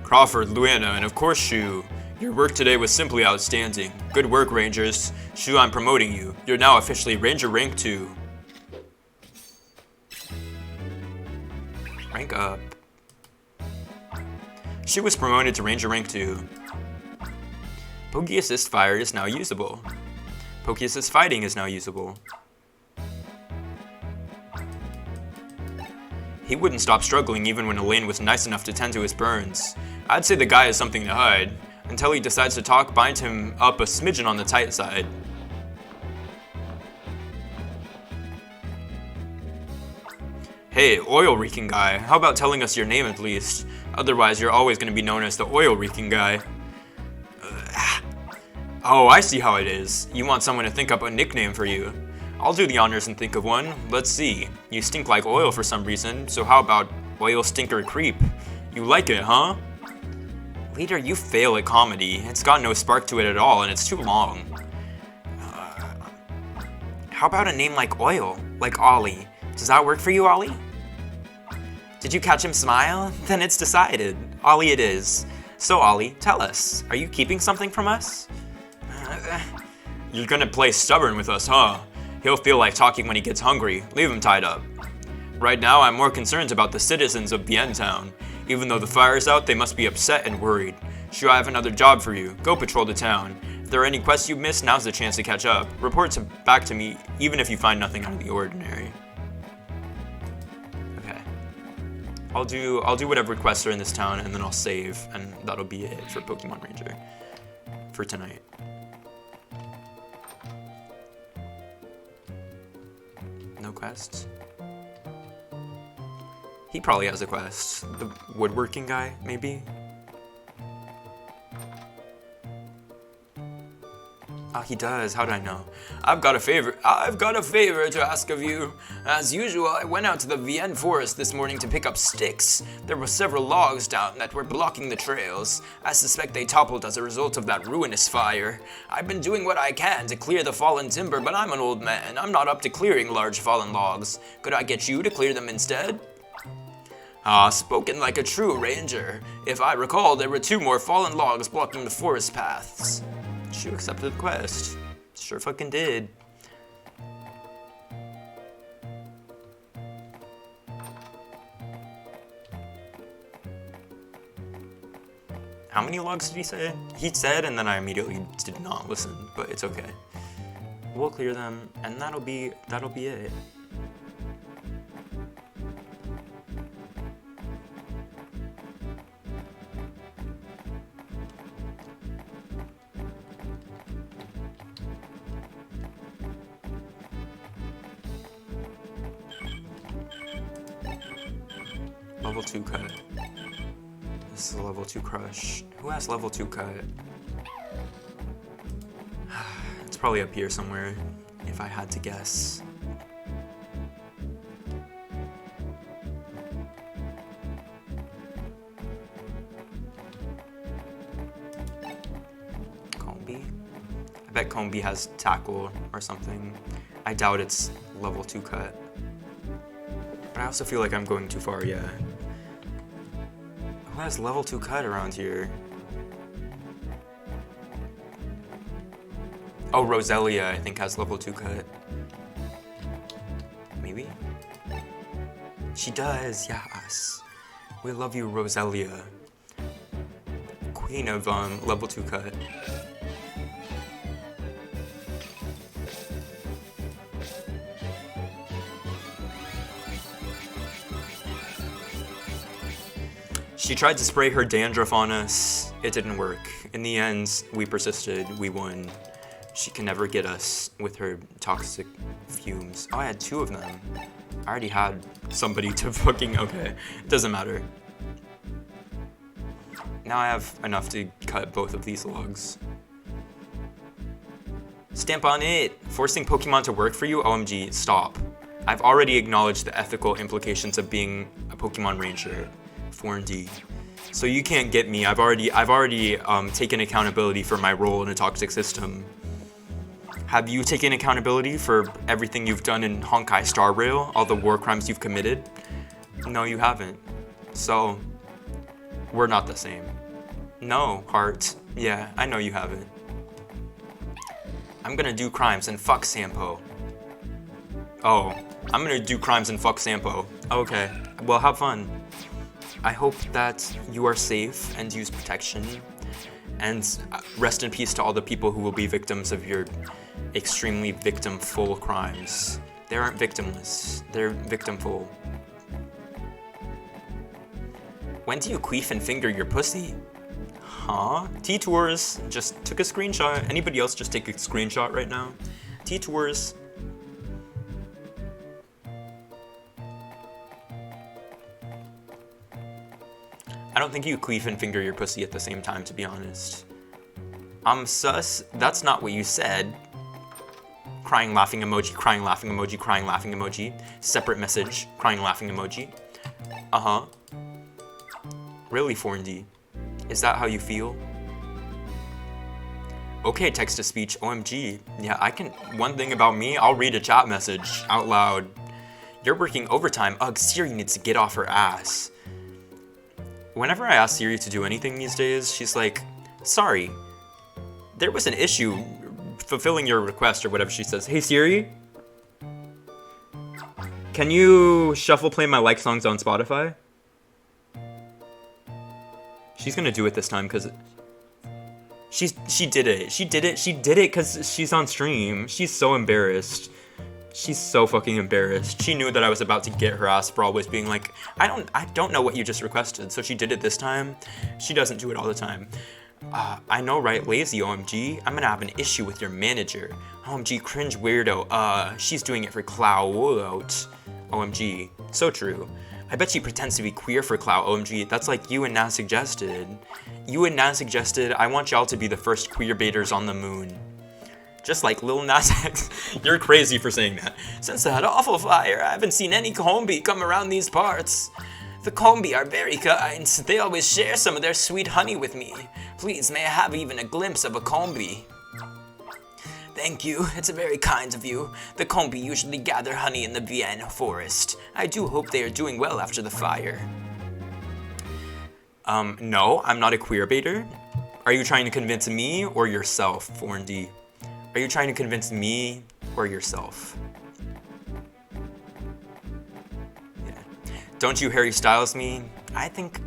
Crawford, Luana, and of course Shu. Your work today was simply outstanding. Good work, Rangers. Shu, I'm promoting you. You're now officially Ranger Rank 2. Rank up. Shu was promoted to Ranger Rank 2. Poke Assist Fire is now usable. Poke Assist Fighting is now usable. He wouldn't stop struggling even when Elaine was nice enough to tend to his burns. I'd say the guy has something to hide. Until he decides to talk, bind him up a smidgen on the tight side. Hey, oil-reeking guy, how about telling us your name at least? Otherwise, you're always going to be known as the oil-reeking guy. Oh, I see how it is. You want someone to think up a nickname for you. I'll do the honors and think of one. Let's see. You stink like oil for some reason, so how about Oil Stinker Creep? You like it, huh? Leader, you fail at comedy. It's got no spark to it at all, and it's too long. How about a name like Oil? Like Ollie. Does that work for you, Ollie? Did you catch him smile? Then it's decided. Ollie it is. So Ollie, tell us, are you keeping something from us? You're gonna play stubborn with us, huh? He'll feel like talking when he gets hungry. Leave him tied up. Right now, I'm more concerned about the citizens of Bien Town. Even though the fire's out, they must be upset and worried. Sure, I have another job for you. Go patrol the town. If there are any quests you've missed, now's the chance to catch up. Report back to me, even if you find nothing out of the ordinary. Okay. I'll do whatever quests are in this town, and then I'll save, and that'll be it for Pokemon Ranger. for tonight. No quests? He probably has a quest. The woodworking guy, maybe? Oh, he does. How did I know? I've got a favor to ask of you. As usual, I went out to the Vienne forest this morning to pick up sticks. There were several logs down that were blocking the trails. I suspect they toppled as a result of that ruinous fire. I've been doing what I can to clear the fallen timber, but I'm an old man. I'm not up to clearing large fallen logs. Could I get you to clear them instead? Ah, spoken like a true ranger. If I recall, there were 2 more fallen logs blocking the forest paths. She accepted the quest. Sure fucking did. How many logs did he say? He said, and then I immediately did not listen, but it's okay. We'll clear them, and that'll be it. Level 2 cut. This is a level 2 crush. Who has level 2 cut? It's probably up here somewhere, if I had to guess. Combi? I bet Combi has tackle or something. I doubt it's level 2 cut. But I also feel like I'm going too far, yeah. Who has level 2 cut around here? Oh, Roselia, I think, has level 2 cut. Maybe? She does, yes. We love you, Roselia. Queen of level 2 cut. She tried to spray her dandruff on us. It didn't work. In the end, we persisted. We won. She can never get us with her toxic fumes. Oh, I had 2 of them. I already had somebody to fucking... Okay, it doesn't matter. Now I have enough to cut both of these logs. Stamp on it! Forcing Pokemon to work for you? OMG, stop. I've already acknowledged the ethical implications of being a Pokemon Ranger. 4D. So you can't get me. I've already taken accountability for my role in a toxic system. Have you taken accountability for everything you've done in Honkai Star Rail? All the war crimes you've committed? No, you haven't. So, we're not the same. No, Heart. Yeah, I know you haven't. I'm gonna do crimes and fuck Sampo. Oh, I'm gonna do crimes and fuck Sampo. Okay, well, have fun. I hope that you are safe and use protection, and rest in peace to all the people who will be victims of your extremely victim-full crimes. They aren't victimless, they're victim-full. When do you queef and finger your pussy? Huh? T-Tours just took a screenshot. Anybody else just take a screenshot right now? T-Tours. I don't think you queef and finger your pussy at the same time, to be honest. Sus, that's not what you said. Crying laughing emoji, crying laughing emoji, crying laughing emoji. Separate message, crying laughing emoji. Uh-huh. Really, 4D? Is that how you feel? Okay, text-to-speech, OMG. Yeah, I can, one thing about me, I'll read a chat message out loud. You're working overtime. Ugh, Siri needs to get off her ass. Whenever I ask Siri to do anything these days, she's like, sorry, there was an issue fulfilling your request or whatever she says. Hey Siri, can you shuffle play my like songs on Spotify? She's gonna do it this time because she did it because she's on stream. She's so embarrassed. She's so fucking embarrassed. She knew that I was about to get her ass for always being like, I don't know what you just requested, so she did it this time. She doesn't do it all the time. I know, right? Lazy, OMG. I'm gonna have an issue with your manager. OMG, cringe weirdo. She's doing it for clout. OMG. So true. I bet she pretends to be queer for clout, OMG. That's like you and Naz suggested. You and Naz suggested, I want y'all to be the first queer baiters on the moon. Just like Lil Nas X. You're crazy for saying that. Since that awful fire, I haven't seen any combi come around these parts. The combi are very kind. They always share some of their sweet honey with me. Please, may I have even a glimpse of a combi? Thank you. It's very kind of you. The combi usually gather honey in the Vienne forest. I do hope they are doing well after the fire. No, I'm not a queer baiter. Are you trying to convince me or yourself, 4D? Are you trying to convince me or yourself? Yeah. Don't you Harry Styles me? I think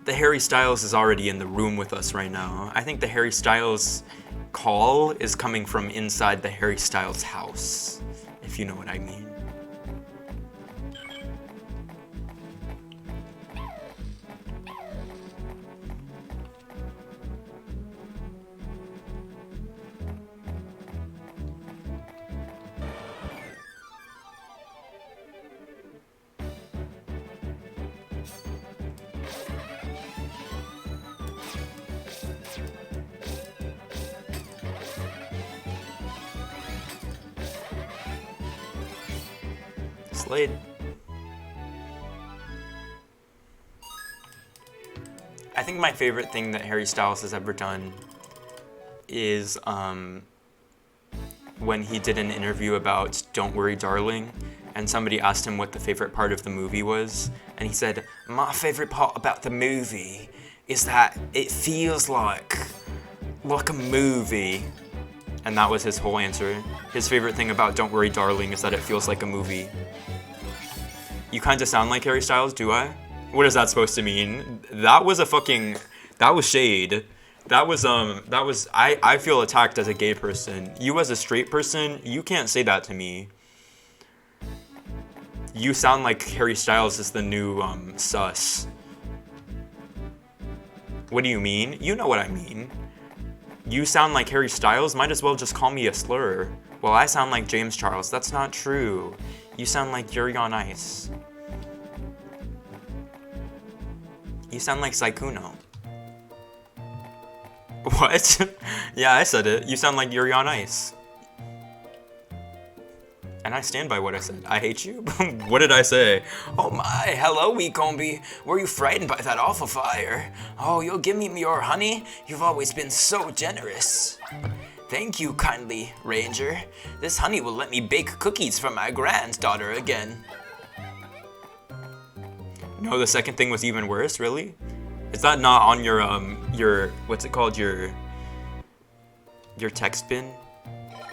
the Harry Styles is already in the room with us right now. I think the Harry Styles call is coming from inside the Harry Styles house, if you know what I mean. Slade. I think my favorite thing that Harry Styles has ever done is when he did an interview about Don't Worry Darling, and somebody asked him what the favorite part of the movie was, and he said, my favorite part about the movie is that it feels like a movie. And that was his whole answer. His favorite thing about Don't Worry Darling is that it feels like a movie. You kind of sound like Harry Styles, do I? What is that supposed to mean? That was shade. I feel attacked as a gay person. You as a straight person, you can't say that to me. You sound like Harry Styles is the new, sus. What do you mean? You know what I mean. You sound like Harry Styles, might as well just call me a slur. Well, I sound like James Charles. That's not true. You sound like Yuri on Ice. You sound like Saikuno. What? Yeah, I said it. You sound like Yuri on Ice. And I stand by what I said. I hate you? What did I say? Oh my, hello, wee combi. Were you frightened by that awful fire? Oh, you'll give me your honey? You've always been so generous. Thank you kindly, Ranger. This honey will let me bake cookies for my granddaughter again. No, the second thing was even worse, really? Is that not on your what's it called, your text bin?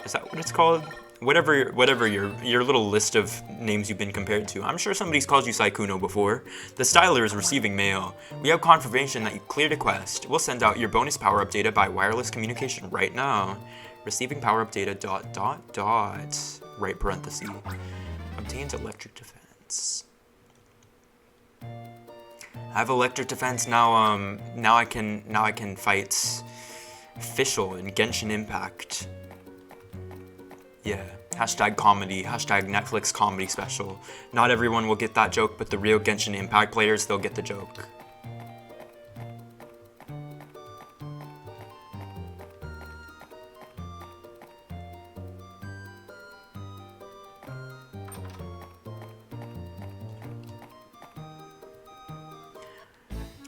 Is that what it's called? Whatever your little list of names you've been compared to. I'm sure somebody's called you Saikuno before. The styler is receiving mail. We have confirmation that you cleared a quest. We'll send out your bonus power-up data by wireless communication right now. Receiving power-up data ... right parenthesis. Obtains electric defense. I have electric defense now. Now I can fight Fischl in Genshin Impact. Yeah. Hashtag comedy. Hashtag Netflix comedy special. Not everyone will get that joke, but the real Genshin Impact players, they'll get the joke.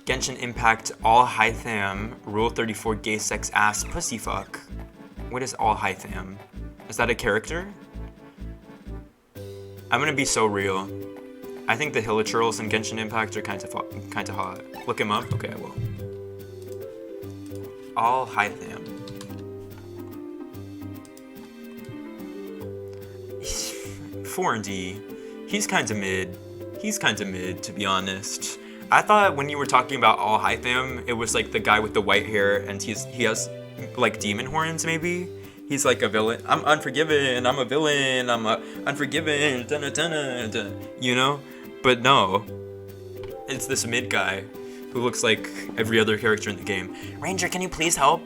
Genshin Impact all Hytham, Rule 34 gay sex ass pussyfuck. What is all Hytham? Is that a character? I'm gonna be so real. I think the Hilichurls in Genshin Impact are kind of hot. Look him up? Okay, I will. All Hytham. 4D. He's kinda mid. He's kinda mid, to be honest. I thought when you were talking about All Hytham, it was like the guy with the white hair and he has like demon horns maybe? He's like a villain. I'm unforgiven, I'm a villain, I'm a unforgiven, you know? But no. It's this mid guy. who looks like every other character in the game. Ranger, can you please help?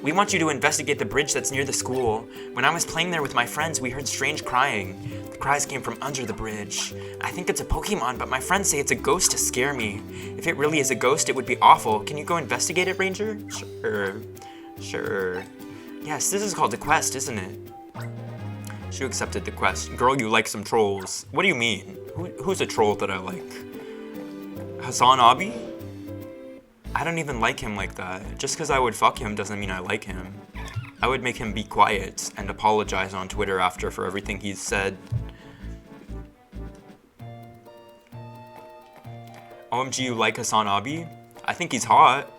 We want you to investigate the bridge that's near the school. When I was playing there with my friends, we heard strange crying. The cries came from under the bridge. I think it's a Pokemon, but my friends say it's a ghost to scare me. If it really is a ghost, it would be awful. Can you go investigate it, Ranger? Sure. Yes, this is called a quest, isn't it? She accepted the quest. Girl, you like some trolls. What do you mean? Who's a troll that I like? Hassan Abi? I don't even like him like that. Just because I would fuck him doesn't mean I like him. I would make him be quiet and apologize on Twitter after for everything he's said. OMG, you like Hassan Abi? I think he's hot.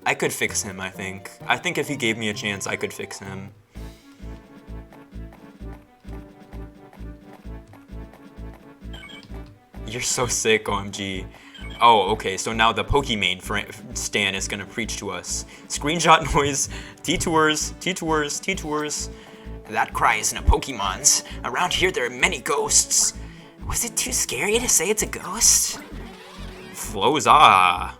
I could fix him, I think. I think if he gave me a chance, I could fix him. You're so sick, OMG. Oh, okay, so now the Pokimane Stan is gonna preach to us. Screenshot noise, T-tours. That cry isn't a Pokemon's. Around here there are many ghosts. Was it too scary to say it's a ghost? Floza.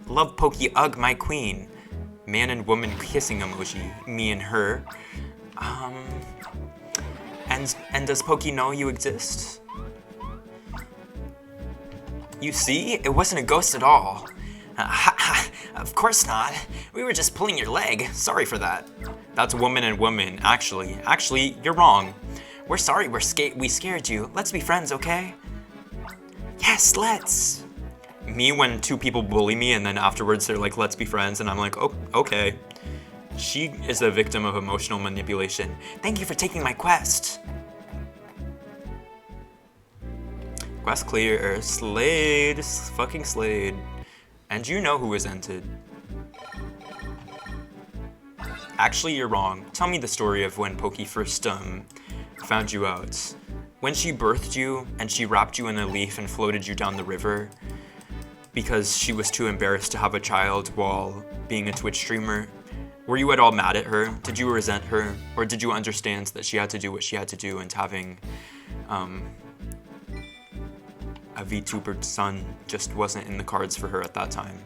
Love Poke Ugh, my queen. Man and woman kissing emoji. Me and her. And does Poke know you exist? You see? It wasn't a ghost at all. Of course not. We were just pulling your leg. Sorry for that. That's woman and woman, actually. Actually, you're wrong. We're sorry we scared you. Let's be friends, okay? Yes, let's. Me when two people bully me and then afterwards they're like, let's be friends, and I'm like, oh, okay. She is a victim of emotional manipulation. Thank you for taking my quest. Quest clear. Slade. Fucking Slade. And you know who is entered. Actually, you're wrong. Tell me the story of when Pokey first, found you out. When she birthed you and she wrapped you in a leaf and floated you down the river because she was too embarrassed to have a child while being a Twitch streamer. Were you at all mad at her? Did you resent her? Or did you understand that she had to do what she had to do and having, a VTuber son just wasn't in the cards for her at that time?